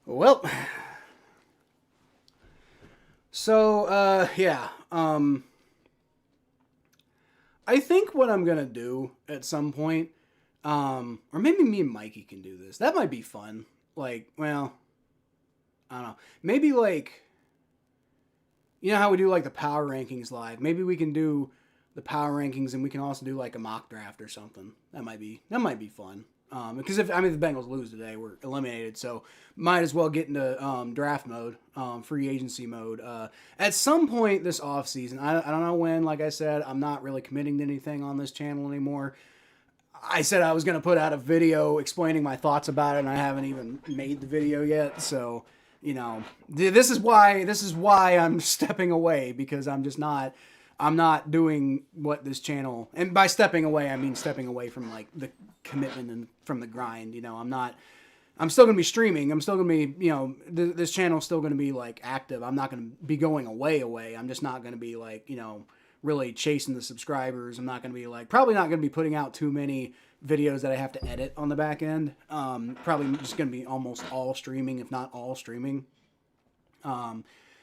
Well, so, yeah. I think what I'm gonna do at some point, or maybe me and Mikey can do this. That might be fun. Like, well, I don't know. Maybe like, you know how we do like the power rankings live. Maybe we can do the power rankings and we can also do like a mock draft or something. That might be fun. Because if the Bengals lose today, we're eliminated. So might as well get into draft mode, free agency mode. At some point this offseason, I don't know when. Like I said, I'm not really committing to anything on this channel anymore. I said I was going to put out a video explaining my thoughts about it, and I haven't even made the video yet. So, you know, this is why I'm stepping away, because I'm not doing what this channel, and by stepping away, I mean stepping away from like the commitment and from the grind. You know, I'm still going to be streaming. I'm still going to be, you know, this channel's still going to be like active. I'm not going to be going away. I'm just not going to be like, you know, really chasing the subscribers. I'm not going to be like, probably not going to be putting out too many videos that I have to edit on the back end. Probably just going to be almost all streaming, if not all streaming.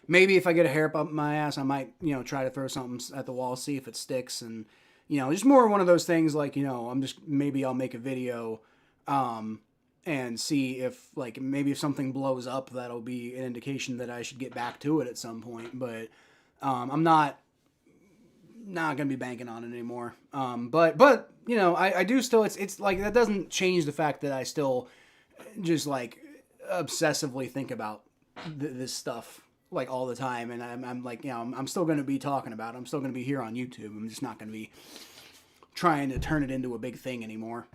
Maybe if I get a hair up my ass, I might, you know, try to throw something at the wall, see if it sticks. And, you know, just more one of those things like, you know, maybe I'll make a video, and see if, like, maybe if something blows up, that'll be an indication that I should get back to it at some point. But, I'm not going to be banking on it anymore. But, you know, I do still, it's like, that doesn't change the fact that I still just like obsessively think about this stuff like all the time, and I'm like, you know, I'm still going to be talking about it. I'm still going to be here on YouTube. I'm just not going to be trying to turn it into a big thing anymore.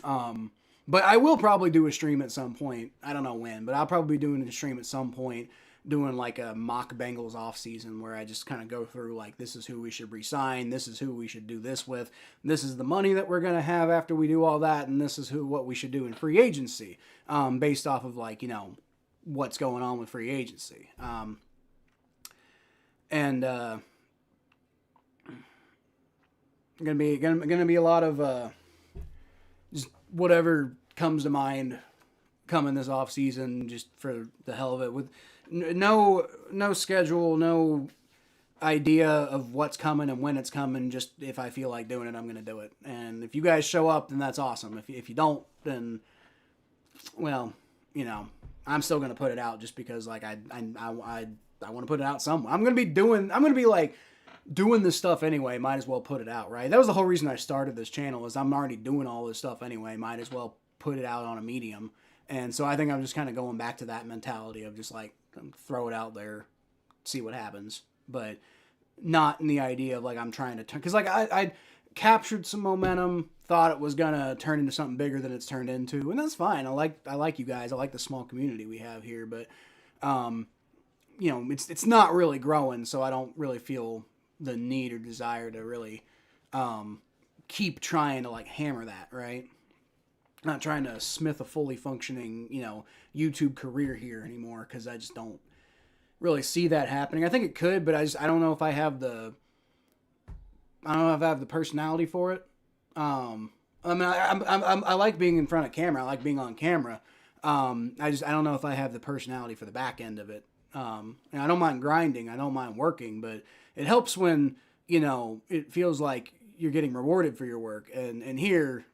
But I will probably do a stream at some point. I don't know when, but I'll probably be doing a stream at some point, doing like a mock Bengals off season where I just kind of go through like, this is who we should re-sign, this is who we should do this with, this is the money that we're going to have after we do all that, and this is what we should do in free agency, based off of like, you know, what's going on with free agency. Gonna be a lot of just whatever comes to mind coming this off season, just for the hell of it, with no schedule, no idea of what's coming and when it's coming. Just if I feel like doing it, I'm gonna do it. And if you guys show up, then that's awesome. If you don't, then, well, you know, I'm still gonna put it out just because like I want to put it out somewhere. I'm gonna be like doing this stuff anyway. Might as well put it out, right? That was the whole reason I started this channel, is I'm already doing all this stuff anyway. Might as well put it out on a medium. And so I think I'm just kind of going back to that mentality of just like, throw it out there, see what happens, but not in the idea of like I'm trying to turn, because like I captured some momentum, thought it was gonna turn into something bigger than it's turned into, and that's fine. I like you guys. I like the small community we have here, but you know, it's not really growing, so I don't really feel the need or desire to really keep trying to like hammer that, right? Not trying to smith a fully functioning, you know, YouTube career here anymore, because I just don't really see that happening. I think it could, but I don't know if I have the personality for it. I mean, I like being in front of camera. I like being on camera. I don't know if I have the personality for the back end of it. And I don't mind grinding. I don't mind working, but it helps when, you know, it feels like you're getting rewarded for your work. And here,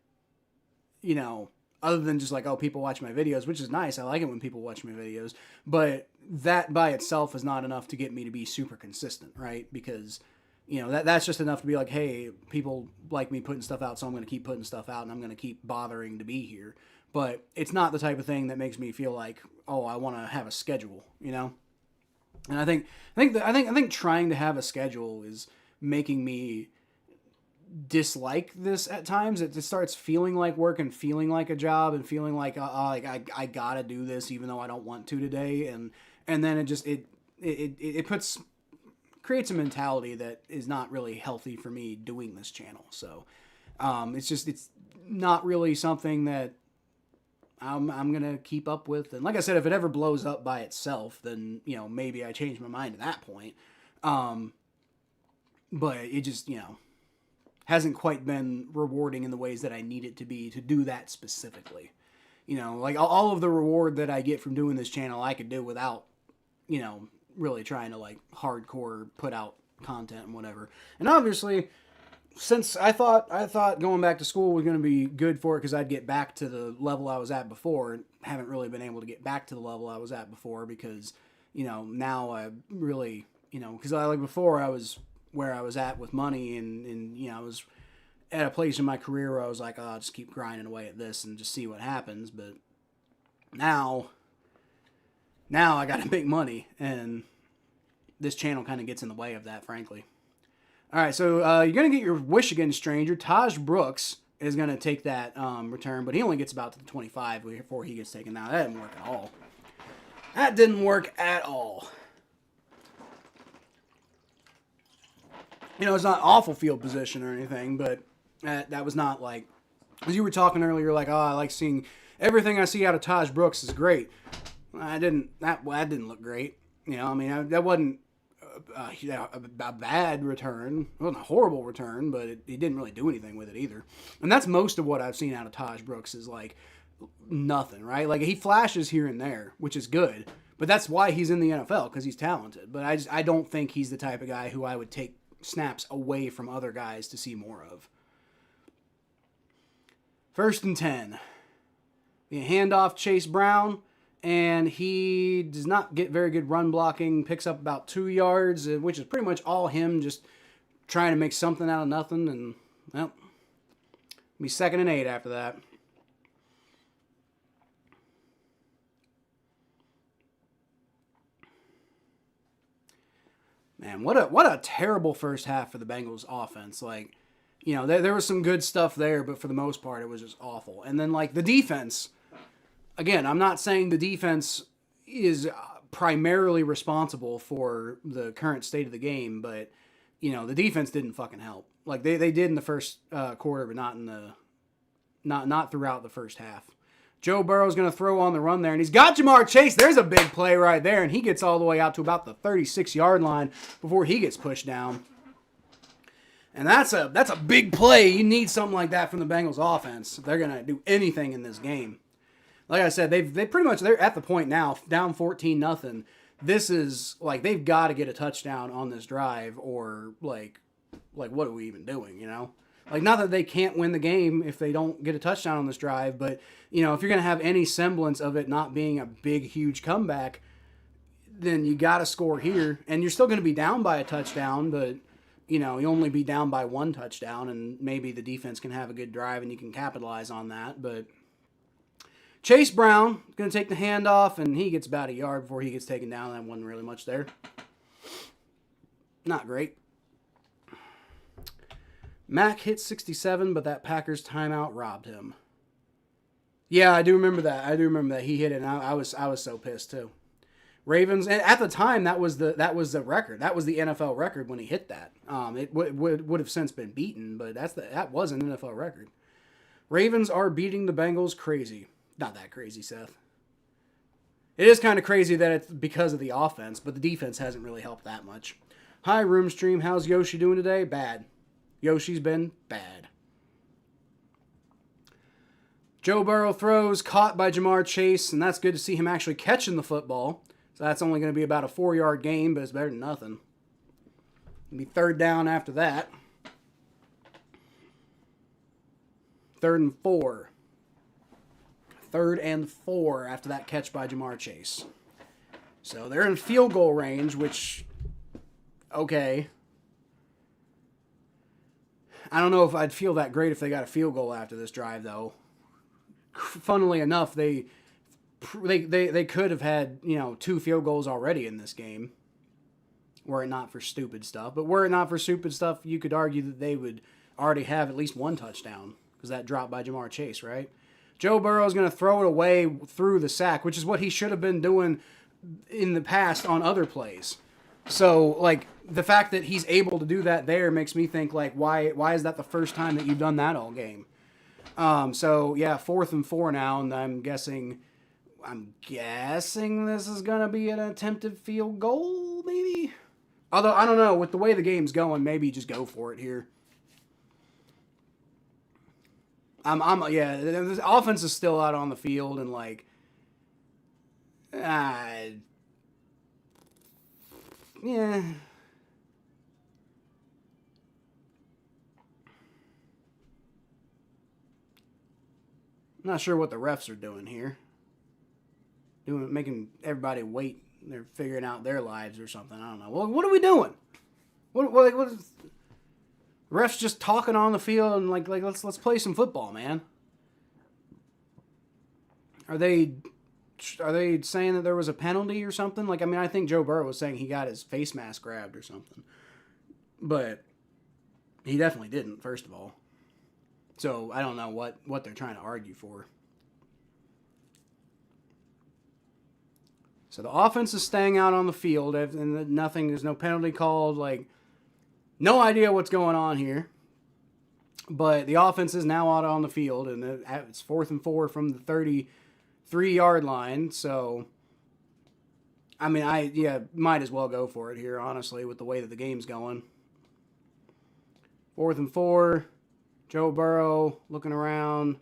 you know, other than just like, oh, people watch my videos, which is nice. I like it when people watch my videos, but that by itself is not enough to get me to be super consistent, right? Because, you know, that's just enough to be like, hey, people like me putting stuff out, so I'm going to keep putting stuff out, and I'm going to keep bothering to be here. But it's not the type of thing that makes me feel like, oh, I want to have a schedule, you know? And I think trying to have a schedule is making me dislike this at times. It starts feeling like work and feeling like a job and feeling like I gotta do this even though I don't want to today, and then it creates a mentality that is not really healthy for me doing this channel. So it's not really something that I'm gonna keep up with. And like I said, if it ever blows up by itself, then, you know, maybe I change my mind at that point. but it just, hasn't quite been rewarding in the ways that I need it to be to do that specifically. Like all of the reward that I get from doing this channel, I could do without, really trying to like hardcore put out content and whatever. And obviously, since I thought going back to school was going to be good for it because I'd get back to the level I was at before, haven't really been able to get back to the level I was at before because, now I really, because like before I was where I was at with money and I was at a place in my career where I was like, oh, I'll just keep grinding away at this and just see what happens. But now I got to make money, and this channel kind of gets in the way of that, frankly. All right, so you're going to get your wish again, stranger. Taj Brooks is going to take that return, but he only gets about to the 25 before he gets taken down. That didn't work at all. That didn't work at all. It's not awful field position or anything, but that was not like, as you were talking earlier, like, oh, I like seeing everything I see out of Taj Brooks is great. That didn't look great. That wasn't a bad return. It wasn't a horrible return, but he didn't really do anything with it either. And that's most of what I've seen out of Taj Brooks is like nothing, right? Like he flashes here and there, which is good, but that's why he's in the NFL, because he's talented. But I don't think he's the type of guy who I would take snaps away from other guys to see more of. 1st and 10. The handoff, Chase Brown, and he does not get very good run blocking, picks up about 2 yards, which is pretty much all him just trying to make something out of nothing, and, well, be 2nd and 8 after that. Man, what a terrible first half for the Bengals offense. Like, there was some good stuff there, but for the most part, it was just awful. And then, like, the defense, again, I'm not saying the defense is primarily responsible for the current state of the game, but, the defense didn't fucking help. Like, they did in the first quarter, but not throughout the first half. Joe Burrow's going to throw on the run there, and he's got Jamar Chase. There's a big play right there, and he gets all the way out to about the 36-yard line before he gets pushed down. And that's a big play. You need something like that from the Bengals offense if they're going to do anything in this game. Like I said, they pretty much, they're at the point now, down 14-0. This is, like, they've got to get a touchdown on this drive, or, like what are we even doing, Like, not that they can't win the game if they don't get a touchdown on this drive, but, if you're going to have any semblance of it not being a big, huge comeback, then you got to score here. And you're still going to be down by a touchdown, but, you only be down by 1 touchdown, and maybe the defense can have a good drive and you can capitalize on that. But Chase Brown is going to take the handoff, and he gets about a yard before he gets taken down. That wasn't really much there. Not great. Mack hit 67, but that Packers timeout robbed him. Yeah, I do remember that. He hit it, and I was so pissed too. Ravens, and at the time that was the record. That was the NFL record when he hit that. It would have since been beaten, but that was an NFL record. Ravens are beating the Bengals crazy. Not that crazy, Seth. It is kind of crazy that it's because of the offense, but the defense hasn't really helped that much. Hi, Roomstream. How's Yoshi doing today? Bad. Yoshi's been bad. Joe Burrow throws, caught by Jamar Chase, and that's good to see him actually catching the football. So that's only going to be about a 4-yard gain, but it's better than nothing. It'll be 3rd down after that. 3rd and 4. 3rd and 4 after that catch by Jamar Chase. So they're in field goal range, which, okay. I don't know if I'd feel that great if they got a field goal after this drive, though. Funnily enough, they could have had, 2 field goals already in this game, were it not for stupid stuff. But were it not for stupid stuff, you could argue that they would already have at least 1 touchdown, because that dropped by Jamar Chase, right? Joe Burrow is going to throw it away through the sack, which is what he should have been doing in the past on other plays. So, like, the fact that he's able to do that there makes me think, like, why is that the first time that you've done that all game? So, yeah, 4th and 4 now, and I'm guessing this is going to be an attempted field goal, maybe? Although, I don't know, with the way the game's going, maybe just go for it here. Yeah, the offense is still out on the field, and like, uh, yeah. I'm not sure what the refs are doing here. Making everybody wait. They're figuring out their lives or something. I don't know. Well, what are we doing? What is, refs just talking on the field and like let's play some football, man. Are they saying that there was a penalty or something? Like, I mean, I think Joe Burrow was saying he got his face mask grabbed or something, but he definitely didn't. First of all, so I don't know what they're trying to argue for. So the offense is staying out on the field, and nothing. There's no penalty called. Like, no idea what's going on here. But the offense is now out on the field, and it's 4th and 4 from the 33-yard line. So, I mean, might as well go for it here, honestly, with the way that the game's going. 4th and 4. Joe Burrow looking around.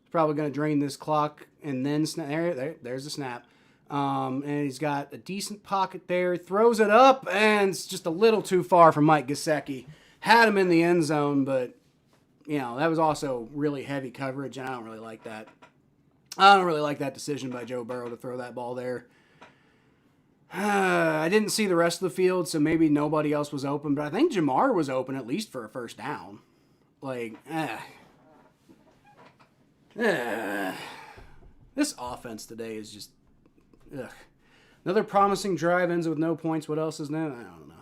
He's probably going to drain this clock and then snap. There's the snap. And he's got a decent pocket there. Throws it up, and it's just a little too far for Mike Gesicki. Had him in the end zone, but, that was also really heavy coverage, and I don't really like that. I don't really like that decision by Joe Burrow to throw that ball there. I didn't see the rest of the field, so maybe nobody else was open, but I think Jamar was open at least for a first down. Like, this offense today is just, ugh. Another promising drive ends with no points. What else is new? I don't know.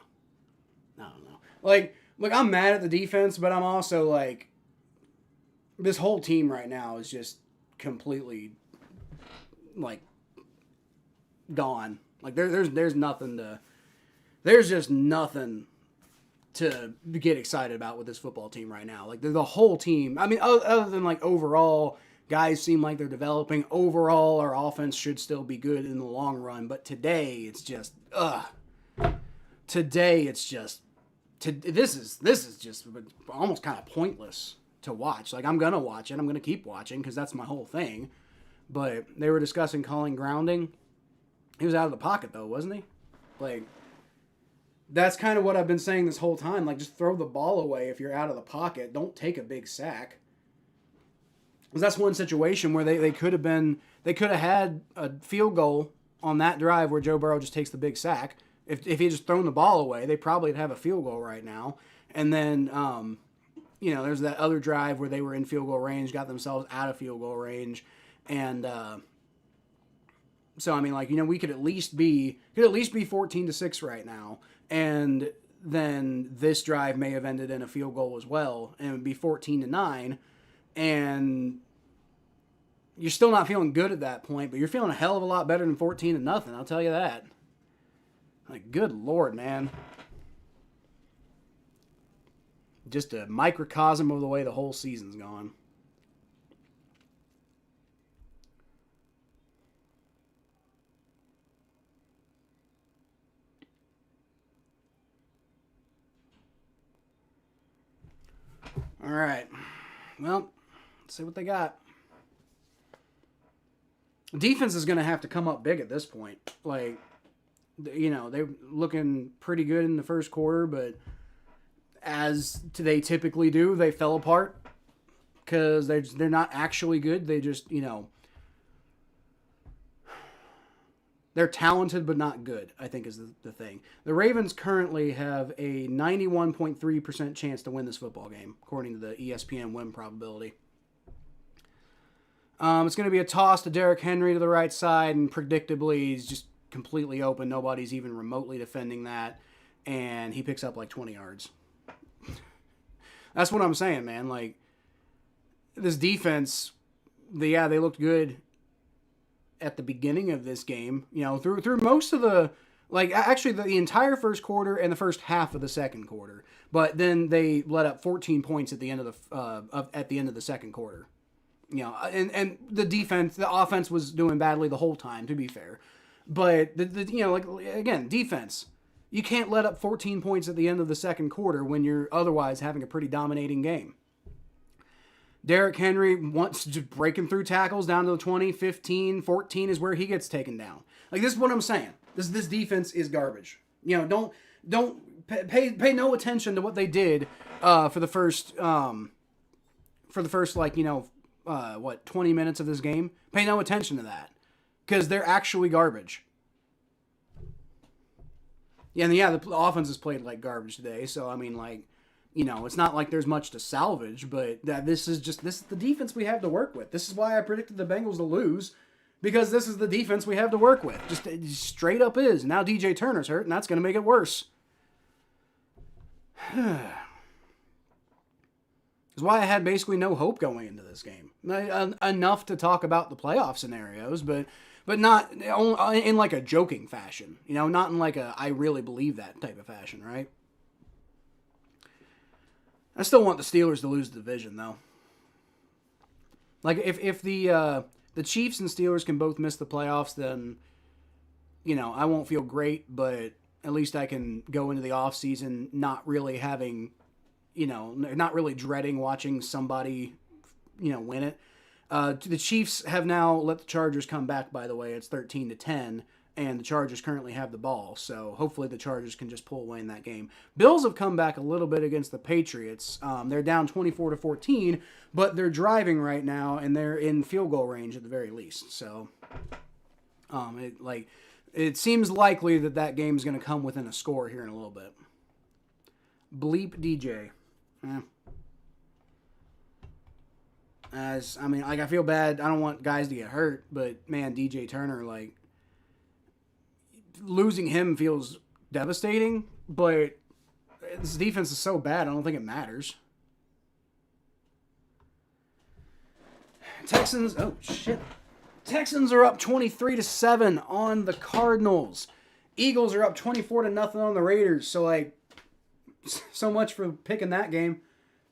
Like, I'm mad at the defense, but I'm also like, this whole team right now is just completely, like, gone. Like, there's nothing to, there's just nothing to get excited about with this football team right now. Like, the whole team, I mean, other than, like, overall, guys seem like they're developing. Overall, our offense should still be good in the long run. But today, it's just, Today, it's just, this is just almost kind of pointless to watch. Like, I'm going to watch it. I'm going to keep watching because that's my whole thing. But they were discussing calling grounding. He was out of the pocket, though, wasn't he? Like, that's kind of what I've been saying this whole time. Like, just throw the ball away if you're out of the pocket. Don't take a big sack. Because that's one situation where they could have had a field goal on that drive where Joe Burrow just takes the big sack. If he had just thrown the ball away, they probably would have a field goal right now. And then, there's that other drive where they were in field goal range, got themselves out of field goal range. And, so, I mean, like, we could at least be 14-6 right now. And then this drive may have ended in a field goal as well. And it would be 14-9. And you're still not feeling good at that point, but you're feeling a hell of a lot better than 14-0. I'll tell you that. Like, good Lord, man. Just a microcosm of the way the whole season's gone. All right. Well, let's see what they got. Defense is going to have to come up big at this point. Like, they're looking pretty good in the first quarter, but as they typically do, they fell apart because they're not actually good. They just, they're talented but not good, I think is the thing. The Ravens currently have a 91.3% chance to win this football game, according to the ESPN win probability. It's going to be a toss to Derrick Henry to the right side, and predictably, he's just completely open. Nobody's even remotely defending that, and he picks up like 20 yards. That's what I'm saying, man. Like, this defense, they looked good at the beginning of this game. Through most of the, like, actually the entire first quarter and the first half of the second quarter. But then they let up 14 points at the end of the second quarter. And the offense was doing badly the whole time, to be fair. But again, defense. You can't let up 14 points at the end of the second quarter when you're otherwise having a pretty dominating game. Derrick Henry wants just breaking through tackles down to the 20, 15, 14 is where he gets taken down. Like, this is what I'm saying. This defense is garbage. You know, don't pay no attention to what they did for the first 20 minutes of this game. Pay no attention to that because they're actually garbage. Yeah, the offense has played like garbage today. So I mean, like, you know, it's not like there's much to salvage, but this is the defense we have to work with. This is why I predicted the Bengals to lose, because this is the defense we have to work with. Just it straight up is. Now DJ Turner's hurt, and that's going to make it worse. That's why I had basically no hope going into this game. Enough to talk about the playoff scenarios, but not in like a joking fashion. You know, not in like a I really believe that type of fashion, right? I still want the Steelers to lose the division, though. Like, if the Chiefs and Steelers can both miss the playoffs, then, you know, I won't feel great, but at least I can go into the offseason not really having, you know, not really dreading watching somebody, you know, win it. The Chiefs have now let the Chargers come back, by the way. It's 13-10. And the Chargers currently have the ball, so hopefully the Chargers can just pull away in that game. Bills have come back a little bit against the Patriots. They're down 24-14, but they're driving right now, and they're in field goal range at the very least. So, it seems likely that game is going to come within a score here in a little bit. Bleep DJ. I feel bad. I don't want guys to get hurt, but man, DJ Turner, like, losing him feels devastating, but this defense is so bad, I don't think it matters. Texans are up 23-7 on the Cardinals. Eagles are up 24-0 on the Raiders. So, like, so much for picking that game.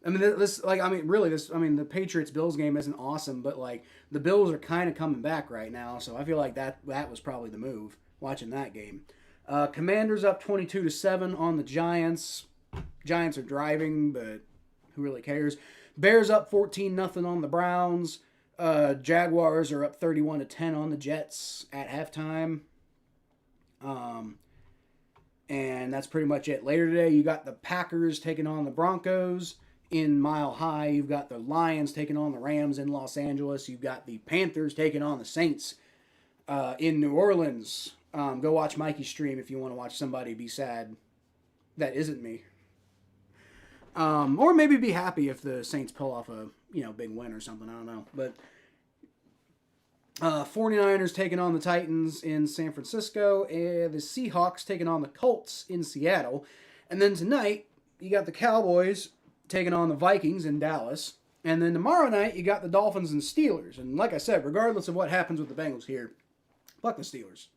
I mean, the Patriots-Bills game isn't awesome, but, like, the Bills are kind of coming back right now, so I feel like that was probably the move. Watching that game. Commanders up 22-7 on the Giants. Giants are driving, but who really cares? Bears up 14-0 on the Browns. Jaguars are up 31-10 on the Jets at halftime. And that's pretty much it. Later today, you got the Packers taking on the Broncos in Mile High. You've got the Lions taking on the Rams in Los Angeles. You've got the Panthers taking on the Saints in New Orleans. Go watch Mikey's stream if you want to watch somebody be sad. That isn't me. Or maybe be happy if the Saints pull off a big win or something. I don't know. But 49ers taking on the Titans in San Francisco. And the Seahawks taking on the Colts in Seattle. And then tonight, you got the Cowboys taking on the Vikings in Dallas. And then tomorrow night, you got the Dolphins and Steelers. And like I said, regardless of what happens with the Bengals here, fuck the Steelers.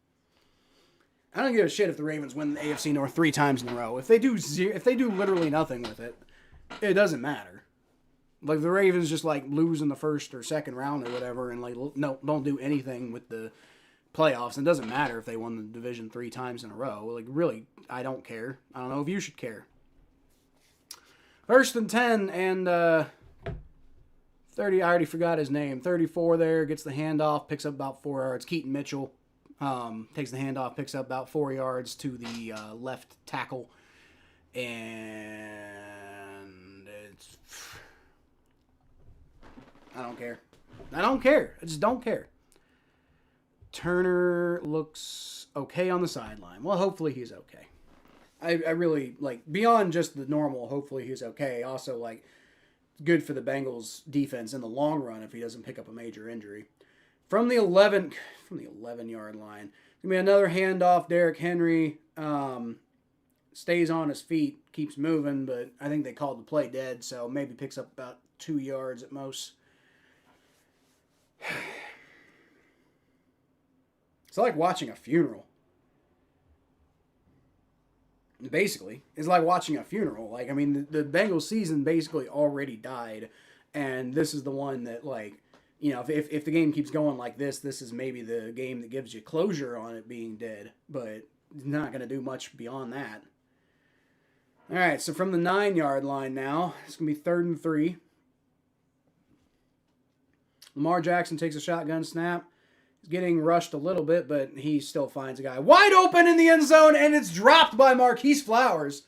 I don't give a shit if the Ravens win the AFC North 3 times in a row. If they do literally nothing with it, it doesn't matter. Like, the Ravens just, like, lose in the first or second round or whatever and, like, no, don't do anything with the playoffs. It doesn't matter if they won the division 3 times in a row. Like, really, I don't care. I don't know if you should care. 1st and 10 and 30, I already forgot his name. 34 there, gets the handoff, picks up about 4 yards. Keaton Mitchell. Takes the handoff, picks up about 4 yards to the left tackle, and it's... I don't care. I just don't care. Turner looks okay on the sideline. Well, hopefully he's okay. I really, like, beyond just the normal, hopefully he's okay. Also, like, good for the Bengals defense in the long run if he doesn't pick up a major injury. From the 11-yard line, it's going to be another handoff. Derrick Henry stays on his feet, keeps moving, but I think they called the play dead, so maybe picks up about 2 yards at most. It's like watching a funeral. Basically, it's like watching a funeral. Like, I mean, the Bengals season basically already died, and this is the one that, like, you know, if the game keeps going like this is maybe the game that gives you closure on it being dead. But not going to do much beyond that. All right, so from the 9-yard line now, it's going to be 3rd and 3. Lamar Jackson takes a shotgun snap. He's getting rushed a little bit, but he still finds a guy wide open in the end zone, and it's dropped by Marquise Flowers.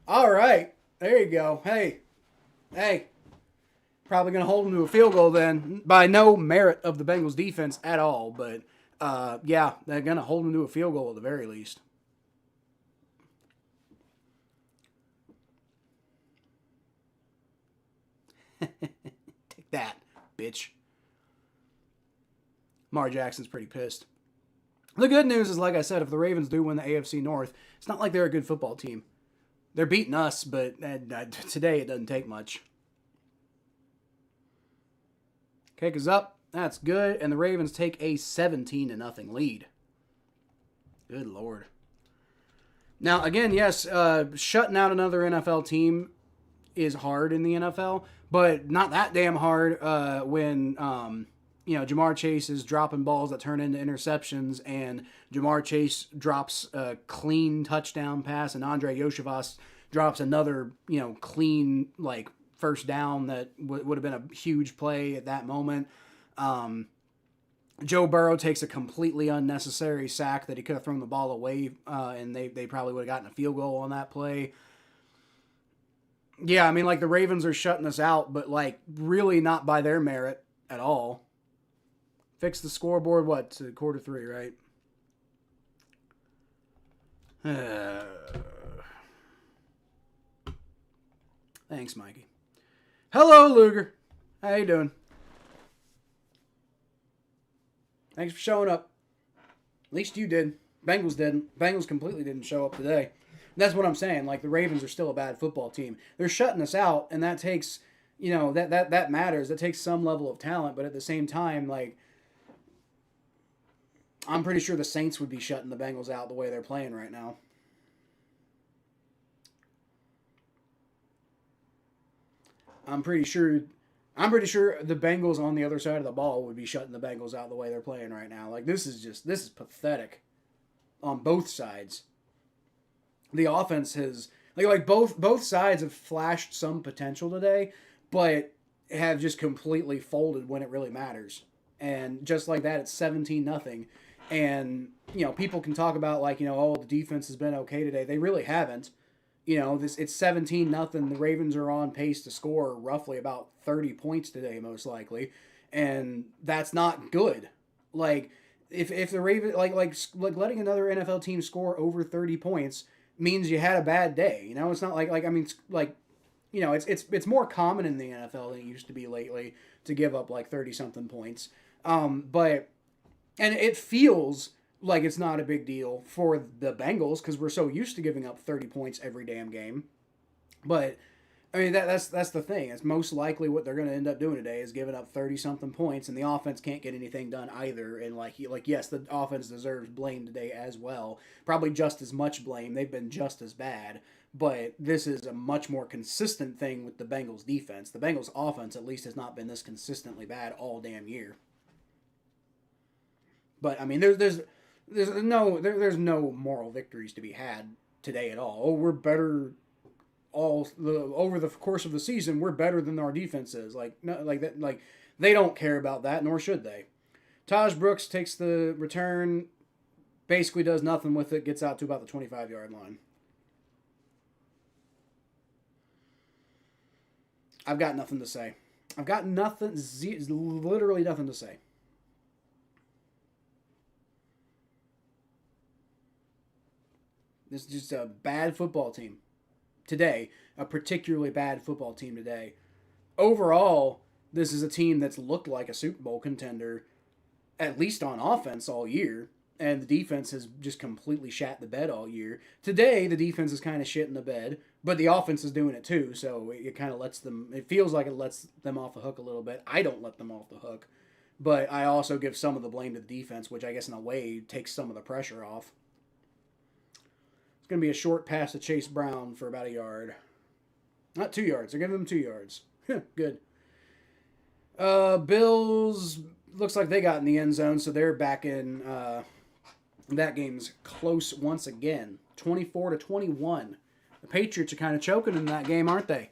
All right, there you go. Hey. Probably going to hold him to a field goal then, by no merit of the Bengals defense at all, but yeah, they're going to hold him to a field goal at the very least. Take that, bitch. Lamar Jackson's pretty pissed. The good news is, like I said, if the Ravens do win the AFC North, it's not like they're a good football team. They're beating us, but today it doesn't take much. Kick is up. That's good. And the Ravens take a 17-0 lead. Good Lord. Now, again, yes, shutting out another NFL team is hard in the NFL, but not that damn hard when Jamar Chase is dropping balls that turn into interceptions, and Jamar Chase drops a clean touchdown pass, and Andre Yoshivas drops another, clean, first down that would have been a huge play at that moment. Joe Burrow takes a completely unnecessary sack that he could have thrown the ball away, and they probably would have gotten a field goal on that play. Yeah, I mean, the Ravens are shutting us out, but, really not by their merit at all. Fix the scoreboard, to quarter 3, right? Thanks, Mikey. Hello, Luger. How you doing? Thanks for showing up. At least you did. Bengals didn't. Bengals completely didn't show up today. That's what I'm saying. The Ravens are still a bad football team. They're shutting us out, and that takes, that matters. That takes some level of talent, but at the same time, I'm pretty sure the Saints would be shutting the Bengals out the way they're playing right now. I'm pretty sure the Bengals on the other side of the ball would be shutting the Bengals out the way they're playing right now. This is pathetic on both sides. The offense has both sides have flashed some potential today, but have just completely folded when it really matters. And just like that, it's 17-0. And people can talk about the defense has been okay today. They really haven't. It's 17-0. The Ravens are on pace to score roughly about 30 points today, most likely, and that's not good. If the Ravens letting another NFL team score over 30 points means you had a bad day. It's not it's more common in the NFL than it used to be lately to give up 30 something points. But it feels like it's not a big deal for the Bengals because we're so used to giving up 30 points every damn game. But I mean that's the thing. It's most likely what they're going to end up doing today is giving up 30 something points, and the offense can't get anything done either. And yes, the offense deserves blame today as well. Probably just as much blame. They've been just as bad. But this is a much more consistent thing with the Bengals defense. The Bengals offense at least has not been this consistently bad all damn year. But I mean, there's no moral victories to be had today at all. Oh, we're better over the course of the season. We're better than our defense is. They don't care about that, nor should they. Taj Brooks takes the return, basically does nothing with it, gets out to about the 25-yard line. I've got nothing to say. I've got literally nothing to say. This is just a bad football team today, a particularly bad football team today. Overall, this is a team that's looked like a Super Bowl contender, at least on offense all year, and the defense has just completely shat the bed all year. Today, the defense is kind of shitting the bed, but the offense is doing it too, so it kind of it feels like it lets them off the hook a little bit. I don't let them off the hook, but I also give some of the blame to the defense, which I guess in a way takes some of the pressure off. Going to be a short pass to Chase Brown for about a yard. Not 2 yards. They're giving him 2 yards. Good. Bills, looks like they got in the end zone, so they're back in That game's close once again, 24-21. The Patriots are kind of choking in that game, aren't they?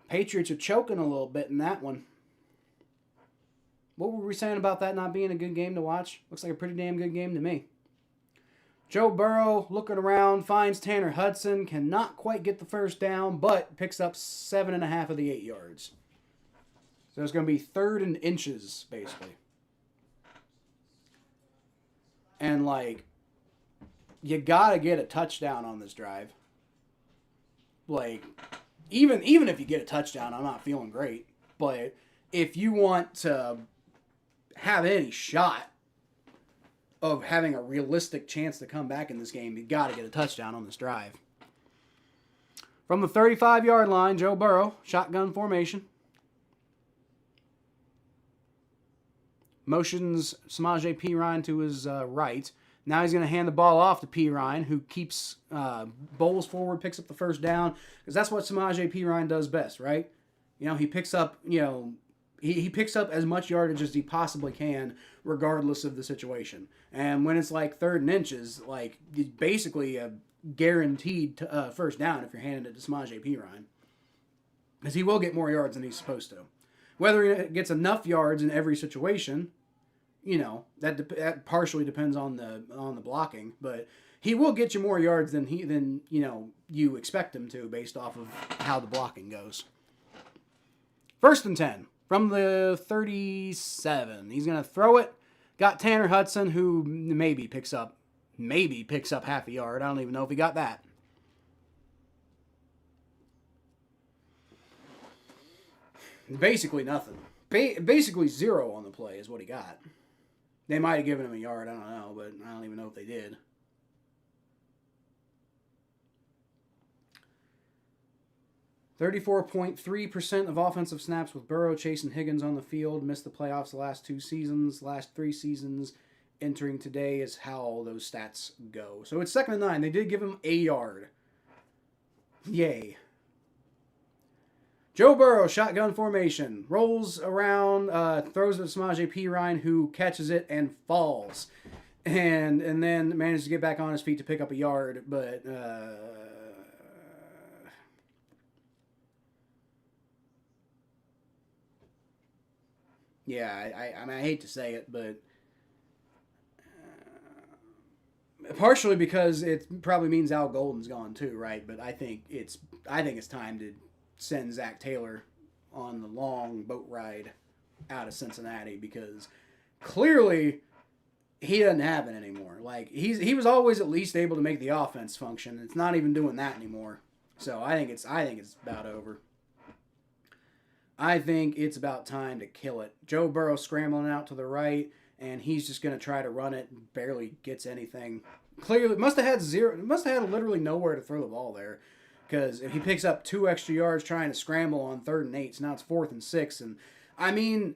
Patriots are choking a little bit in that one. What were we saying about that not being a good game to watch? Looks like a pretty damn good game to me. Joe Burrow looking around, finds Tanner Hudson, cannot quite get the first down, but picks up 7.5 of the 8 yards. So it's going to be 3rd and inches, basically. And, like, you got to get a touchdown on this drive. Like, even if you get a touchdown, I'm not feeling great. But if you want to have any shot of having a realistic chance to come back in this game, you got to get a touchdown on this drive. From the 35-yard line, Joe Burrow, shotgun formation. Motions Samaje Perine to his right. Now he's going to hand the ball off to Perine, who keeps bowls forward, picks up the first down, because that's what Samaje Perine does best, right? You know, he picks up, he picks up as much yardage as he possibly can, regardless of the situation. And when it's like 3rd and inches, like, it's basically a guaranteed first down if you're handing it to Samaje Perine. Because he will get more yards than he's supposed to. Whether he gets enough yards in every situation, that partially depends on the blocking, but he will get you more yards than you expect him to based off of how the blocking goes. 1st and 10 from the 37. He's going to throw it. Got Tanner Hudson, who maybe picks up half a yard. I don't even know if he got that. Basically nothing. Basically 0 on the play is what he got. They might have given him a yard, I don't know, but I don't even know if they did. .3% of offensive snaps with Burrow, Chase, and Higgins on the field. Missed the playoffs the last 2 seasons. Last 3 seasons entering today is how all those stats go. So it's 2nd and 9. They did give him a yard. Yay. Joe Burrow, shotgun formation, rolls around, throws it to Samaje Perine, who catches it and falls. And then manages to get back on his feet to pick up a yard, but yeah, I mean, I hate to say it, but partially because it probably means Al Golden's gone too, right? But I think it's time to send Zach Taylor on the long boat ride out of Cincinnati, because clearly he doesn't have it anymore. Like, he was always at least able to make the offense function. It's not even doing that anymore. So I think it's about over. I think it's about time to kill it. Joe Burrow scrambling out to the right, and he's just going to try to run it and barely gets anything. Clearly, must have had literally nowhere to throw the ball there. Because if he picks up 2 extra yards trying to scramble on 3rd and 8, so now it's 4th and 6. And, I mean,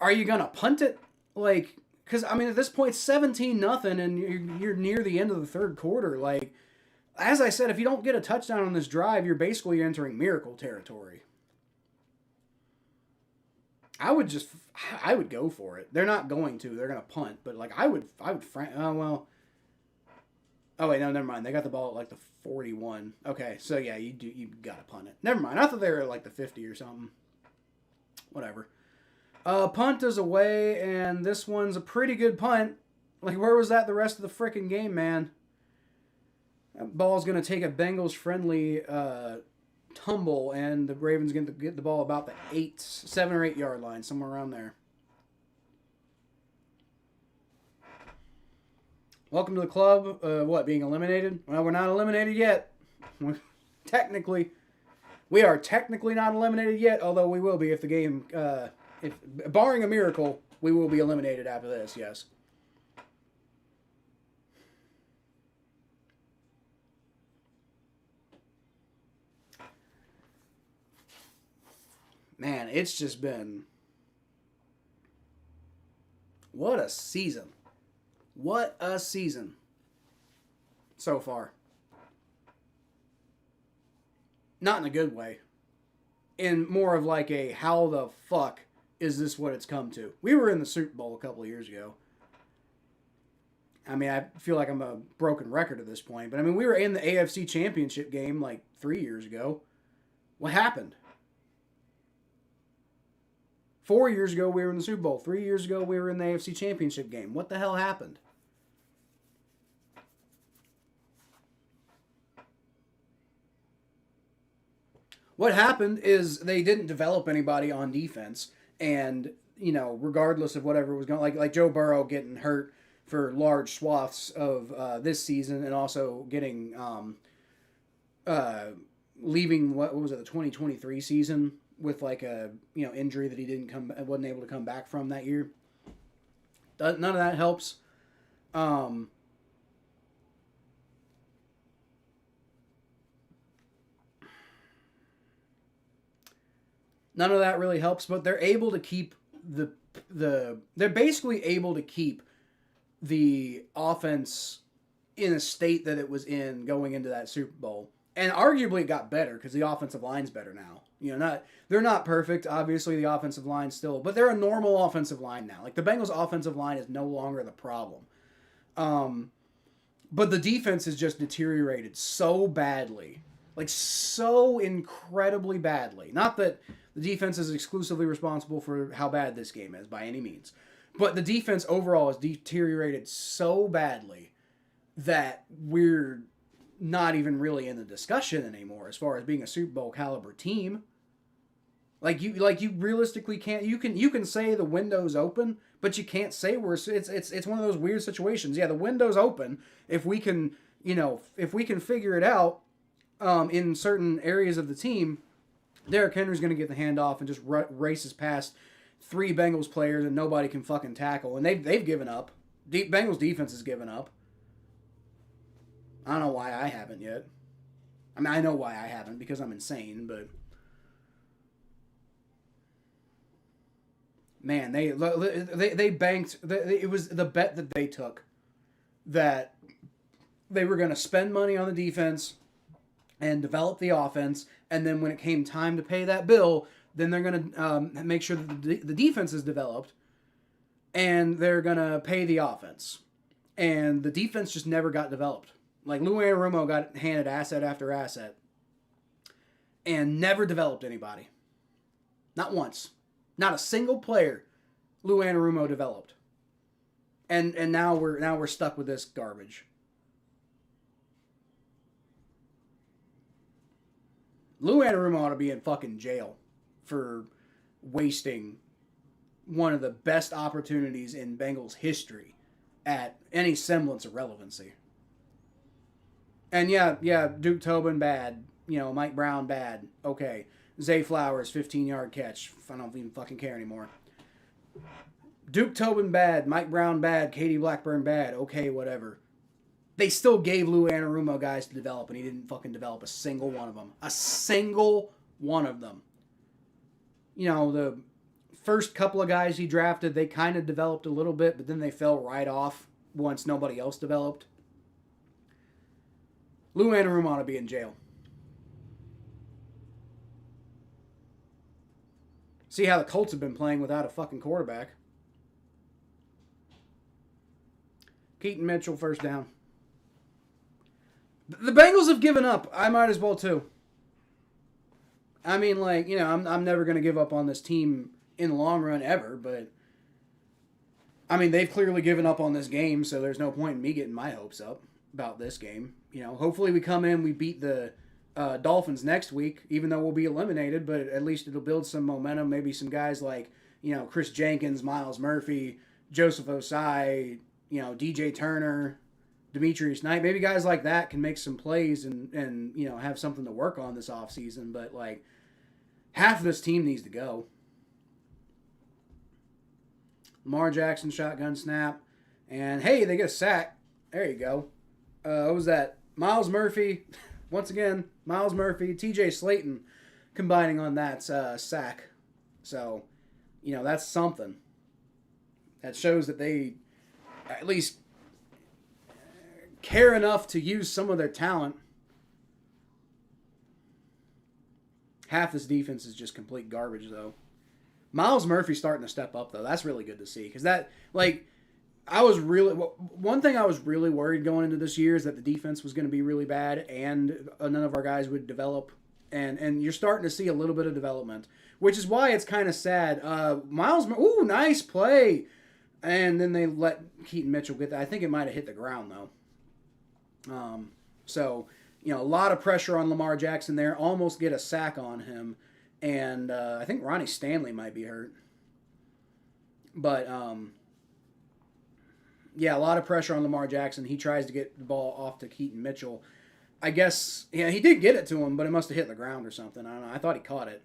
are you going to punt it? Like, because, I mean, at this point, 17-0, and you're near the end of the 3rd quarter. Like, as I said, if you don't get a touchdown on this drive, you're basically entering miracle territory. I would go for it. They're not going to. They're going to punt. But, like, I would oh, wait, no, never mind. They got the ball at, like, the 41. Okay, so, yeah, you got to punt it. Never mind. I thought they were at, like, the 50 or something. Whatever. Punt is away, and this one's a pretty good punt. Like, where was that the rest of the frickin' game, man? That ball's going to take a Bengals-friendly tumble, and the Ravens going to get the ball about the 7 or 8 yard line, somewhere around there. Welcome to the club. Being eliminated? Well, we're not eliminated yet. Technically. We are technically not eliminated yet, although we will be if the game, barring a miracle, we will be eliminated after this, yes. Man, it's just been... What a season. What a season so far. Not in a good way. In more of like a, how the fuck is this what it's come to? We were in the Super Bowl a couple of years ago. I mean, I feel like I'm a broken record at this point, but I mean, we were in the AFC Championship game like 3 years ago. What happened? 4 years ago, we were in the Super Bowl. 3 years ago, we were in the AFC Championship game. What the hell happened? What happened is they didn't develop anybody on defense, and regardless of whatever was going, like Joe Burrow getting hurt for large swaths of this season, and also getting uh, leaving what was it, the 2023 season with like a injury that he wasn't able to come back from that year. None of that helps. Um, None of that really helps, but they're able to keep they're basically able to keep the offense in a state that it was in going into that Super Bowl. And arguably it got better because the offensive line's better now. They're not perfect, obviously the offensive line still, but they're a normal offensive line now. Like the Bengals offensive line is no longer the problem. But the defense has just deteriorated so badly. Like so incredibly badly. Not that the defense is exclusively responsible for how bad this game is by any means. But the defense overall has deteriorated so badly that we're not even really in the discussion anymore as far as being a Super Bowl caliber team. Like you realistically can't. You can say the window's open, but you can't say it's one of those weird situations. Yeah, the window's open if we can figure it out in certain areas of the team. Derrick Henry's going to get the handoff and just races past three Bengals players and nobody can fucking tackle. And they've given up. Bengals defense has given up. I don't know why I haven't yet. I mean, I know why I haven't because I'm insane, but man, they banked. It was the bet that they took that they were going to spend money on the defense and develop the offense, and then when it came time to pay that bill, then they're going to make sure that the defense is developed, and they're going to pay the offense. And the defense just never got developed. Like, Lou Anarumo got handed asset after asset and never developed anybody. Not once. Not a single player Lou Anarumo developed. And now we're stuck with this garbage. Lou Anarumo ought to be in fucking jail for wasting one of the best opportunities in Bengals history at any semblance of relevancy. And yeah, Duke Tobin bad. Mike Brown bad. Okay. Zay Flowers, 15-yard catch. I don't even fucking care anymore. Duke Tobin bad. Mike Brown bad. Katie Blackburn bad. Okay, whatever. They still gave Lou Anarumo guys to develop, and he didn't fucking develop a single one of them. A single one of them. The first couple of guys he drafted, they kind of developed a little bit, but then they fell right off once nobody else developed. Lou Anarumo ought to be in jail. See how the Colts have been playing without a fucking quarterback. Keaton Mitchell, first down. The Bengals have given up. I might as well too. I mean, I'm never going to give up on this team in the long run ever, but I mean, they've clearly given up on this game, so there's no point in me getting my hopes up about this game. Hopefully we come in, we beat the Dolphins next week, even though we'll be eliminated, but at least it'll build some momentum. Maybe some guys like, Chris Jenkins, Miles Murphy, Joseph Osai, DJ Turner, Demetrius Knight. Maybe guys like that can make some plays and have something to work on this offseason. But, half of this team needs to go. Lamar Jackson, shotgun snap. And, hey, they get a sack. There you go. What was that? Miles Murphy. Once again, Miles Murphy, TJ Slayton combining on that sack. So, that's something. That shows that they at least care enough to use some of their talent. Half this defense is just complete garbage, though. Miles Murphy's starting to step up, though. That's really good to see. Because that, I was really one thing I was really worried going into this year is that the defense was going to be really bad and none of our guys would develop, and you're starting to see a little bit of development, which is why it's kind of sad. Miles, ooh, nice play, and then they let Keaton Mitchell get that. I think it might have hit the ground though. So a lot of pressure on Lamar Jackson there, almost get a sack on him, and I think Ronnie Stanley might be hurt, but. Yeah, a lot of pressure on Lamar Jackson. He tries to get the ball off to Keaton Mitchell. I guess, yeah, he did get it to him, but it must have hit the ground or something. I don't know. I thought he caught it,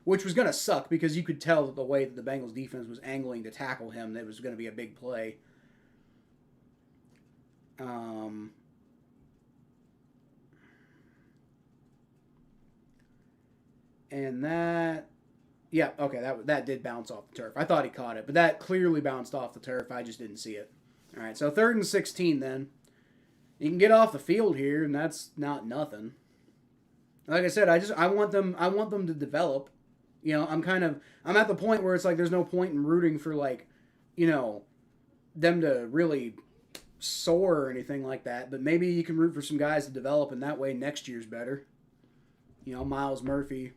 which was going to suck because you could tell that the way that the Bengals defense was angling to tackle him, that it was going to be a big play. And that, yeah, okay, that did bounce off the turf. I thought he caught it, but that clearly bounced off the turf. I just didn't see it. All right, so 3rd and 16 then. You can get off the field here, and that's not nothing. Like I said, I want them to develop. I'm at the point where it's like there's no point in rooting for them to really soar or anything like that. But maybe you can root for some guys to develop, and that way next year's better. Miles Murphy.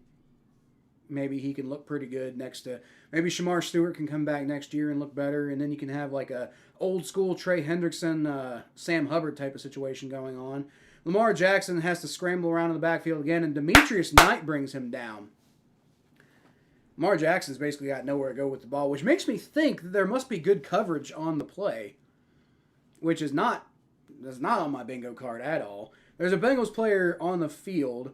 Maybe he can look pretty good next to. Maybe Shamar Stewart can come back next year and look better, and then you can have like a old school Trey Hendrickson, Sam Hubbard type of situation going on. Lamar Jackson has to scramble around in the backfield again, and Demetrius Knight brings him down. Lamar Jackson's basically got nowhere to go with the ball, which makes me think that there must be good coverage on the play, which that's not on my bingo card at all. There's a Bengals player on the field.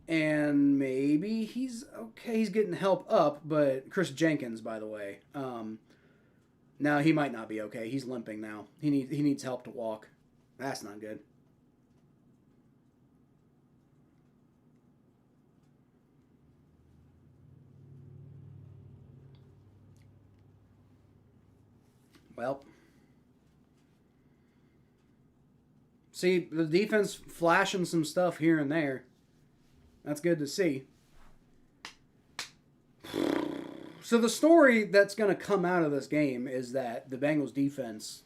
And maybe he's okay. He's getting help up, but Chris Jenkins, by the way, now he might not be okay. He's limping now. He needs help to walk. That's not good. Well, see the defense flashing some stuff here and there. That's good to see. So the story that's going to come out of this game is that the Bengals defense,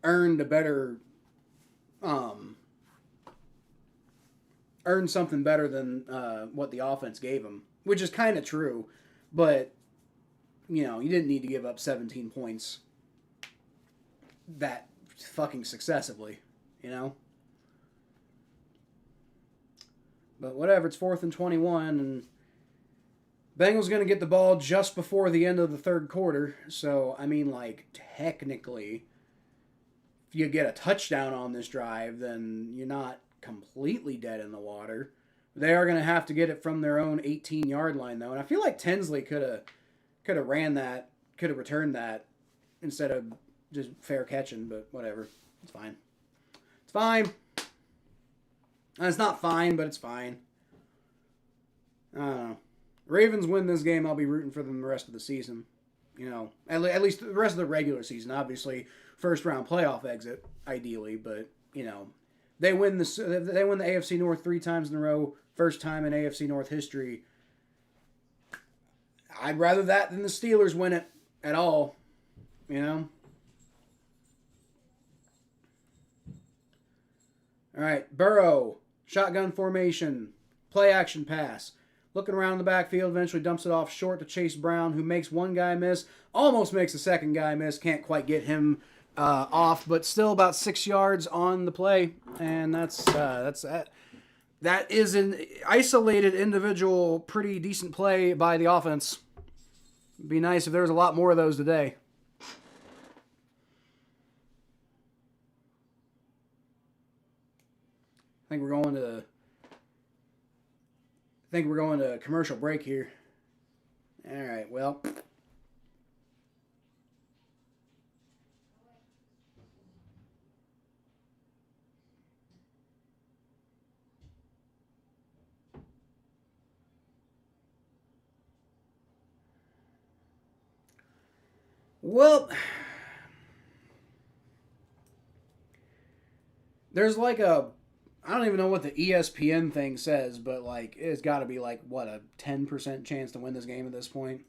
earned a better, earned something better than what the offense gave them, which is kind of true. But, you didn't need to give up 17 points that fucking successively, But whatever, it's 4th and 21, and Bengals going to get the ball just before the end of the 3rd quarter. So, technically, if you get a touchdown on this drive, then you're not completely dead in the water. They are going to have to get it from their own 18-yard line, though. And I feel like Tinsley could have ran that, could have returned that instead of just fair catching, but whatever. It's fine. It's fine. It's not fine, but it's fine. I don't know. Ravens win this game, I'll be rooting for them the rest of the season. At least the rest of the regular season. Obviously, 1st round playoff exit, ideally, but they win the AFC North 3 times in a row, first time in AFC North history. I'd rather that than the Steelers win it at all. All right, Burrow, shotgun formation, play action pass. Looking around the backfield, eventually dumps it off short to Chase Brown, who makes one guy miss, almost makes the second guy miss, can't quite get him off, but still about 6 yards on the play, and that's that. That is an isolated individual, pretty decent play by the offense. It'd be nice if there was a lot more of those today. I think we're going to commercial break here. All right, well. Well, there's like I don't even know what the ESPN thing says, but it's got to be a 10% chance to win this game at this point.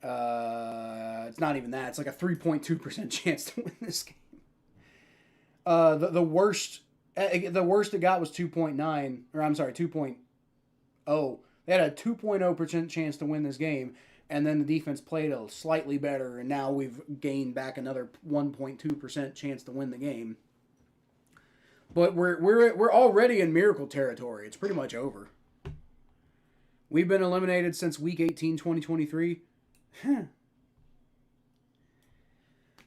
It's not even that. It's like a 3.2% chance to win this game. The worst it got was 2.9, or I'm sorry, 2.0. They had a 2.0% chance to win this game, and then the defense played a slightly better, and now we've gained back another 1.2% chance to win the game. But we're already in miracle territory. It's pretty much over. We've been eliminated since week 18, 2023.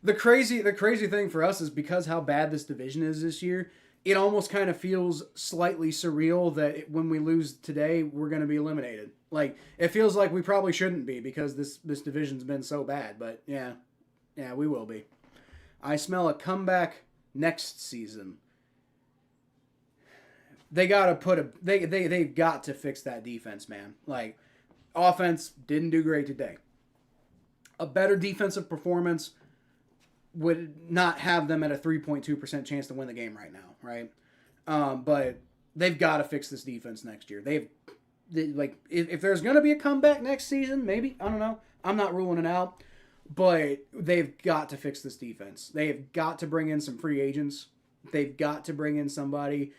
The crazy thing for us is because how bad this division is this year, it almost kind of feels slightly surreal that when we lose today, we're going to be eliminated. Like, it feels like we probably shouldn't be because this division's been so bad. But yeah, we will be. I smell a comeback next season. They gotta they've got to fix that defense, man. Like, offense didn't do great today. A better defensive performance would not have them at a 3.2% chance to win the game right now, right? But they've got to fix this defense next year. If there's going to be a comeback next season, maybe, I don't know. I'm not ruling it out. But they've got to fix this defense. They have got to bring in some free agents. They've got to bring in somebody.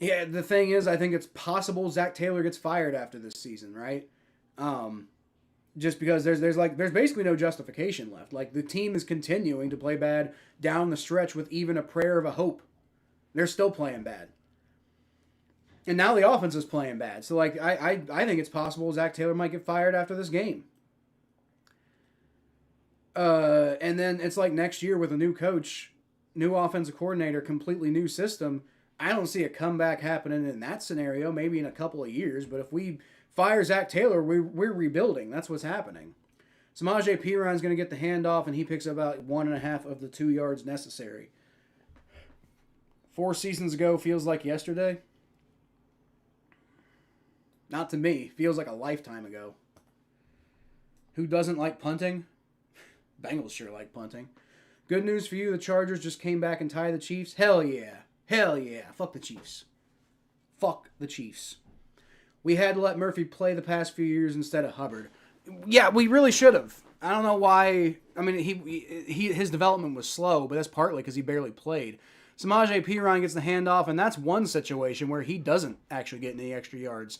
Yeah, the thing is, I think it's possible Zach Taylor gets fired after this season, right? Just because there's basically no justification left. Like, the team is continuing to play bad down the stretch with even a prayer of a hope. They're still playing bad. And now the offense is playing bad. So, like, I think it's possible Zach Taylor might get fired after this game. And then it's like next year with a new coach, new offensive coordinator, completely new system. I don't see a comeback happening in that scenario, maybe in a couple of years. But if we fire Zach Taylor, we're rebuilding. That's what's happening. Samaje Perine's going to get the handoff, and he picks up about 1.5 of the 2 yards necessary. 4 seasons ago feels like yesterday. Not to me. Feels like a lifetime ago. Who doesn't like punting? Bengals sure like punting. Good news for you, the Chargers just came back and tied the Chiefs. Hell yeah. Hell yeah. Fuck the Chiefs. Fuck the Chiefs. We had to let Murphy play the past few years instead of Hubbard. Yeah, we really should have. I don't know why. I mean, his development was slow, but that's partly because he barely played. Samaje Perine gets the handoff, and that's one situation where he doesn't actually get any extra yards.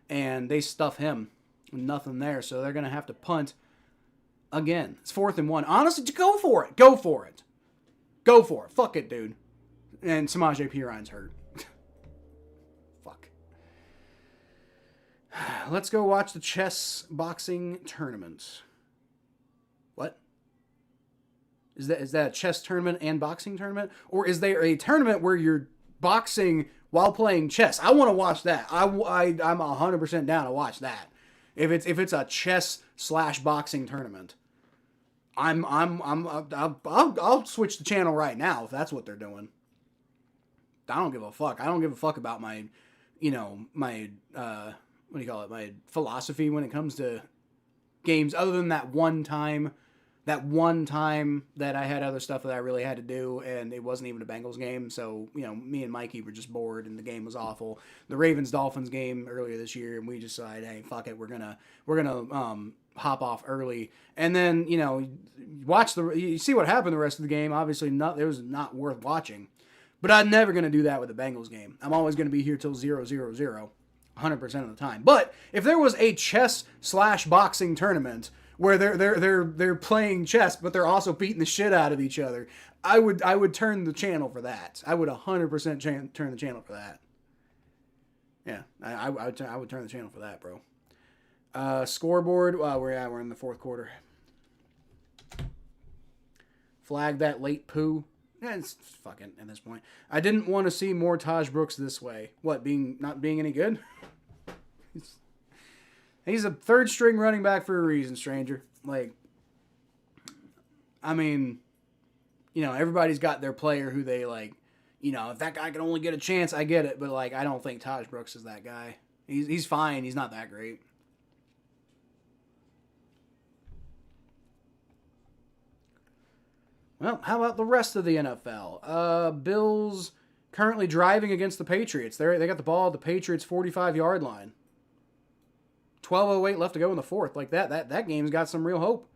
And they stuff him. Nothing there, so they're going to have to punt again. It's 4th and 1. Honestly, go for it. Go for it. Go for it. Fuck it, dude. And Samaje Perine's hurt. Fuck. Let's go watch the chess boxing tournament. What? Is that a chess tournament and boxing tournament? Or is there a tournament where you're boxing while playing chess? I want to watch that. I'm 100% down to watch that. If it's a chess / boxing tournament, I'll switch the channel right now if that's what they're doing. I don't give a fuck. I don't give a fuck about my my philosophy when it comes to games, other than that one time that I had other stuff that I really had to do, and it wasn't even a Bengals game. So, me and Mikey were just bored, and the game was awful. The Ravens-Dolphins game earlier this year, and we decided, hey, fuck it, we're gonna hop off early, and then you see what happened the rest of the game. Obviously, it was not worth watching. But I'm never gonna do that with the Bengals game. I'm always gonna be here till 0-0-0, 100% of the time. But if there was a chess / boxing tournament where they're playing chess, but they're also beating the shit out of each other, I would turn the channel for that. I would 100% turn the channel for that. Yeah, I would turn the channel for that, bro. Scoreboard. We're in the 4th quarter. Flag that late poo. Yeah, it's fucking at this point. I didn't want to see more Taj Brooks this way. What, not being any good? He's a 3rd string running back for a reason, stranger. Like, I mean, everybody's got their player who they like. If that guy can only get a chance, I get it. But like, I don't think Taj Brooks is that guy. He's fine. He's not that great. Well, how about the rest of the NFL? Bills currently driving against the Patriots. They got the ball at the Patriots' 45-yard line. 12:08 left to go in the fourth. Like that game's got some real hope.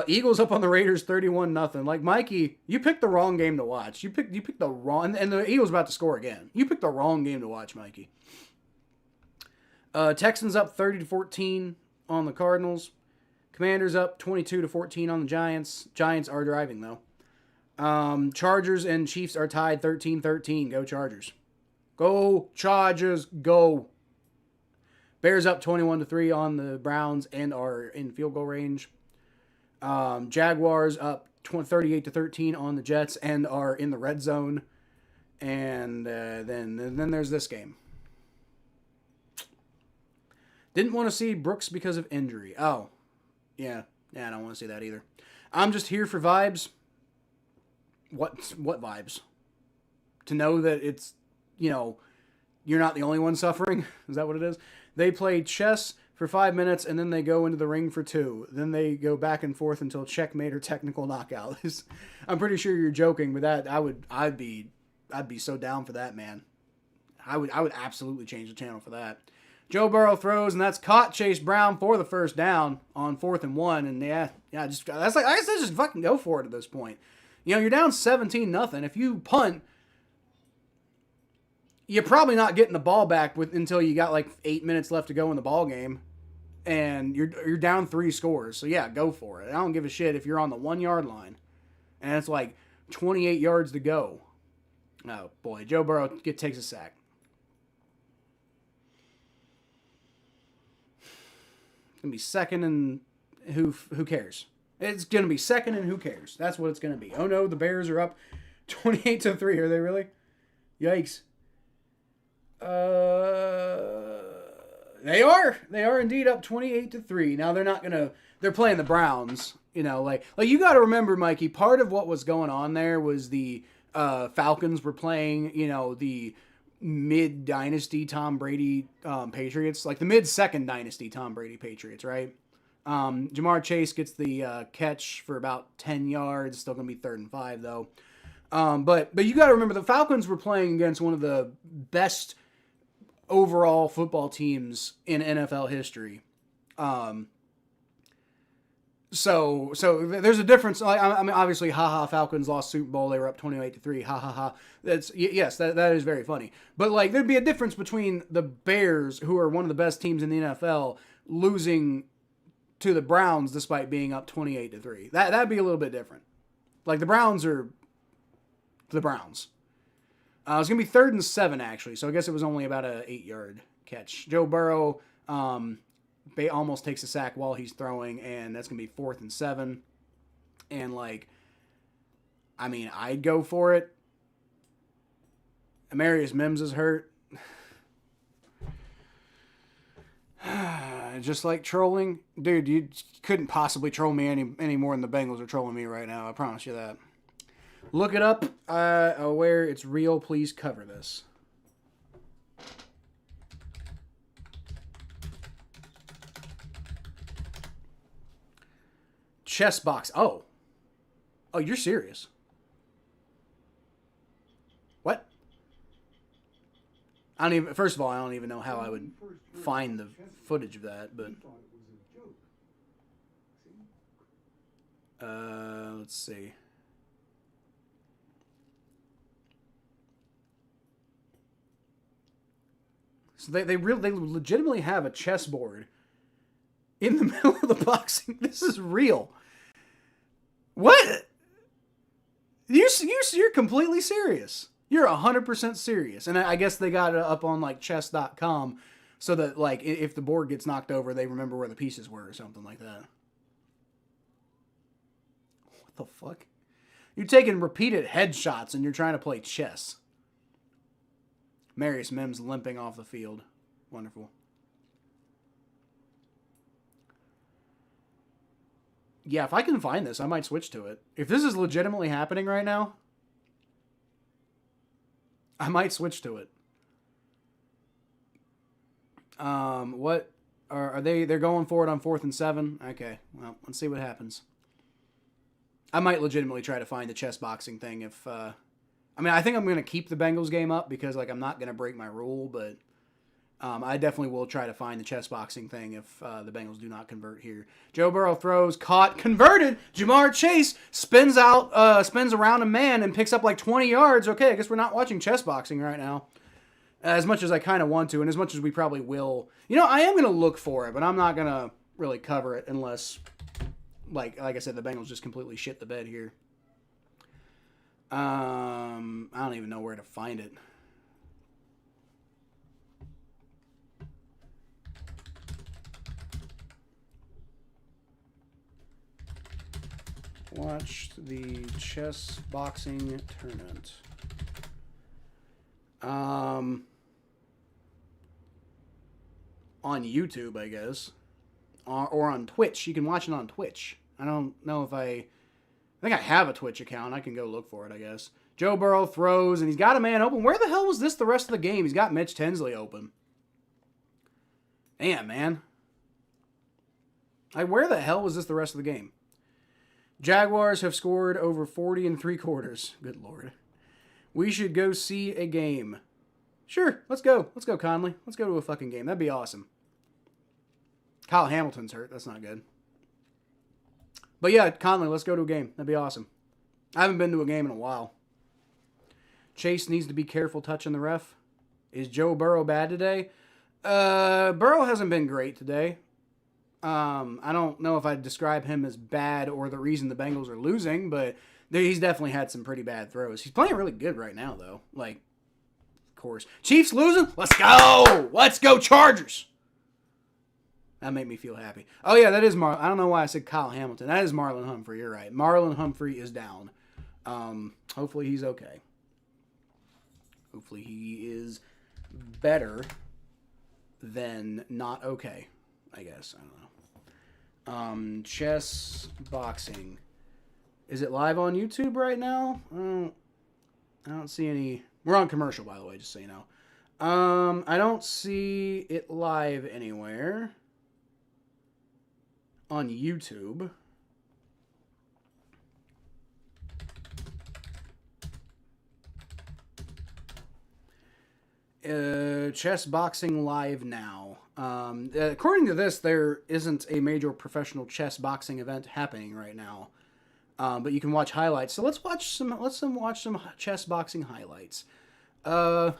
Eagles up on the Raiders 31-0. Like, Mikey, you picked the wrong game to watch. You picked the wrong, and the Eagles about to score again. You picked the wrong game to watch, Mikey. Texans up 30-14 on the Cardinals. Commanders up 22-14 on the Giants. Giants are driving though. Chargers and Chiefs are tied 13-13. Go Chargers. Go Chargers. Go. Bears up 21-3 on the Browns and are in field goal range. Jaguars up 38-13 on the Jets and are in the red zone. And then there's this game. Didn't want to see Brooks because of injury. Oh, yeah, I don't want to see that either. I'm just here for vibes. What vibes? To know that it's, you're not the only one suffering. Is that what it is? They play chess for 5 minutes, and then they go into the ring for 2. Then they go back and forth until checkmate or technical knockout. I'm pretty sure you're joking, but that I'd be so down for that, man. I would absolutely change the channel for that. Joe Burrow throws, and that's caught Chase Brown for the first down on 4th and 1. And that's like, I guess just fucking go for it at this point. You're down 17-0. If you punt, you're probably not getting the ball back until you got like 8 minutes left to go in the ball game, and you're down 3 scores. So yeah, go for it. I don't give a shit if you're on the 1-yard line, and it's like 28 yards to go. Oh boy, Joe Burrow takes a sack. It's gonna be second and who cares? It's gonna be second and who cares? That's what it's gonna be. Oh no, the Bears are up 28-3. Are they really? Yikes. They are indeed up 28-3. Now they're playing the Browns, like you got to remember, Mikey, part of what was going on there was the Falcons were playing, the mid-dynasty Tom Brady Patriots, like the mid-second dynasty Tom Brady Patriots, right? Jamar Chase gets the catch for about 10 yards, still going to be 3rd and 5 though. But you got to remember the Falcons were playing against one of the best overall football teams in NFL history. So there's a difference. I mean, obviously, Falcons lost Super Bowl. They were up 28-3. Yes, that is very funny. But like, there'd be a difference between the Bears, who are one of the best teams in the NFL, losing to the Browns despite being up 28-3. That'd be a little bit different. Like, the Browns are the Browns. It's going to be 3rd and 7, actually. So I guess it was only about an 8-yard catch. Joe Burrow almost takes a sack while he's throwing, and that's going to be 4th and 7. And, I'd go for it. Amarius Mims is hurt. Just like trolling. Dude, you couldn't possibly troll me any more than the Bengals are trolling me right now. I promise you that. Look it up. Where it's real, please cover this. Chess box. Oh, you're serious? What? First of all, I don't even know how I would find the footage of that, but let's see. So they legitimately have a chessboard in the middle of the boxing. This is real. What? You're completely serious. You're 100% serious. And I guess they got it up on like chess.com so that like if the board gets knocked over, they remember where the pieces were or something like that. What the fuck? You're taking repeated headshots and you're trying to play chess. Marius Mims limping off the field. Wonderful. Yeah, if I can find this, I might switch to it. If this is legitimately happening right now, I might switch to it. What are they? They're going for it on 4th and 7. Okay, well, let's see what happens. I might legitimately try to find the chess boxing thing if I mean, I think I'm going to keep the Bengals game up because, like, I'm not going to break my rule, but I definitely will try to find the chess boxing thing if the Bengals do not convert here. Joe Burrow throws, caught, converted. Jamar Chase spins around a man and picks up like 20 yards. Okay, I guess we're not watching chess boxing right now. As much as I kind of want to, and as much as we probably will. You know, I am going to look for it, but I'm not going to really cover it unless, like I said, the Bengals just completely shit the bed here. I don't even know where to find it. Watch the chess boxing tournament. On YouTube, I guess. Or on Twitch. You can watch it on Twitch. I don't know if I think I have a Twitch account. I can go look for it, I guess. Joe Burrow throws, and he's got a man open. Where the hell was this the rest of the game? He's got Mitch Tinsley open. Damn, man. Like, where the hell was this the rest of the game? Jaguars have scored over 40 3/4. Good Lord. We should go see a game. Sure, let's go. Let's go, Conley. Let's go to a fucking game. That'd be awesome. Kyle Hamilton's hurt. That's not good. But yeah, Conley, let's go to a game. That'd be awesome. I haven't been to a game in a while. Chase needs to be careful touching the ref. Is Joe Burrow bad today? Burrow hasn't been great today. I don't know if I'd describe him as bad or the reason the Bengals are losing, but he's definitely had some pretty bad throws. He's playing really good right now, though. Like, of course. Chiefs losing? Let's go! Let's go, Chargers! That made me feel happy. Oh, yeah, that is I don't know why I said Kyle Hamilton. That is Marlon Humphrey. You're right. Marlon Humphrey is down. Hopefully he's okay. Hopefully he is better than not okay, I guess. I don't know. Chess boxing. Is it live on YouTube right now? I don't see any. We're on commercial, by the way, just so you know. I don't see it live anywhere on YouTube. Chess boxing live now. According to this, there isn't a major professional chess boxing event happening right now. But you can watch highlights. So let's watch some chess boxing highlights. Dan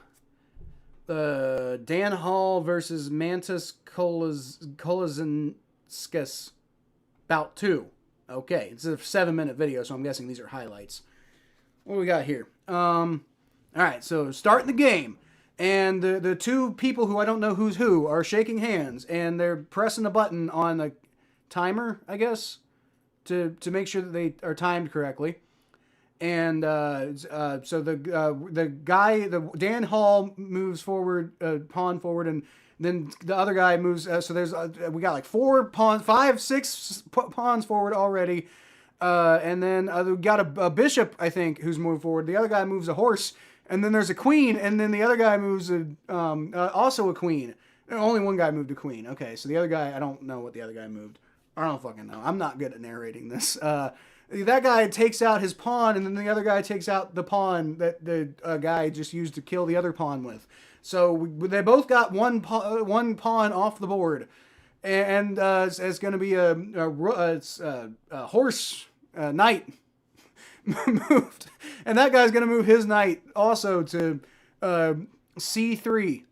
Hall versus Mantis Kolazinskas. Bout 2. Okay, it's a 7-minute video, so I'm guessing these are highlights. What do we got here? All right, so starting the game. And the two people who I don't know who's who are shaking hands, and they're pressing a button on a timer, I guess, to make sure that they are timed correctly. And so the guy, Dan Hall moves forward, pawn forward, and then the other guy moves. So there's we got like 5, 6 pawns forward already, and then we got a bishop, I think, who's moved forward. The other guy moves a horse. And then there's a queen, and then the other guy moves also a queen. Only one guy moved a queen. Okay, so the other guy, I don't know what the other guy moved. I don't fucking know. I'm not good at narrating this. That guy takes out his pawn, and then the other guy takes out the pawn that the guy just used to kill the other pawn with. So they both got one pawn off the board, and it's going to be a horse knight. Moved, and that guy's gonna move his knight also to C3.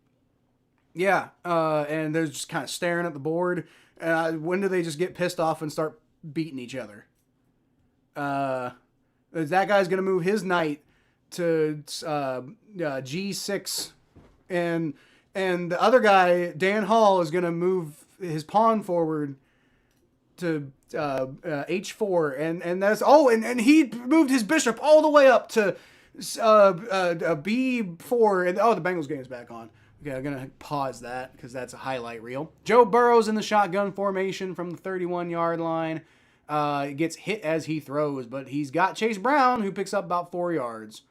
Yeah, and they're just kind of staring at the board. When do they just get pissed off and start beating each other? That guy's gonna move his knight to G6, and the other guy, Dan Hall, is gonna move his pawn forward to H4, and that's and he moved his bishop all the way up to B4, and the Bengals game is back on. Okay, I'm gonna pause that because that's a highlight reel. Joe Burrow's in the shotgun formation from the 31-yard line. Gets hit as he throws, but he's got Chase Brown, who picks up about 4 yards.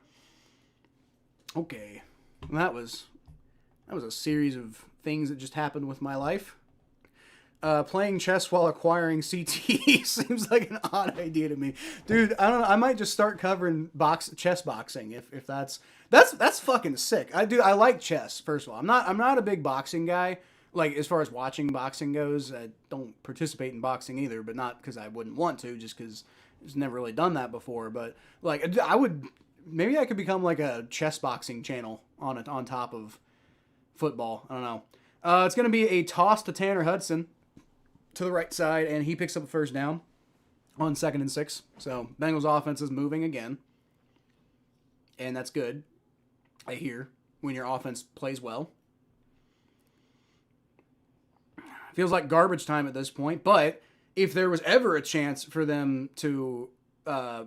Okay, that was a series of things that just happened with my life. Playing chess while acquiring CTE seems like an odd idea to me, dude. I don't know. I might just start covering chess boxing if that's fucking sick. I like chess. First of all, I'm not a big boxing guy. Like as far as watching boxing goes, I don't participate in boxing either, but not because I wouldn't want to, just because I've never really done that before. But like I would, maybe I could become like a chess boxing channel on top of football. I don't know. It's gonna be a toss to Tanner Hudson to the right side, and he picks up a first down on 2nd and 6. So Bengals offense is moving again, and that's good. I hear when your offense plays well. Feels like garbage time at this point, but if there was ever a chance for them to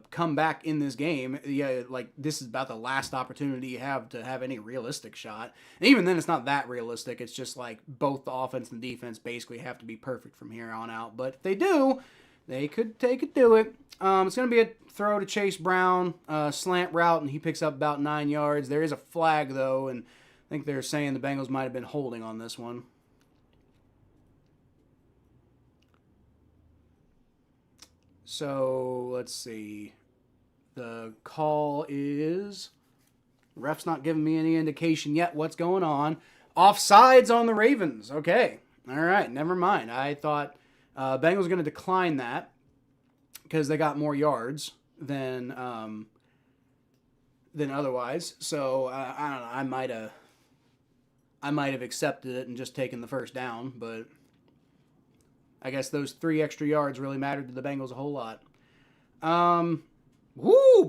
come back in this game, yeah, like this is about the last opportunity you have to have any realistic shot. And even then, it's not that realistic. It's just like both the offense and the defense basically have to be perfect from here on out. But if they do, they could do it. It's going to be a throw to Chase Brown, slant route, and he picks up about 9 yards. There is a flag, though, and I think they're saying the Bengals might have been holding on this one. So, let's see. The call is... Ref's not giving me any indication yet what's going on. Offsides on the Ravens. Okay. All right. Never mind. I thought Bengals were going to decline that because they got more yards than otherwise. So, I don't know. I might have accepted it and just taken the first down, but... I guess those 3 extra yards really mattered to the Bengals a whole lot.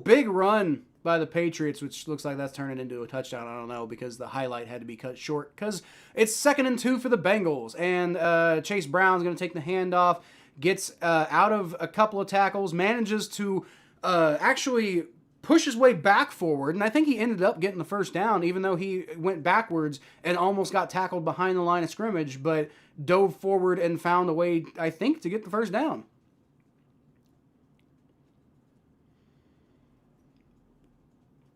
Big run by the Patriots, which looks like that's turning into a touchdown. I don't know, because the highlight had to be cut short. Because it's 2nd and 2 for the Bengals. And Chase Brown's going to take the handoff, gets out of a couple of tackles, manages to actually push his way back forward. And I think he ended up getting the first down, even though he went backwards and almost got tackled behind the line of scrimmage, but dove forward and found a way, I think, to get the first down.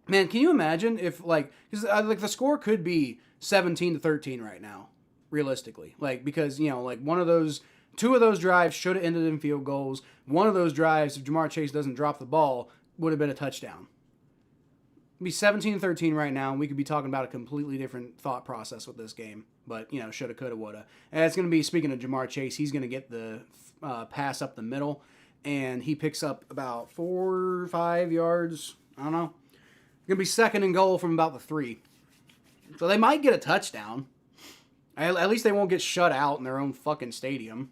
Man, can you imagine if, like, because like the score could be 17-13 right now, realistically. Like, because, you know, like 2 of those drives should have ended in field goals. One of those drives, if Jamar Chase doesn't drop the ball, would have been a touchdown. It'd be 17-13 right now, and we could be talking about a completely different thought process with this game. But, you know, shoulda, coulda, woulda. And it's going to be, speaking of Jamar Chase, he's going to get the pass up the middle, and he picks up about 4 or 5 yards. I don't know. It's going to be 2nd and goal from about the 3. So they might get a touchdown. At least they won't get shut out in their own fucking stadium.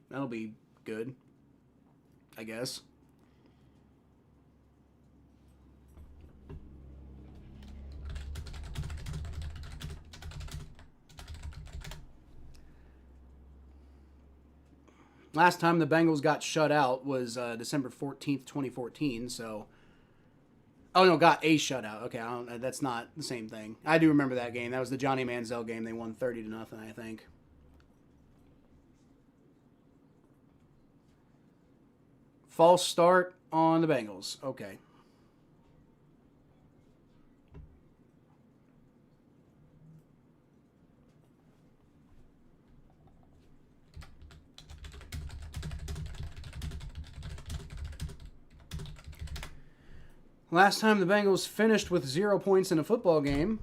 That'll be good, I guess. Last time the Bengals got shut out was December 14th, 2014, so... Oh, no, got a shutout. Okay, that's not the same thing. I do remember that game. That was the Johnny Manziel game. They won 30-0, I think. False start on the Bengals. Okay. Last time the Bengals finished with 0 points in a football game.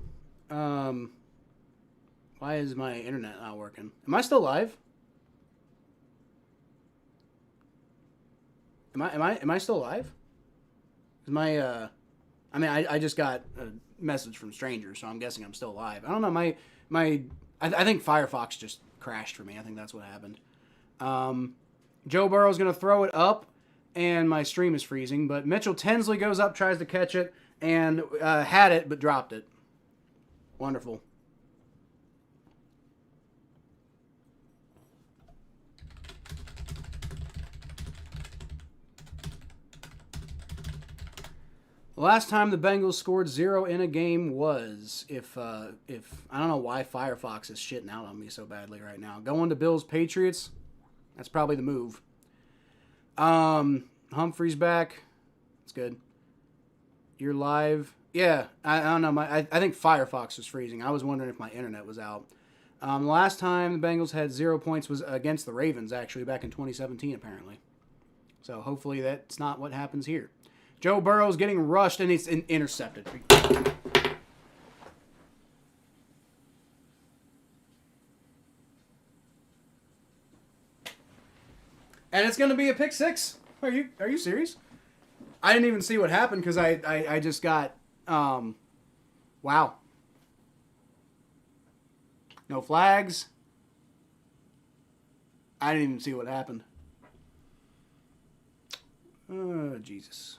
Why is my internet not working? Am I still live? Am I still live? Is my I just got a message from strangers, so I'm guessing I'm still live. I don't know. I think Firefox just crashed for me. I think that's what happened. Joe Burrow's gonna throw it up. And my stream is freezing, but Mitchell Tinsley goes up, tries to catch it, and had it, but dropped it. Wonderful. The last time the Bengals scored 0 in a game was, if I don't know why Firefox is shitting out on me so badly right now. Going to Bills Patriots, that's probably the move. Humphrey's back. That's good. You're live. Yeah, I don't know. I think Firefox was freezing. I was wondering if my internet was out. Last time the Bengals had 0 points was against the Ravens, actually, back in 2017, apparently. So hopefully that's not what happens here. Joe Burrow's getting rushed, and it's intercepted. And it's going to be a pick six. Are you serious? I didn't even see what happened because I just got, wow. No flags. I didn't even see what happened. Oh, Jesus.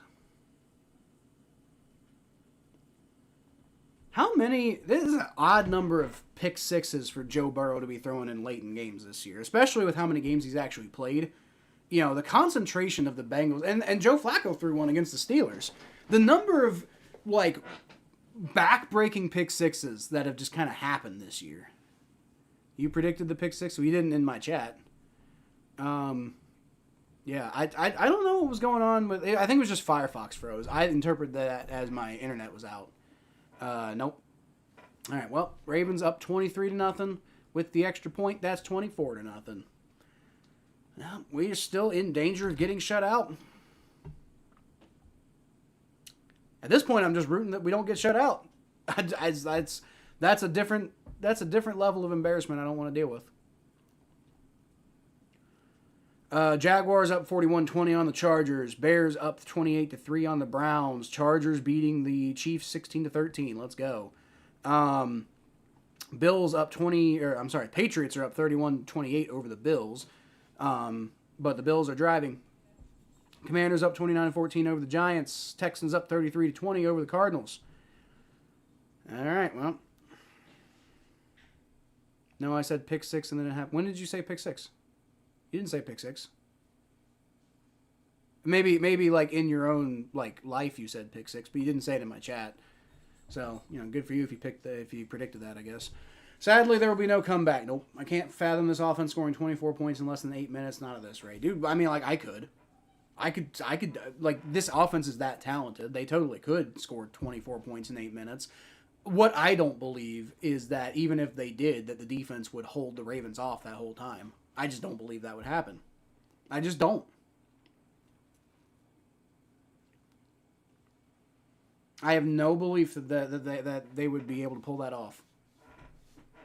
How many... This is an odd number of pick sixes for Joe Burrow to be throwing in late in games this year, especially with how many games he's actually played. You know, the concentration of the Bengals... And Joe Flacco threw one against the Steelers. The number of, like, back-breaking pick sixes that have just kind of happened this year. You predicted the pick six? Well, you didn't in my chat. Yeah, I don't know what was going on with... I think it was just Firefox froze. I interpreted that as my internet was out. Nope. All right, well, Ravens up 23-0. With the extra point, that's 24-0. Now, we are still in danger of getting shut out. At this point, I'm just rooting that we don't get shut out. That's a different level of embarrassment I don't want to deal with. Jaguars up 41-20 on the Chargers. Bears up 28-3 on the Browns. Chargers beating the Chiefs 16-13. Let's go. Bills up Patriots are up 31-28 over the Bills. But the Bills are driving. Commanders up 29-14 over the Giants. Texans up 33-20 over the Cardinals. All right, well. No, I said pick six and then it happened. When did you say pick six? You didn't say pick six. Maybe like in your own like life you said pick six, but you didn't say it in my chat. So, you know, good for you if you predicted that, I guess. Sadly, there will be no comeback. Nope. I can't fathom this offense scoring 24 points in less than 8 minutes. Not at this rate. Dude, I mean, like, I could, like, this offense is that talented. They totally could score 24 points in 8 minutes. What I don't believe is that even if they did, that the defense would hold the Ravens off that whole time. I just don't believe that would happen. I just don't. I have no belief that they would be able to pull that off.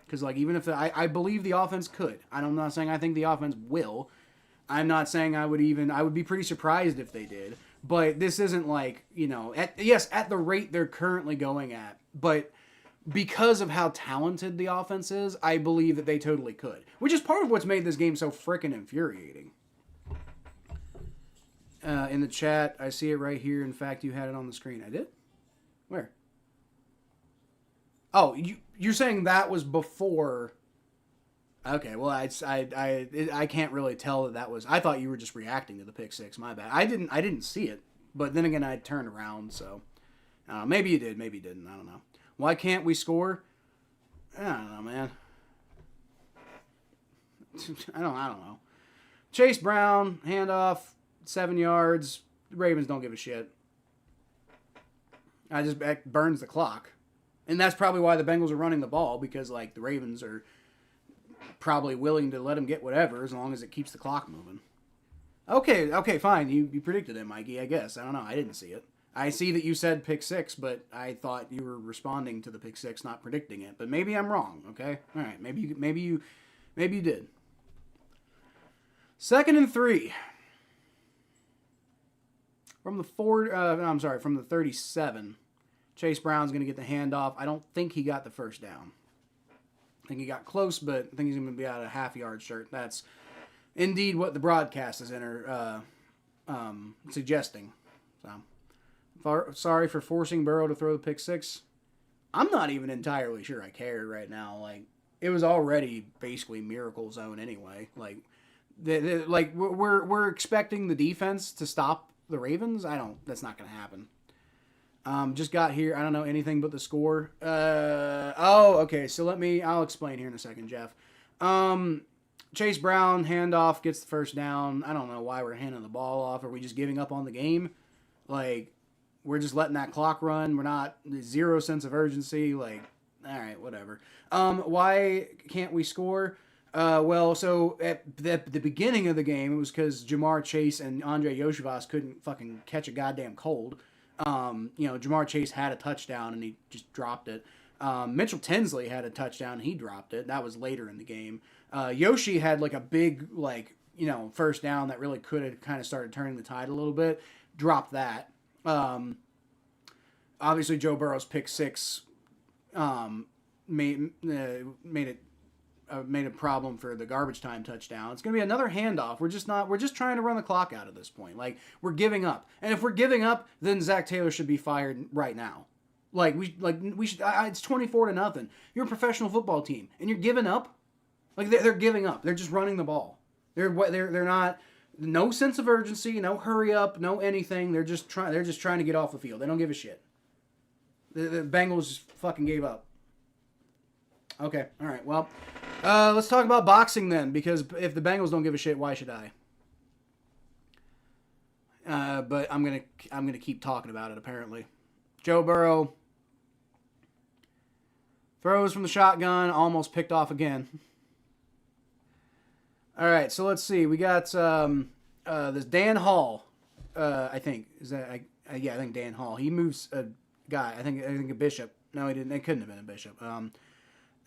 Because, like, even if I believe the offense could. I'm not saying I think the offense will. I'm not saying I would be pretty surprised if they did. But this isn't like, you know, at the rate they're currently going at. But because of how talented the offense is, I believe that they totally could. Which is part of what's made this game so frickin' infuriating. In the chat, I see it right here. In fact, you had it on the screen. I did? Where? Oh, you're saying that was before... Okay, well, I can't really tell that was... I thought you were just reacting to the pick six. My bad. I didn't see it. But then again, I turned around, so... I don't know. Maybe you did. Maybe you didn't. I don't know. Why can't we score? I don't know, man. I don't know. Chase Brown, handoff, 7 yards. The Ravens don't give a shit. It burns the clock. And that's probably why the Bengals are running the ball, because, like, the Ravens are probably willing to let them get whatever as long as it keeps the clock moving. Okay, fine. You predicted it, Mikey, I guess. I don't know. I didn't see it. I see that you said pick six, but I thought you were responding to the pick six, not predicting it. But maybe I'm wrong, okay? All right, maybe you did. 2nd and 3. From the from the 37. Chase Brown's going to get the handoff. I don't think he got the first down. I think he got close, but I think he's going to be out a half-yard shirt. That's indeed what the broadcast is suggesting. So, sorry for forcing Burrow to throw the pick six. I'm not even entirely sure I care right now. Like, it was already basically miracle zone anyway. Like, we're expecting the defense to stop the Ravens. That's not going to happen. Just got here. I don't know anything but the score. Okay. So I'll explain here in a second, Jeff. Chase Brown, handoff, gets the first down. I don't know why we're handing the ball off. Are we just giving up on the game? Like, we're just letting that clock run. We're not, zero sense of urgency. Like, All right, whatever. Why can't we score? Well, so at the beginning of the game, it was because Jamar Chase and Andre Yoshivas couldn't fucking catch a goddamn cold. Jamar Chase had a touchdown and he just dropped it. Mitchell Tinsley had a touchdown and he dropped it. That was later in the game. Yoshi had like a big first down that really could have kind of started turning the tide a little bit. Dropped that. Obviously, Joe Burrow's pick six made it made a problem for the garbage time touchdown. It's going to be another handoff. We're just trying to run the clock out at this point. Like, we're giving up. And if we're giving up, then Zach Taylor should be fired right now. We should it's 24-0. You're a professional football team and you're giving up? Like, they're giving up. They're just running the ball. They're not, no sense of urgency, no hurry up, no anything. They're just trying to get off the field. They don't give a shit. The Bengals fucking gave up. Okay, all right. Well, let's talk about boxing then, because if the Bengals don't give a shit, why should I? But I'm gonna keep talking about it. Apparently, Joe Burrow throws from the shotgun, almost picked off again. All right, so let's see. We got this Dan Hall. I think I think Dan Hall. He moves a guy. I think a bishop. No, he didn't. It couldn't have been a bishop.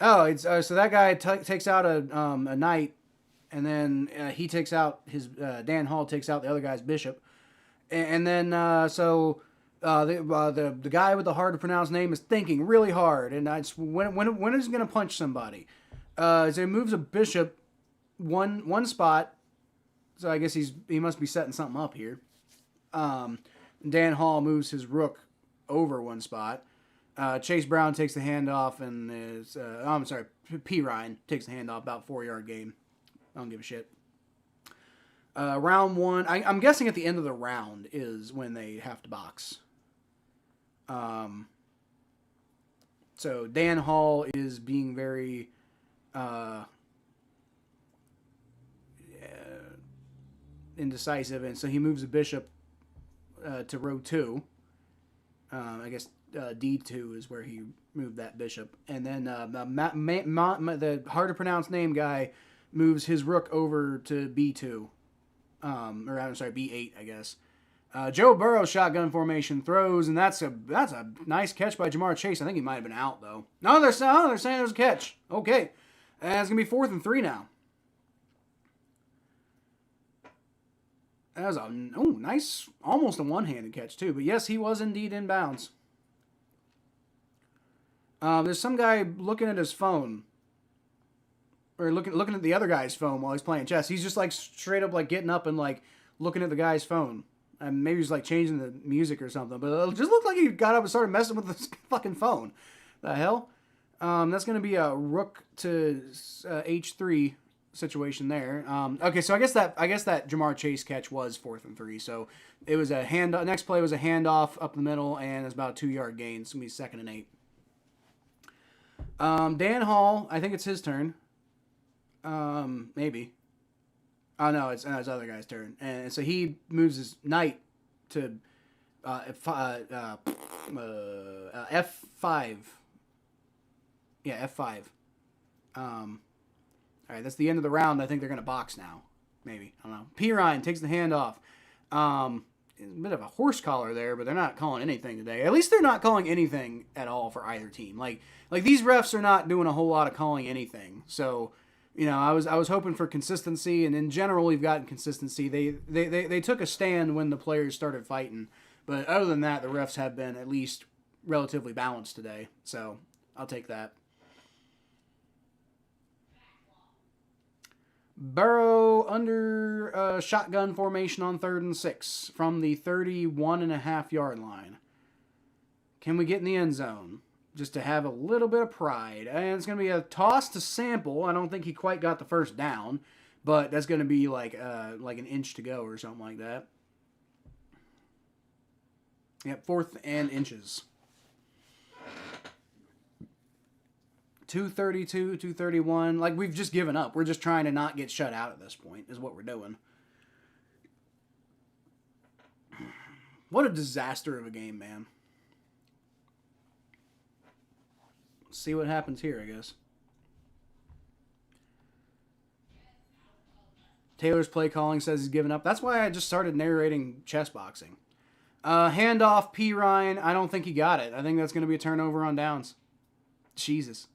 So that guy takes out a knight, and then he takes out his Dan Hall takes out the other guy's bishop, and then the guy with the hard to pronounce name is thinking really hard, and when is he gonna punch somebody? So he moves a bishop one spot, so I guess he must be setting something up here. Dan Hall moves his rook over one spot. Chase Brown takes the handoff and P. Ryan takes the handoff, about 4-yard gain. I don't give a shit. Round one, I'm guessing at the end of the round is when they have to box. So Dan Hall is being very indecisive, and so he moves a bishop to row 2. I guess D2 is where he moved that bishop. And then the hard to pronounce name guy moves his rook over to B2. B8, I guess. Joe Burrow shotgun formation throws, and that's a nice catch by Jamar Chase. I think he might have been out, though. No, they're saying there's a catch. Okay. And it's going to be 4th and 3 now. That was a nice, almost a one-handed catch, too. But yes, he was indeed in bounds. There's some guy looking at his phone. Or looking at the other guy's phone while he's playing chess. He's just like straight up like getting up and like looking at the guy's phone. And maybe he's like changing the music or something. But it just looked like he got up and started messing with the fucking phone. The hell? That's going to be a rook to H3 situation there. Okay, so I guess that Jamar Chase catch was 4th and 3. So it was a handoff. Next play was a handoff up the middle, and it's about a 2-yard gain. It's going to be 2nd and 8. Dan Hall, I think it's his turn. Maybe. Oh no, it's other guy's turn, and so he moves his knight to F5. Yeah, F5. All right, that's the end of the round. I think they're gonna box now. Maybe, I don't know. P. Ryan takes the handoff. A bit of a horse collar there, but they're not calling anything today. At least they're not calling anything at all for either team. Like these refs are not doing a whole lot of calling anything. So, I was hoping for consistency, and in general, we've gotten consistency. They took a stand when the players started fighting, but other than that, the refs have been at least relatively balanced today. So I'll take that. Burrow under shotgun formation on 3rd and 6 from the 31.5-yard line. Can we get in the end zone? Just to have a little bit of pride. And it's going to be a toss to Sample. I don't think he quite got the first down, but that's going to be like an inch to go or something like that. Yep, 4th and inches. 232, 231. Like, we've just given up. We're just trying to not get shut out at this point, is what we're doing. What a disaster of a game, man. See what happens here, I guess. Taylor's play calling says he's given up. That's why I just started narrating chess boxing. Handoff, P. Ryan. I don't think he got it. I think that's going to be a turnover on downs. Jesus.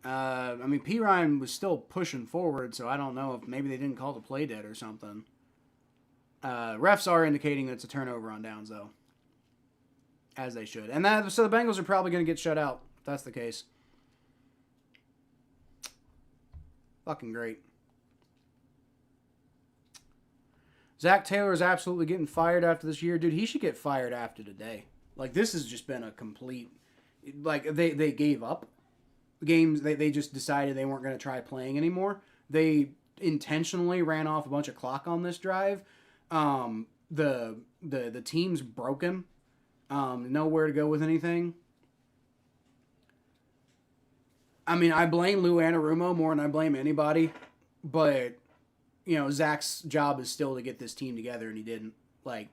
I mean, P. Ryan was still pushing forward, so I don't know if maybe they didn't call the play dead or something. Refs are indicating that it's a turnover on downs, though. As they should. And so the Bengals are probably going to get shut out, if that's the case. Fucking great. Zach Taylor is absolutely getting fired after this year. Dude, he should get fired after today. Like, this has just been a complete... Like, they gave up games. They just decided they weren't going to try playing anymore. They intentionally ran off a bunch of clock on this drive. The team's broken. Nowhere to go with anything. I mean, I blame Lou Anarumo more than I blame anybody, but Zach's job is still to get this team together, and he didn't. Like,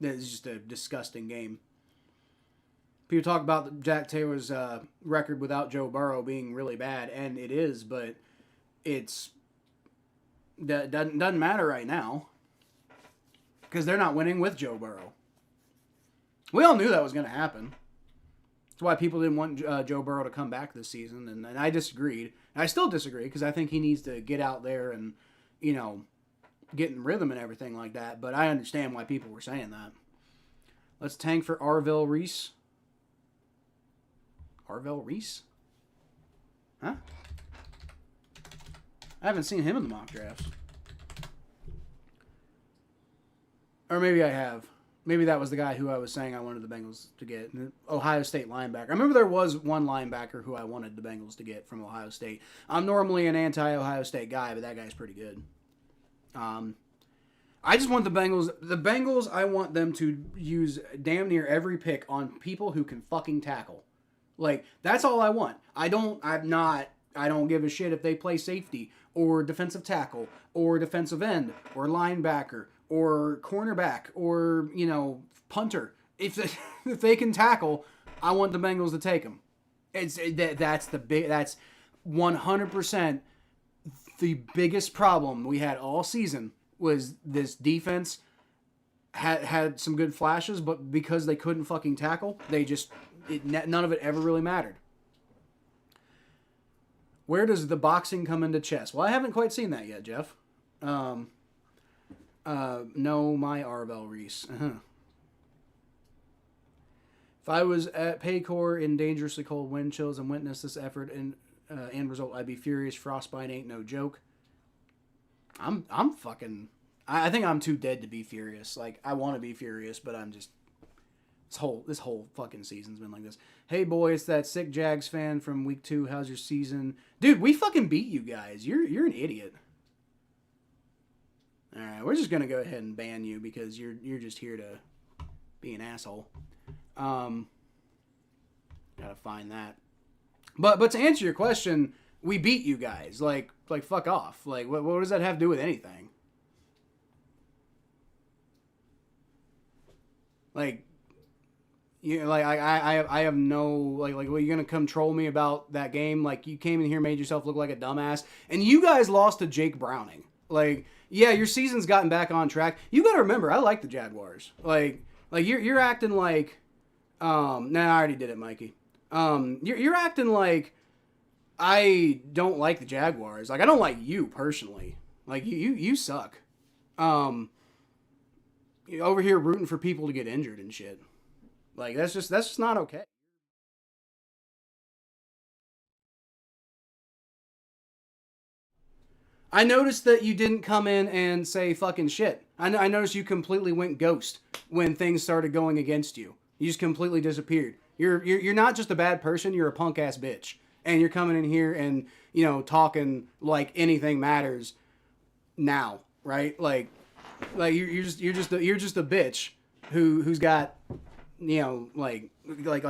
this is just a disgusting game. People talk about Jack Taylor's record without Joe Burrow being really bad, and it is, but doesn't matter right now because they're not winning with Joe Burrow. We all knew that was going to happen. That's why people didn't want Joe Burrow to come back this season, and I disagreed. And I still disagree because I think he needs to get out there and, get in rhythm and everything like that. But I understand why people were saying that. Let's tank for Arvell Reese. Arvell Reese? Huh? I haven't seen him in the mock drafts. Or maybe I have. Maybe that was the guy who I was saying I wanted the Bengals to get. Ohio State linebacker. I remember there was one linebacker who I wanted the Bengals to get from Ohio State. I'm normally an anti-Ohio State guy, but that guy's pretty good. I just want the Bengals. The Bengals, I want them to use damn near every pick on people who can fucking tackle. Like, that's all I want. I don't give a shit if they play safety or defensive tackle or defensive end or linebacker or cornerback or, punter. If they can tackle, I want the Bengals to take them. That's 100% the biggest problem we had all season was this defense had some good flashes, but because they couldn't fucking tackle, none of it ever really mattered. Where does the boxing come into chess? Well, I haven't quite seen that yet, Jeff. No, my Arvell Reese. Uh-huh. If I was at Paycor in dangerously cold wind chills and witnessed this effort and end result, I'd be furious. Frostbite ain't no joke. I'm fucking... I think I'm too dead to be furious. Like, I want to be furious, but I'm just... This whole fucking season's been like this. Hey, boy, it's that sick Jags fan from week 2. How's your season? Dude, we fucking beat you guys. You're an idiot. All right, we're just going to go ahead and ban you because you're just here to be an asshole. Gotta find that. But to answer your question, we beat you guys. Like fuck off. Like, what does that have to do with anything? Like, I have no, what, you gonna come troll me about that game? Like, you came in here, made yourself look like a dumbass, and you guys lost to Jake Browning. Like, yeah, your season's gotten back on track. You gotta remember, I like the Jaguars. Like you're acting like, nah, I already did it, Mikey. You're acting like I don't like the Jaguars. Like, I don't like you personally. Like, you suck. You're over here rooting for people to get injured and shit. Like, that's just not okay. I noticed that you didn't come in and say fucking shit. I noticed you completely went ghost when things started going against you. You just completely disappeared. You're not just a bad person, you're a punk ass bitch. And you're coming in here and, talking like anything matters now, right? Like you're just a bitch who's got, like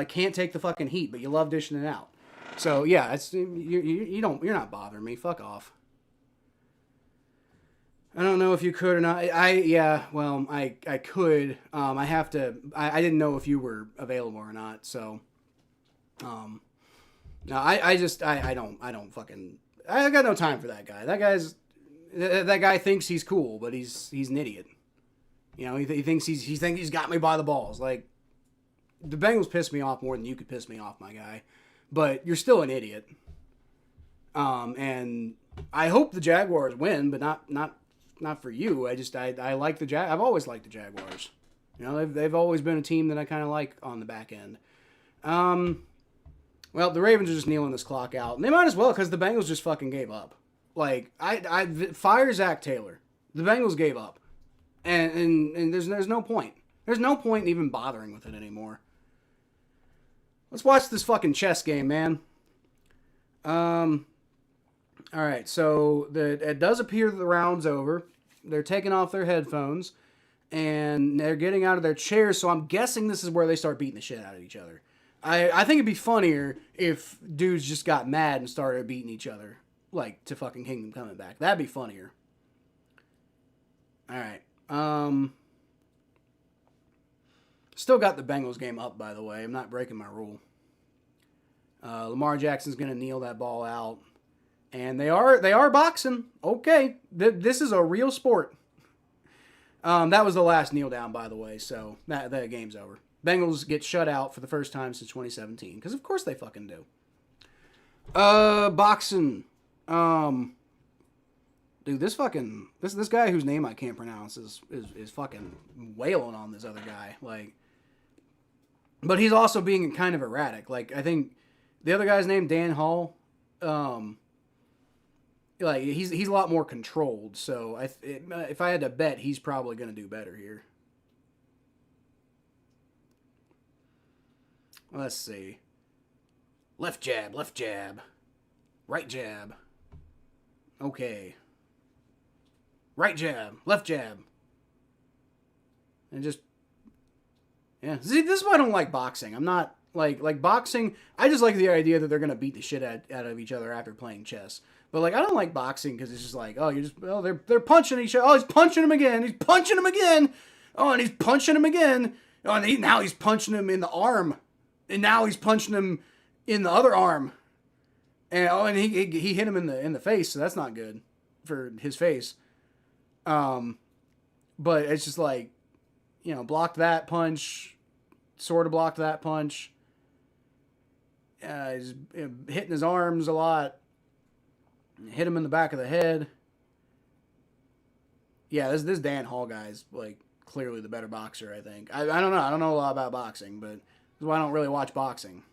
can't take the fucking heat, but you love dishing it out. So yeah, you're not bothering me. Fuck off. I don't know if you could or not. I could. I have to. I didn't know if you were available or not. So, um, no, I don't fucking. I got no time for that guy. That guy thinks he's cool, but he's an idiot. You know, he thinks he's got me by the balls. Like, the Bengals piss me off more than you could piss me off, my guy. But you're still an idiot. And I hope the Jaguars win, but not for you. I like the I've always liked the Jaguars. You know, they've always been a team that I kind of like on the back end. Well, the Ravens are just kneeling this clock out, and they might as well because the Bengals just fucking gave up. Like, I fire Zach Taylor. The Bengals gave up, and there's no point. There's no point in even bothering with it anymore. Let's watch this fucking chess game, man. All right, so it does appear that the round's over. They're taking off their headphones, and they're getting out of their chairs, so I'm guessing this is where they start beating the shit out of each other. I think it'd be funnier if dudes just got mad and started beating each other, like, to fucking Kingdom Coming Back. That'd be funnier. All right. Still got the Bengals game up, by the way. I'm not breaking my rule. Lamar Jackson's going to kneel that ball out. And they are boxing. Okay. This is a real sport. That was the last kneel down, by the way, so that game's over. Bengals get shut out for the first time since 2017, because of course they fucking do. Boxing. Dude, this guy whose name I can't pronounce is fucking wailing on this other guy. Like, but he's also being kind of erratic. Like, I think the other guy's name, Dan Hall, like, he's a lot more controlled. So if I had to bet, he's probably going to do better here. Let's see. Left jab, right jab. Okay. Right jab, left jab. And just, yeah. See, this is why I don't like boxing. I'm not, like boxing, I just like the idea that they're going to beat the shit out of each other after playing chess. But, like, I don't like boxing because it's just like, they're punching each other. Oh, he's punching him again. He's punching him again. Oh, and he's punching him again. Oh, and now he's punching him in the arm. And now he's punching him in the other arm. And he hit him in the face, so that's not good for his face. But it's just like, you know, blocked that punch, sort of blocked that punch. He's hitting his arms a lot. Hit him in the back of the head. Yeah, this Dan Hall guy's like clearly the better boxer, I think. I don't know. I don't know a lot about boxing, but that's why I don't really watch boxing.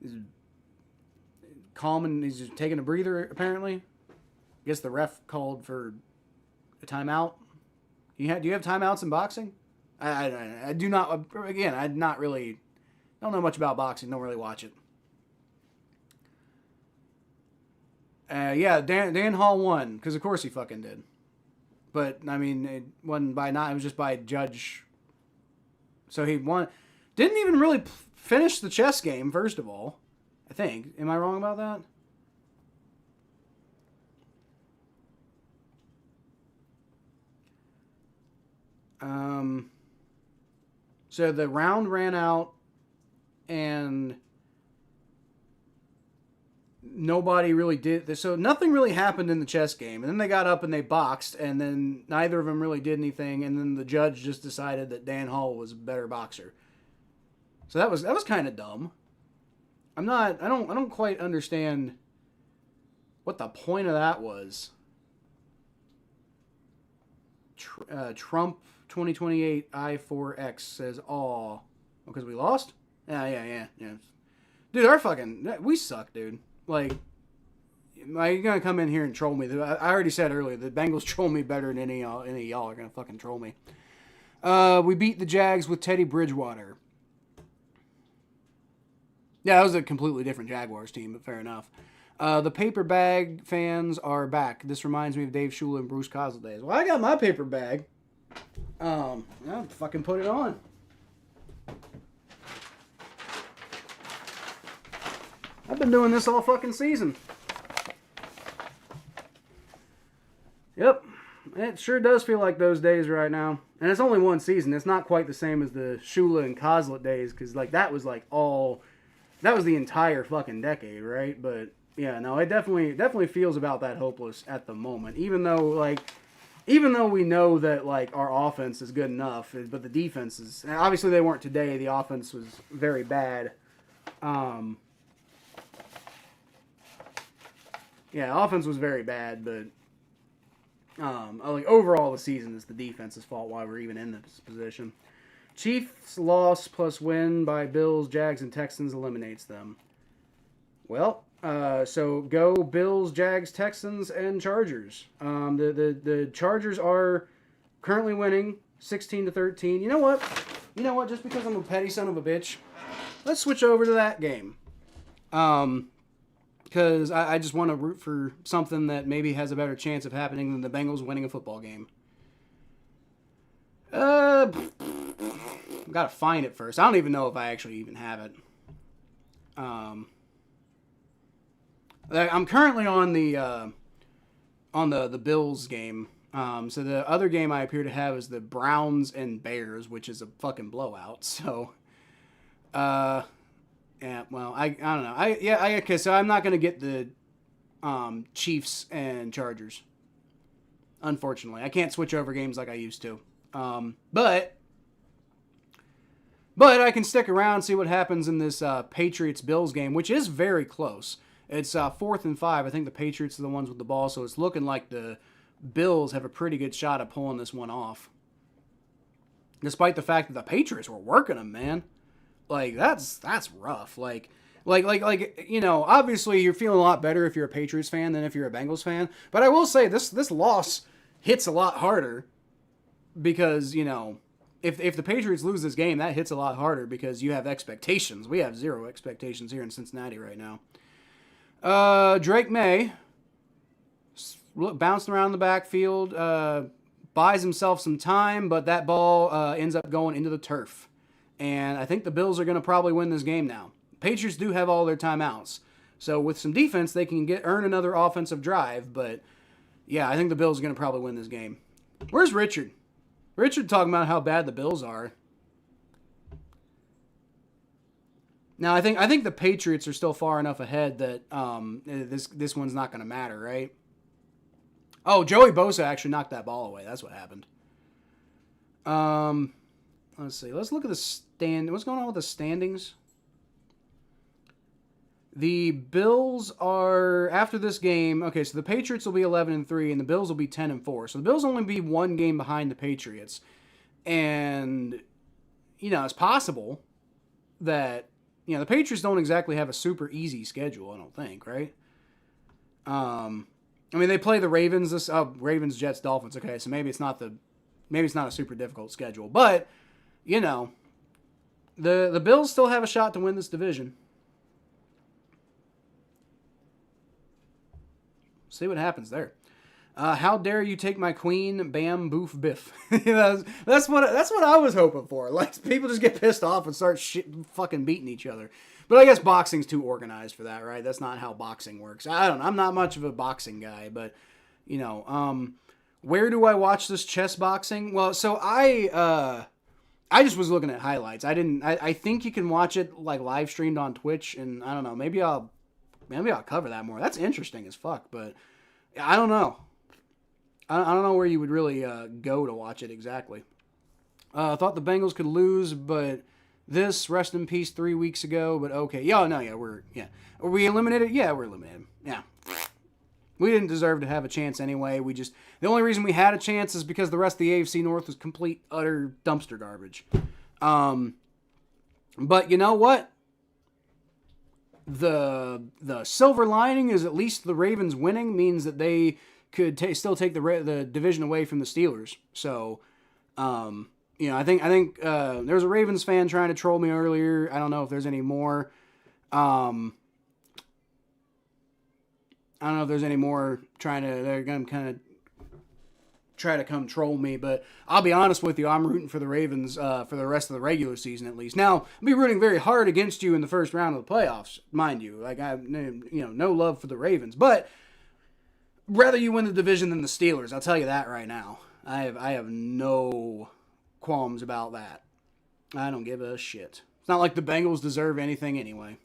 He's calm and he's just taking a breather, apparently. I guess the ref called for a timeout. Do you have timeouts in boxing? I do not. Again, I don't know much about boxing. Don't really watch it. Yeah, Dan Hall won because of course he fucking did. But I mean, it wasn't by not. It was just by judge. So he won. Didn't even really finish the chess game. First of all, I think. Am I wrong about that? So the round ran out, and nobody really did this. So nothing really happened in the chess game. And then they got up and they boxed, and then neither of them really did anything. And then the judge just decided that Dan Hall was a better boxer. So that was kind of dumb. I don't quite understand what the point of that was. Trump 2028 I4X says, "Aw, because we lost." Yeah. Dude, we suck, dude. Like, you're gonna come in here and troll me? I already said earlier, the Bengals troll me better than any of y'all are gonna fucking troll me. We beat the Jags with Teddy Bridgewater. Yeah, that was a completely different Jaguars team, but fair enough. The paper bag fans are back. This reminds me of Dave Shula and Bruce Cosell days. Well, I got my paper bag. I'll fucking put it on. I've been doing this all fucking season. Yep. It sure does feel like those days right now. And it's only one season. It's not quite the same as the Shula and Kozlet days, because like that was the entire fucking decade, right? But yeah, no, it definitely feels about that hopeless at the moment. Even though we know that like our offense is good enough, but the defense is, obviously they weren't today. The offense was very bad. Yeah, offense was very bad, but like overall the season is the defense's fault why we're even in this position. Chiefs loss plus win by Bills, Jags, and Texans eliminates them. Well, so go Bills, Jags, Texans, and Chargers. The Chargers are currently winning 16-13. You know what? Just because I'm a petty son of a bitch, let's switch over to that game. Because I just want to root for something that maybe has a better chance of happening than the Bengals winning a football game. Gotta find it first. I don't even know if I actually even have it. I'm currently on the Bills game. So the other game I appear to have is the Browns and Bears, which is a fucking blowout. So, yeah. Well, I don't know. Okay. So I'm not gonna get the Chiefs and Chargers. Unfortunately, I can't switch over games like I used to. But I can stick around and see what happens in this Patriots-Bills game, which is very close. It's 4th and 5. I think the Patriots are the ones with the ball, so it's looking like the Bills have a pretty good shot at pulling this one off. Despite the fact that the Patriots were working them, man. Like, that's rough. Like, obviously you're feeling a lot better if you're a Patriots fan than if you're a Bengals fan. But I will say this loss hits a lot harder because, if the Patriots lose this game, that hits a lot harder because you have expectations. We have zero expectations here in Cincinnati right now. Drake May bouncing around the backfield, buys himself some time, but that ball ends up going into the turf. And I think the Bills are going to probably win this game now. Patriots do have all their timeouts. So with some defense, they can earn another offensive drive. But, yeah, I think the Bills are going to probably win this game. Where's Richard? Richard talking about how bad the Bills are. Now, I think the Patriots are still far enough ahead that this one's not going to matter, right? Oh, Joey Bosa actually knocked that ball away. That's what happened. Let's see. Let's look at the stand. What's going on with the standings? The Bills are, after this game, okay, so the Patriots will be 11-3 and the Bills will be 10-4. So the Bills only be one game behind the Patriots. And, it's possible that, the Patriots don't exactly have a super easy schedule, I don't think, right? They play the Ravens, Ravens, Jets, Dolphins. Okay, so maybe it's not a super difficult schedule. But, the Bills still have a shot to win this division. See what happens there. How dare you take my queen, bam, boof, biff. that's what I was hoping for. Like, people just get pissed off and start fucking beating each other. But I guess boxing's too organized for that, right? That's not how boxing works. I don't know. I'm not much of a boxing guy, but, where do I watch this chess boxing? Well, so I just was looking at highlights. I think you can watch it like live streamed on Twitch, and I don't know, maybe I'll cover that more. That's interesting as fuck, but I don't know. I don't know where you would really go to watch it exactly. I thought the Bengals could lose, but this, rest in peace, 3 weeks ago, but okay. Are we eliminated? Yeah, we're eliminated. Yeah. We didn't deserve to have a chance anyway. The only reason we had a chance is because the rest of the AFC North was complete, utter dumpster garbage. But you know what? The silver lining is at least the Ravens winning means that they could still take the division away from the Steelers. So, I think there was a Ravens fan trying to troll me earlier. I don't know if there's any more. I don't know if there's any more they're going to kind of try to come troll me, but I'll be honest with you, I'm rooting for the Ravens for the rest of the regular season at least. Now, I'll be rooting very hard against you in the first round of the playoffs, mind you. Like, I have no love for the Ravens, but rather you win the division than the Steelers. I'll tell you that right now. I have no qualms about that. I don't give a shit. It's not like the Bengals deserve anything anyway.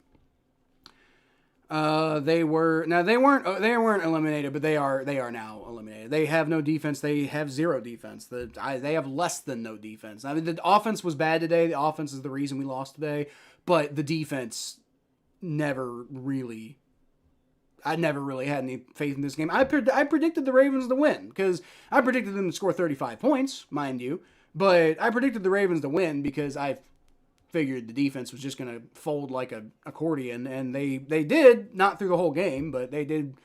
They weren't eliminated, but they are now eliminated. They have no defense. They have zero defense. They have less than no defense. I mean, the offense was bad today. The offense is the reason we lost today, but the defense I never really had any faith in this game. I predicted the Ravens to win because I predicted them to score 35 points, mind you, but I predicted the Ravens to win because I figured the defense was just going to fold like an accordion, and they did, not through the whole game, but they did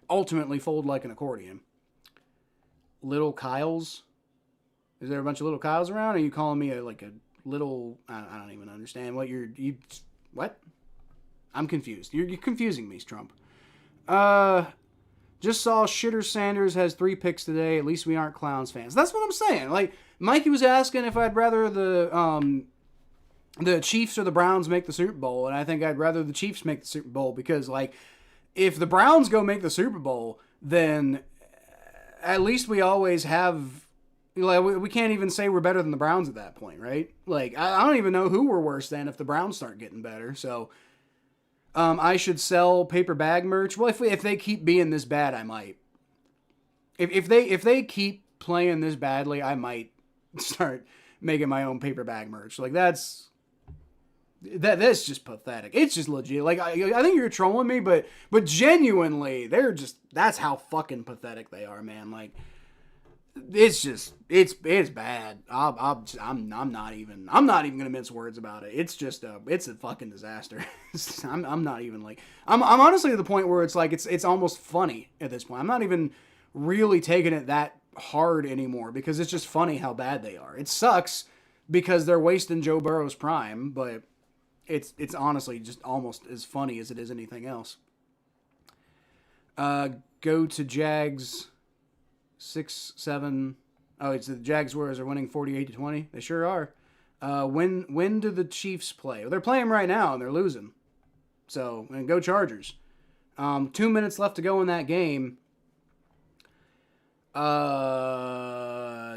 ultimately fold like an accordion. Little Kyles? Is there a bunch of little Kyles around? Or are you calling me a little... I don't even understand what what? I'm confused. You're confusing me, Trump. Just saw Shitter Sanders has 3 picks today. At least we aren't Clowns fans. That's what I'm saying. Like, Mikey was asking if I'd rather the Chiefs or the Browns make the Super Bowl, and I think I'd rather the Chiefs make the Super Bowl because, like, if the Browns go make the Super Bowl, then at least we always have, like, we can't even say we're better than the Browns at that point, right? Like, I don't even know who we're worse than if the Browns start getting better, so I should sell paper bag merch. Well, if they keep being this bad, I might. If they keep playing this badly, I might start making my own paper bag merch. Like, that's just pathetic. It's just legit. Like, I think you're trolling me, but genuinely, that's how fucking pathetic they are, man. Like, it's bad. I'm not even gonna mince words about it. It's just it's a fucking disaster. I'm not even like, I'm honestly at the point where it's like, it's almost funny at this point. I'm not even really taking it that hard anymore because it's just funny how bad they are. It sucks because they're wasting Joe Burrow's prime, but it's honestly just almost as funny as it is anything else. Go to Jags 6-7. Oh, it's the Jaguars are winning 48-20. They sure are. When do the Chiefs play? Well, they're playing right now and they're losing. So, and go Chargers. 2 minutes left to go in that game.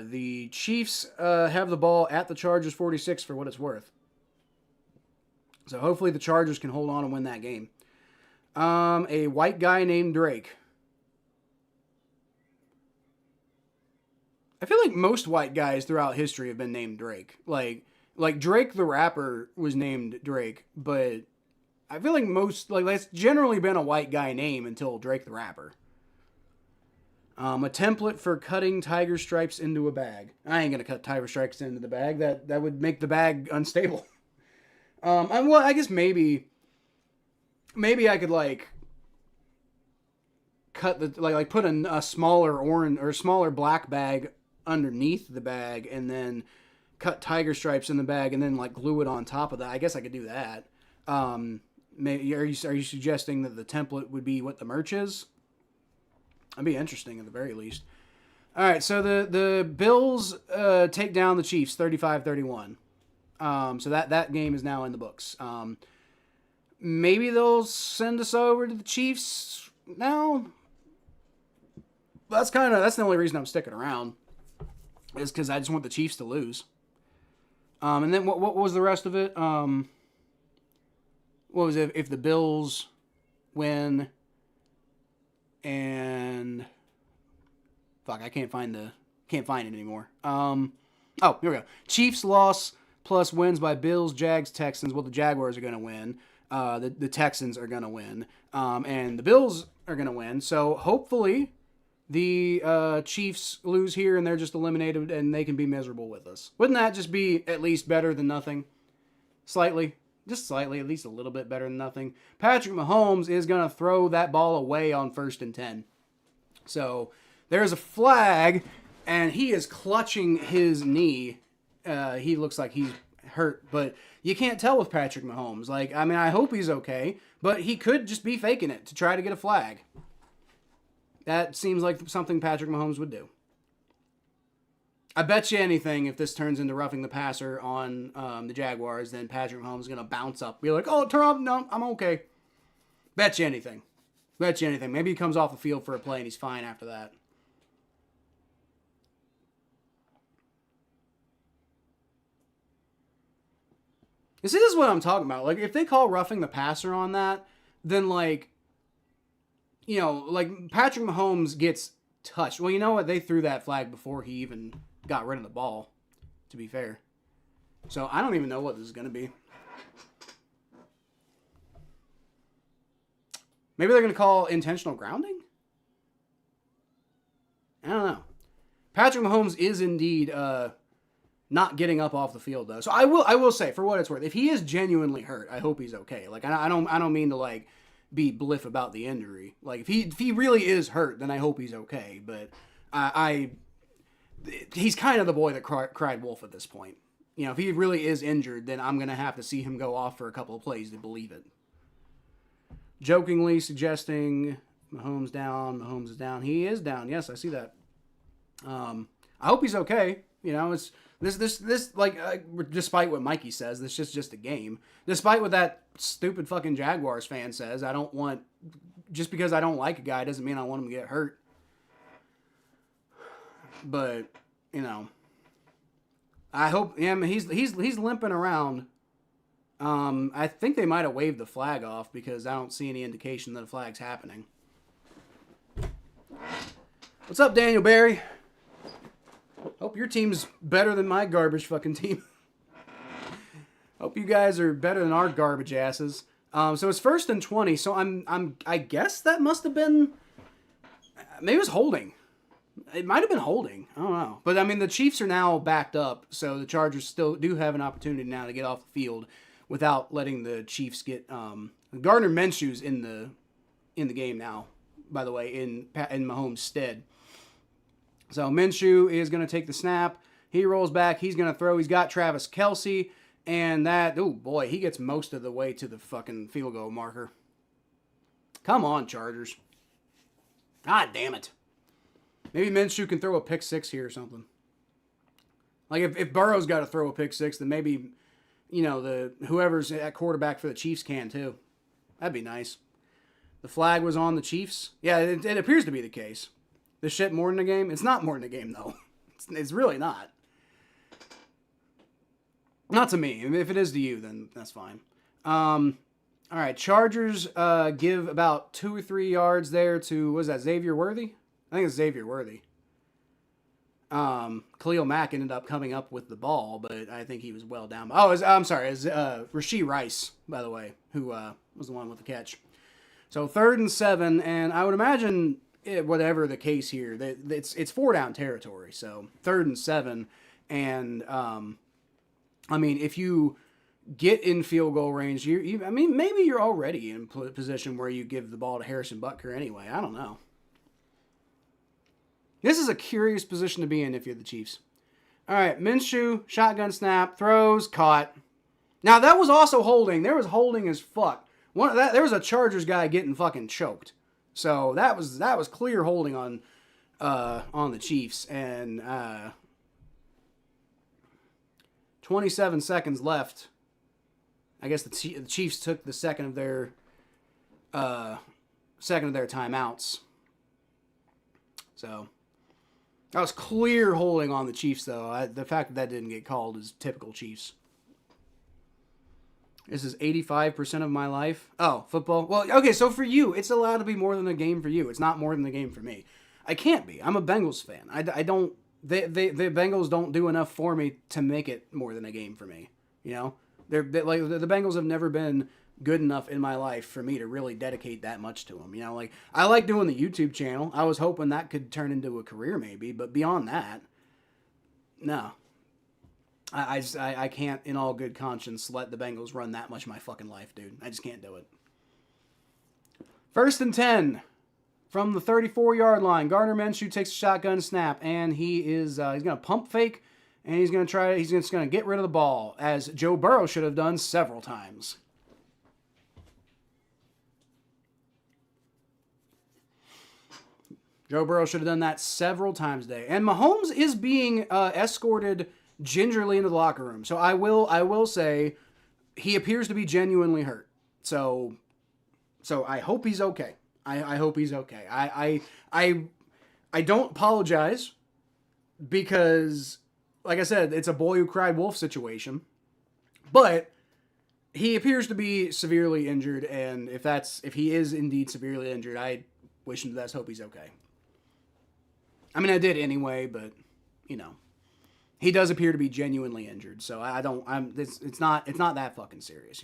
The Chiefs have the ball at the Chargers 46 for what it's worth. So hopefully the Chargers can hold on and win that game. A white guy named Drake. I feel like most white guys throughout history have been named Drake. Like Drake the rapper was named Drake, but I feel like that's generally been a white guy name until Drake the rapper. A template for cutting tiger stripes into a bag. I ain't gonna cut tiger stripes into the bag. That would make the bag unstable. I guess maybe I could like cut put a smaller orange or smaller black bag underneath the bag and then cut tiger stripes in the bag and then like glue it on top of that. I guess I could do that. Maybe are you suggesting that the template would be what the merch is? That'd be interesting at the very least. All right, so the Bills take down the Chiefs 35-31. So that game is now in the books. Maybe they'll send us over to the Chiefs now. That's the only reason I'm sticking around, is because I just want the Chiefs to lose. And then what was the rest of it? What was it? If the Bills win and fuck, I can't find it anymore. Oh, here we go. Chiefs loss plus wins by Bills, Jags, Texans. Well, the Jaguars are going to win. The Texans are going to win. And the Bills are going to win. So hopefully the Chiefs lose here and they're just eliminated and they can be miserable with us. Wouldn't that just be at least better than nothing? Slightly. Just slightly. At least a little bit better than nothing. Patrick Mahomes is going to throw that ball away on 1st and 10. So there's a flag and he is clutching his knee. He looks like he's hurt, but you can't tell with Patrick Mahomes. Like, I mean, I hope he's okay, but he could just be faking it to try to get a flag. That seems like something Patrick Mahomes would do. I bet you anything if this turns into roughing the passer on the Jaguars, then Patrick Mahomes is going to bounce up. Be like, oh, turn off. No, I'm okay. Bet you anything. Bet you anything. Maybe he comes off the field for a play and he's fine after that. This is what I'm talking about. Like, if they call roughing the passer on that, then, like, you know, like, Patrick Mahomes gets touched. Well, you know what? They threw that flag before he even got rid of the ball, to be fair. So, I don't even know what this is going to be. Maybe they're going to call intentional grounding? I don't know. Patrick Mahomes is indeed not getting up off the field though. So I will say, for what it's worth, if he is genuinely hurt, I hope he's okay. Like I don't mean to like be bliff about the injury. Like if he really is hurt, then I hope he's okay. But he's kind of the boy that cried wolf at this point. You know, if he really is injured, then I'm gonna have to see him go off for a couple of plays to believe it. Jokingly suggesting Mahomes down. Mahomes is down. He is down. Yes, I see that. I hope he's okay. You know, it's this like despite what Mikey says, this is just a game. Despite what that stupid fucking Jaguars fan says, I don't want just because I don't like a guy doesn't mean I want him to get hurt. But you know, I hope him. He's limping around. I think they might have waved the flag off because I don't see any indication that a flag's happening. What's up, Daniel Barry? Hope your team's better than my garbage fucking team. Hope you guys are better than our garbage asses. So it's 1st and 20. So I guess that must have been, maybe it was holding. It might have been holding. I don't know. But I mean, the Chiefs are now backed up, so the Chargers still do have an opportunity now to get off the field without letting the Chiefs get. Gardner Minshew's in the game now, by the way, in Mahomes' stead. So Minshew is going to take the snap. He rolls back. He's going to throw. He's got Travis Kelce. And that, oh boy, he gets most of the way to the fucking field goal marker. Come on, Chargers. God damn it. Maybe Minshew can throw a pick six here or something. Like if Burrow's got to throw a pick six, then maybe, you know, whoever's at quarterback for the Chiefs can too. That'd be nice. The flag was on the Chiefs. Yeah, it appears to be the case. This shit more than a game? It's not more than a game, though. It's really not. Not to me. If it is to you, then that's fine. All right, Chargers give about 2 or 3 yards there to, what is that, Xavier Worthy? I think it's Xavier Worthy. Khalil Mack ended up coming up with the ball, but I think he was well down. Oh, I'm sorry. It's Rashee Rice, by the way, who was the one with the catch. So 3rd and 7, and I would imagine, whatever the case here, it's 4 down territory. So 3rd and 7, and I mean, if you get in field goal range, I mean, maybe you're already in a position where you give the ball to Harrison Butker anyway. I don't know. This is a curious position to be in if you're the Chiefs. All right, Minshew, shotgun snap, throws, caught. Now, that was also holding. There was holding as fuck. There was a Chargers guy getting fucking choked. So that was clear holding on the Chiefs. And 27 seconds left. I guess the Chiefs took the second of their timeouts. So that was clear holding on the Chiefs, though. The fact that didn't get called is typical Chiefs. This is 85% of my life. Oh, football. Well, okay, so for you, it's allowed to be more than a game for you. It's not more than a game for me. I can't be. I'm a Bengals fan. I don't. The Bengals don't do enough for me to make it more than a game for me. You know, the Bengals have never been good enough in my life for me to really dedicate that much to them. You know, like I like doing the YouTube channel. I was hoping that could turn into a career maybe, but beyond that, no. I can't, in all good conscience, let the Bengals run that much of my fucking life, dude. I just can't do it. 1st and 10 from the 34-yard line. Gardner Minshew takes a shotgun snap, and he's going to pump fake, and he's just going to get rid of the ball, as Joe Burrow should have done several times. Joe Burrow should have done that several times today. And Mahomes is being escorted gingerly into the locker room. So I will say he appears to be genuinely hurt. So I hope he's okay. I hope he's okay. I don't apologize because, like I said, it's a boy who cried wolf situation. But he appears to be severely injured, and if he is indeed severely injured, I wish him the best. Hope he's okay. I mean, I did anyway, but he does appear to be genuinely injured. So it's not that fucking serious,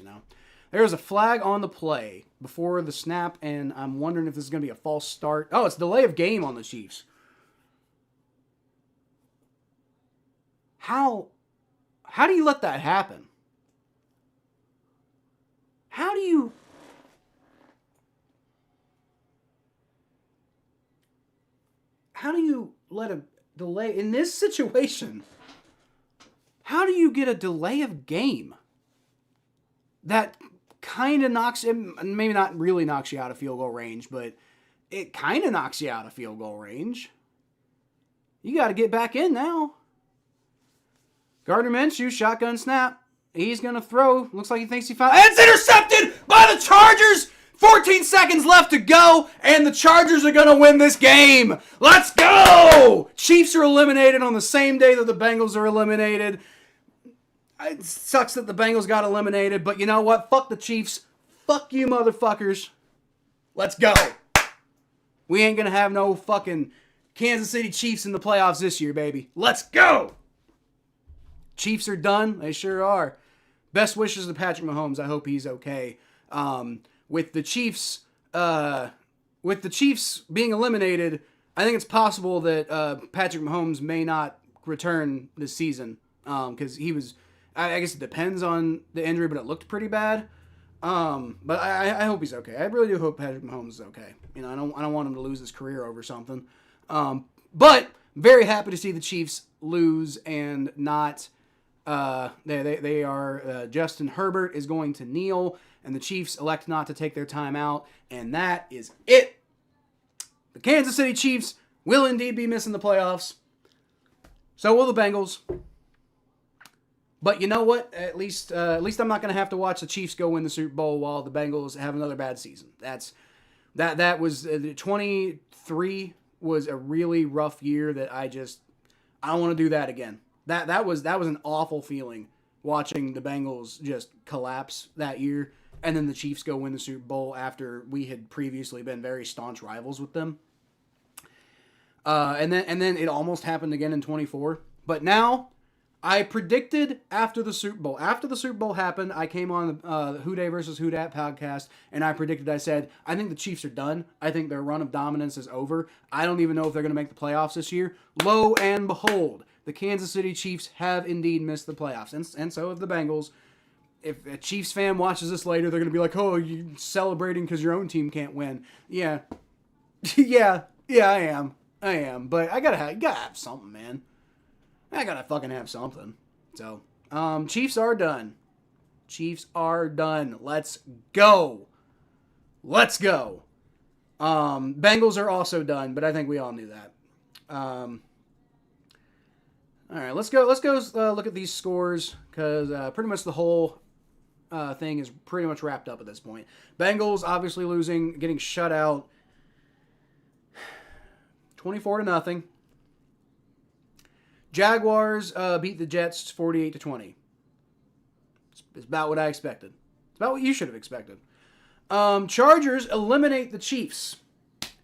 There was a flag on the play before the snap, and I'm wondering if this is going to be a false start. Oh, it's delay of game on the Chiefs. How do you let that happen? How do you let a delay in this situation? How do you get a delay of game that kind of knocks him, maybe not really knocks you out of field goal range, but it kind of knocks you out of field goal range? You got to get back in now. Gardner Minshew, shotgun snap. He's going to throw. Looks like he thinks he found. And it's intercepted by the Chargers. 14 seconds left to go, and the Chargers are going to win this game. Let's go! Chiefs are eliminated on the same day that the Bengals are eliminated. It sucks that the Bengals got eliminated, but you know what? Fuck the Chiefs. Fuck you, motherfuckers. Let's go. We ain't going to have no fucking Kansas City Chiefs in the playoffs this year, baby. Let's go! Chiefs are done. They sure are. Best wishes to Patrick Mahomes. I hope he's okay. With the Chiefs being eliminated, I think it's possible that Patrick Mahomes may not return this season because he was. I guess it depends on the injury, but it looked pretty bad. But I hope he's okay. I really do hope Patrick Mahomes is okay. I don't want him to lose his career over something. But very happy to see the Chiefs lose and not. They are Justin Herbert is going to kneel, and the Chiefs elect not to take their time out, and that is it. The Kansas City Chiefs will indeed be missing the playoffs. So will the Bengals. But you know what? At least I'm not going to have to watch the Chiefs go win the Super Bowl while the Bengals have another bad season. That was 23 was a really rough year that I don't want to do that again. That was an awful feeling watching the Bengals just collapse that year, and then the Chiefs go win the Super Bowl after we had previously been very staunch rivals with them. And then it almost happened again in 24. But now, I predicted after the Super Bowl. After the Super Bowl happened, I came on the Who Dey versus Who Dat podcast, and I said, I think the Chiefs are done. I think their run of dominance is over. I don't even know if they're going to make the playoffs this year. Lo and behold, the Kansas City Chiefs have indeed missed the playoffs, and so have the Bengals. If a Chiefs fan watches this later, they're going to be like, oh, you celebrating because your own team can't win. Yeah. yeah, I am. But you gotta have something, man. I gotta fucking have something. So, Chiefs are done. Let's go. Bengals are also done, but I think we all knew that. All right, let's go look at these scores because pretty much the whole thing is pretty much wrapped up at this point. Bengals obviously losing, getting shut out 24-0. Jaguars beat the Jets 48-20. It's about what I expected. It's about what you should have expected. Chargers eliminate the Chiefs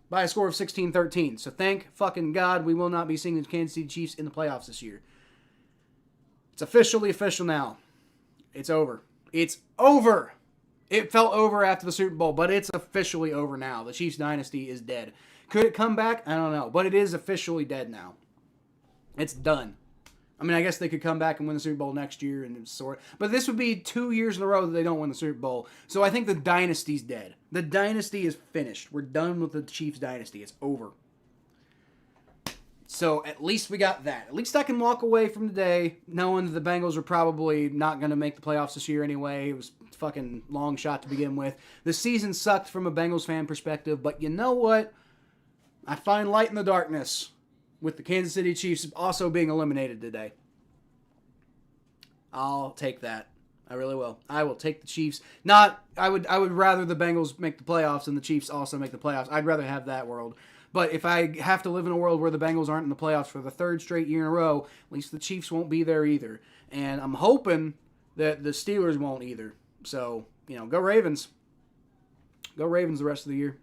by a score of 16-13. So thank fucking God we will not be seeing the Kansas City Chiefs in the playoffs this year. It's officially official now. It's over. It felt over after the Super Bowl, but it's officially over now. The Chiefs dynasty is dead. Could it come back? I don't know. But it is officially dead now. It's done. I mean, I guess they could come back and win the Super Bowl next year and sort. But this would be 2 years in a row that they don't win the Super Bowl. So I think the dynasty's dead. The dynasty is finished. We're done with the Chiefs dynasty. It's over. So at least we got that. At least I can walk away from today knowing that the Bengals are probably not going to make the playoffs this year anyway. It was a fucking long shot to begin with. The season sucked from a Bengals fan perspective, but you know what? I find light in the darkness with the Kansas City Chiefs also being eliminated today. I'll take that. I really will. I will take the Chiefs. I would rather the Bengals make the playoffs and the Chiefs also make the playoffs. I'd rather have that world. But if I have to live in a world where the Bengals aren't in the playoffs for the third straight year in a row, at least the Chiefs won't be there either. And I'm hoping that the Steelers won't either. So, go Ravens. Go Ravens the rest of the year.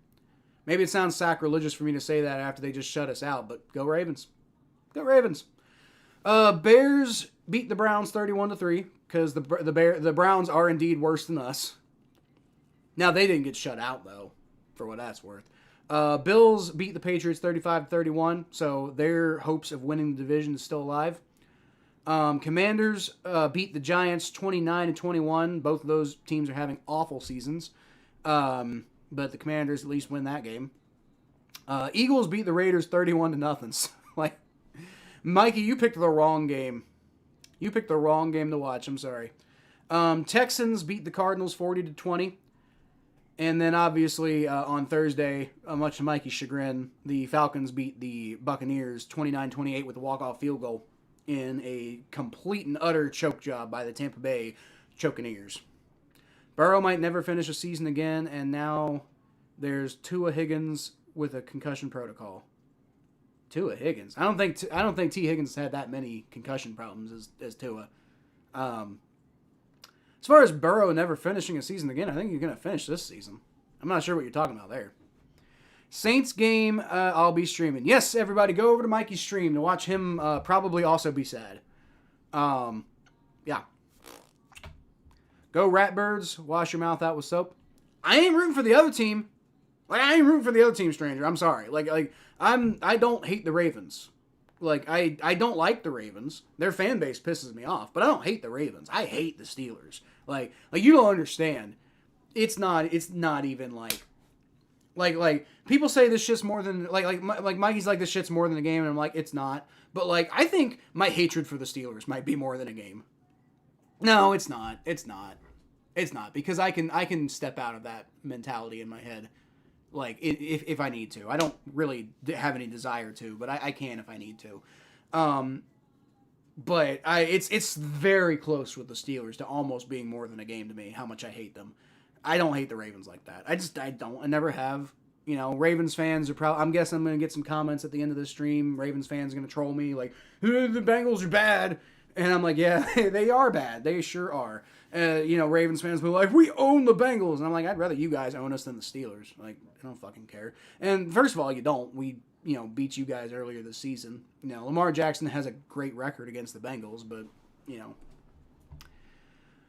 Maybe it sounds sacrilegious for me to say that after they just shut us out, but go Ravens. Go Ravens. Bears beat the Browns 31-3 because the Browns are indeed worse than us. Now, they didn't get shut out, though, for what that's worth. Bills beat the Patriots 35-31, so their hopes of winning the division is still alive. Commanders beat the Giants 29-21. Both of those teams are having awful seasons. But the Commanders at least win that game. Eagles beat the Raiders 31-0. Like, Mikey, you picked the wrong game. You picked the wrong game to watch. I'm sorry. Texans beat the Cardinals 40-20. And then, obviously, on Thursday, much to Mikey's chagrin, the Falcons beat the Buccaneers 29-28 with a walk-off field goal in a complete and utter choke job by the Tampa Bay Chocaneers. Burrow might never finish a season again, and now there's Tee Higgins with a concussion protocol. Tee Higgins. I don't think Tee Higgins had that many concussion problems as Tua. As far as Burrow never finishing a season again, I think he's going to finish this season. I'm not sure what you're talking about there. Saints game, I'll be streaming. Yes, everybody, go over to Mikey's stream to watch him probably also be sad. Yeah. Go Ratbirds, wash your mouth out with soap. I ain't rooting for the other team. I ain't rooting for the other team, stranger. I'm sorry. I don't hate the Ravens. I don't like the Ravens. Their fan base pisses me off, but I don't hate the Ravens. I hate the Steelers. Like you don't understand. It's not even like people say this shit's more than like Mikey's like this shit's more than a game, and I'm like, it's not. But I think my hatred for the Steelers might be more than a game. No, it's not. It's not. It's not, because I can step out of that mentality in my head. If I need to. I don't really have any desire to, but I can if I need to. But it's very close with the Steelers to almost being more than a game to me, how much I hate them. I don't hate the Ravens like that. I don't. I never have. Ravens fans are probably... I'm guessing I'm going to get some comments at the end of the stream. Ravens fans are going to troll me like, the Bengals are bad. And I'm like, yeah, they are bad. They sure are. Ravens fans will be like, we own the Bengals. And I'm like, I'd rather you guys own us than the Steelers. I don't fucking care. And first of all, you don't. We, beat you guys earlier this season. Lamar Jackson has a great record against the Bengals, but,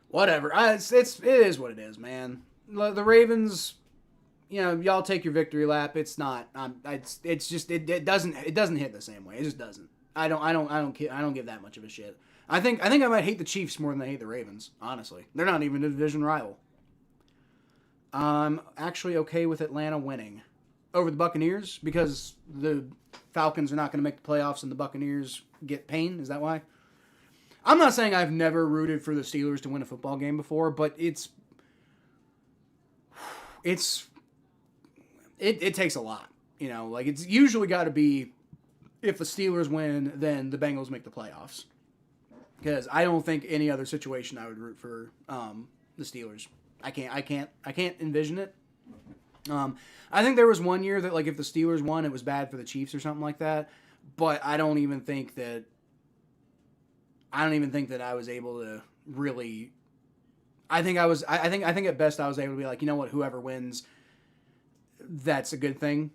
whatever. It is what it is, man. The Ravens, y'all take your victory lap. It's not. It's just it doesn't hit the same way. It just doesn't. I don't give that much of a shit. I think I might hate the Chiefs more than I hate the Ravens, honestly. They're not even a division rival. I'm actually okay with Atlanta winning over the Buccaneers because the Falcons are not going to make the playoffs and the Buccaneers get pain. Is that why? I'm not saying I've never rooted for the Steelers to win a football game before, but it takes a lot. It's usually got to be if the Steelers win, then the Bengals make the playoffs. Because I don't think any other situation I would root for the Steelers. I can't envision it. I think there was one year that if the Steelers won, it was bad for the Chiefs or something like that. But I don't even think that I was able to really. I think at best I was able to be like, you know what, whoever wins, that's a good thing.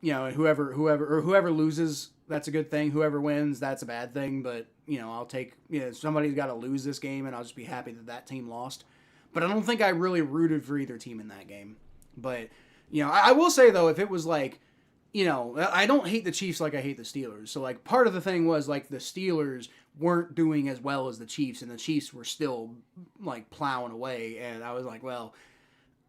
Whoever loses, that's a good thing. Whoever wins, that's a bad thing. But I'll take. Somebody's got to lose this game, and I'll just be happy that team lost. But I don't think I really rooted for either team in that game. But I will say though, if it was I don't hate the Chiefs like I hate the Steelers. So part of the thing was the Steelers weren't doing as well as the Chiefs, and the Chiefs were still plowing away, and I was like, well,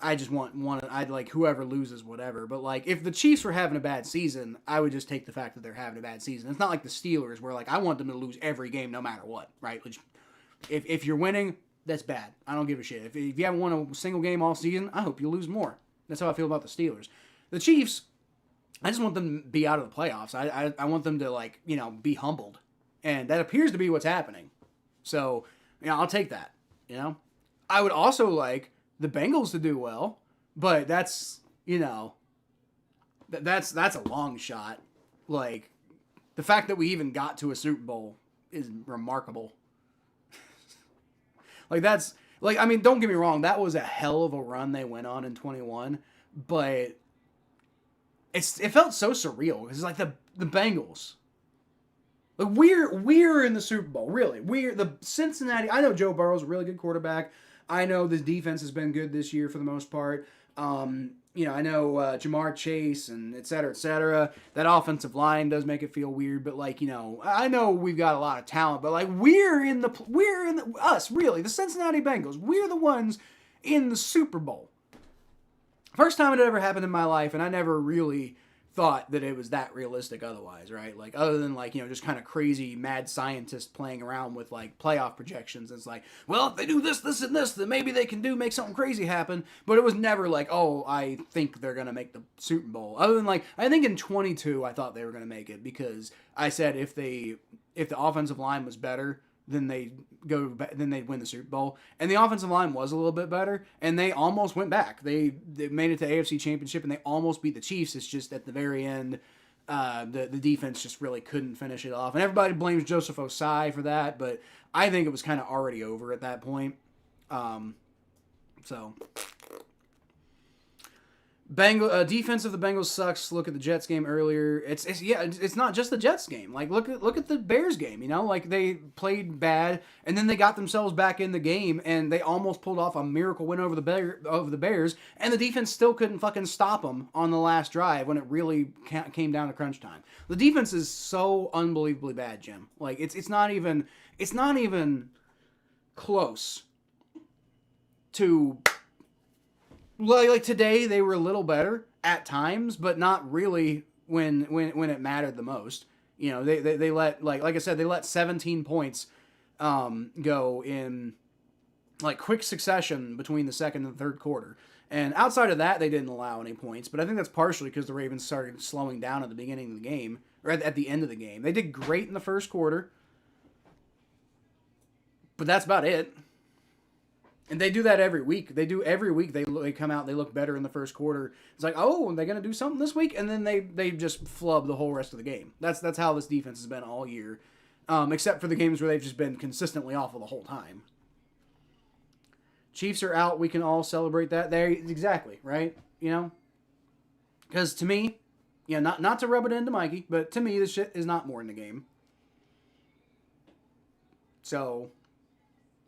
I just want one. I'd whoever loses, whatever. But if the Chiefs were having a bad season, I would just take the fact that they're having a bad season. It's not like the Steelers where I want them to lose every game no matter what, right? If you're winning, that's bad. I don't give a shit. If you haven't won a single game all season, I hope you lose more. That's how I feel about the Steelers. The Chiefs, I just want them to be out of the playoffs. I want them to, like, be humbled. And that appears to be what's happening. So, I'll take that, I would also like the Bengals to do well, but that's, that's a long shot. Like, the fact that we even got to a Super Bowl is remarkable. Like, that's, like, I mean, don't get me wrong, that was a hell of a run they went on in 21, but it felt so surreal. It's like the Bengals. Like, we're in the Super Bowl, really. We're the Cincinnati. I know Joe Burrow's a really good quarterback. I know the defense has been good this year for the most part. I know Jamar Chase and et cetera, et cetera. That offensive line does make it feel weird, but, like, I know we've got a lot of talent, but, like, us, really, the Cincinnati Bengals. We're the ones in the Super Bowl. First time it had ever happened in my life, and I never really thought that it was that realistic otherwise, right? Like, other than, like, just kind of crazy mad scientists playing around with, like, playoff projections. It's like, well, if they do this, this, and this, then maybe they can make something crazy happen. But it was never like, oh, I think they're going to make the Super Bowl. Other than, like, I think in 22, I thought they were going to make it because I said if the offensive line was better, then they'd win the Super Bowl. And the offensive line was a little bit better, and they almost went back. They made it to AFC Championship, and they almost beat the Chiefs. It's just at the very end, the defense just really couldn't finish it off. And everybody blames Joseph Osai for that, but I think it was kind of already over at that point. Defense of the Bengals sucks. Look at the Jets game earlier. It's not just the Jets game. Like, look at the Bears game. Like, they played bad, and then they got themselves back in the game, and they almost pulled off a miracle win over the Bears, and the defense still couldn't fucking stop them on the last drive when it really came down to crunch time. The defense is so unbelievably bad, Jim. Like, it's not even close to. Like today, they were a little better at times, but not really when it mattered the most. They let, like I said, they let 17 points go in, like, quick succession between the second and third quarter. And outside of that, they didn't allow any points. But I think that's partially because the Ravens started slowing down at the beginning of the game, or at the end of the game. They did great in the first quarter, but that's about it. And they do that every week. They come out, they look better in the first quarter. It's like, oh, are they going to do something this week? And then they just flub the whole rest of the game. That's how this defense has been all year, except for the games where they've just been consistently awful the whole time. Chiefs are out. We can all celebrate that. There, exactly, right? Because to me, not to rub it into Mikey, but to me, this shit is not more in the game. So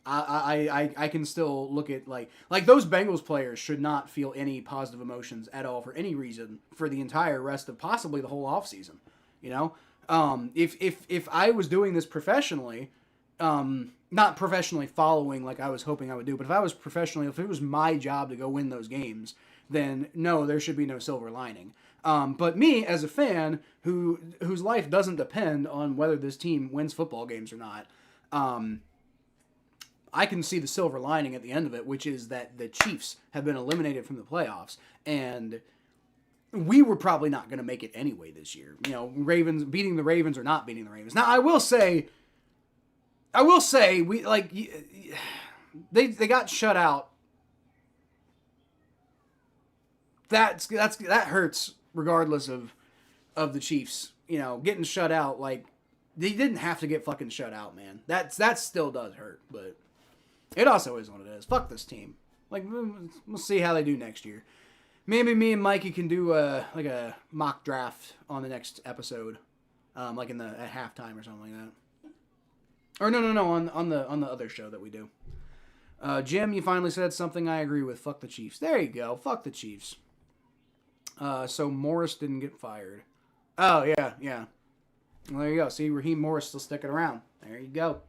I can still look at, like those Bengals players should not feel any positive emotions at all for any reason for the entire rest of possibly the whole offseason. If I was doing this professionally, not professionally following like I was hoping I would do, but if it was my job to go win those games, then no, there should be no silver lining. But me as a fan whose life doesn't depend on whether this team wins football games or not, I can see the silver lining at the end of it, which is that the Chiefs have been eliminated from the playoffs, and we were probably not going to make it anyway this year. Ravens beating the Ravens or not beating the Ravens. Now, I will say, we they got shut out. That hurts regardless of the Chiefs. Getting shut out, like, they didn't have to get fucking shut out, man. That still does hurt, but it also is what it is. Fuck this team. Like, we'll see how they do next year. Maybe me and Mikey can do a mock draft on the next episode, like at halftime or something like that. Or no, on the other show that we do. Jim, you finally said something I agree with. Fuck the Chiefs. There you go. Fuck the Chiefs. So Morris didn't get fired. Oh yeah. Well, there you go. See, Raheem Morris still sticking around. There you go.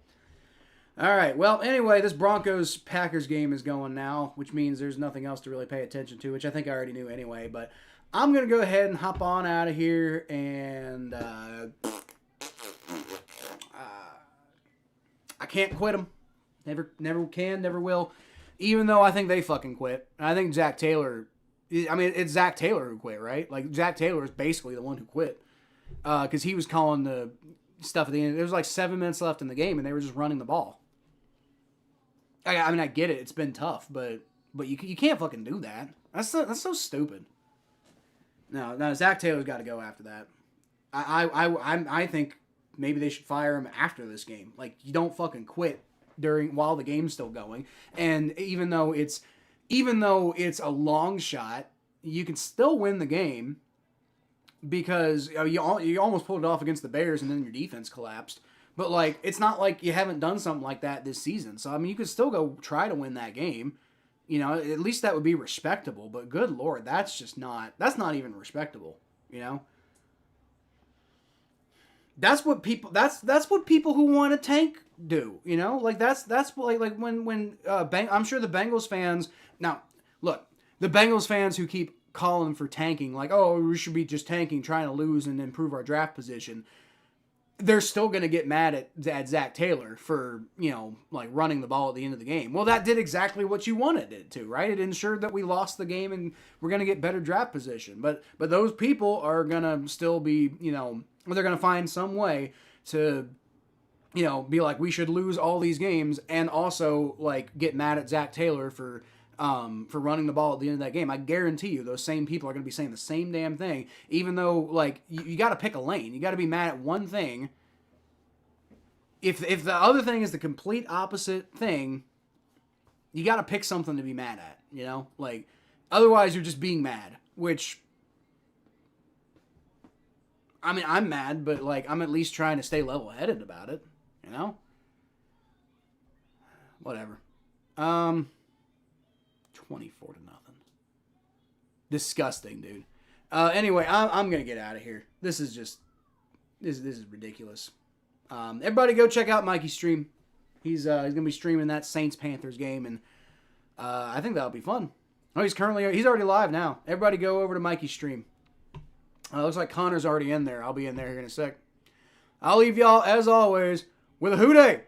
All right. Well, anyway, this Broncos-Packers game is going now, which means there's nothing else to really pay attention to, which I think I already knew anyway. But I'm going to go ahead and hop on out of here, and I can't quit them. Never can, never will. Even though I think they fucking quit. I think Zach Taylor I mean, it's Zach Taylor who quit, right? Like, Zach Taylor is basically the one who quit. Because he was calling the stuff at the end. There was like 7 minutes left in the game, and they were just running the ball. I mean, I get it. It's been tough, but you can't fucking do that. That's so stupid. No, Zach Taylor's got to go after that. I think maybe they should fire him after this game. Like, you don't fucking quit while the game's still going. And even though it's a long shot, you can still win the game because you almost pulled it off against the Bears and then your defense collapsed. But, like, it's not like you haven't done something like that this season. So, I mean, you could still go try to win that game. You know, at least that would be respectable. But good Lord, that's not even respectable, you know? That's what people who want to tank do, you know? Like, that's like when I'm sure the Bengals fans, now, look, the Bengals fans who keep calling for tanking, like, oh, we should be just tanking, trying to lose and improve our draft position, they're still going to get mad at Zach Taylor for, you know, like running the ball at the end of the game. Well, that did exactly what you wanted it to, right? It ensured that we lost the game and we're going to get better draft position. But those people are going to still be, you know, they're going to find some way to, you know, be like, we should lose all these games and also, like, get mad at Zach Taylor for running the ball at the end of that game. I guarantee you those same people are going to be saying the same damn thing, even though, like, you got to pick a lane. You got to be mad at one thing. If the other thing is the complete opposite thing, you got to pick something to be mad at, you know? Like, otherwise you're just being mad, which, I mean, I'm mad, but, like, I'm at least trying to stay level-headed about it, you know? Whatever. 24-0. Disgusting, dude. Anyway, I'm gonna get out of here. This is ridiculous. Everybody go check out Mikey's stream. He's gonna be streaming that Saints-Panthers game, and I think that'll be fun. Oh, he's already live now. Everybody go over to Mikey's stream. Looks like Connor's already in there. I'll be in there here in a sec. I'll leave y'all, as always, with a hoo-day.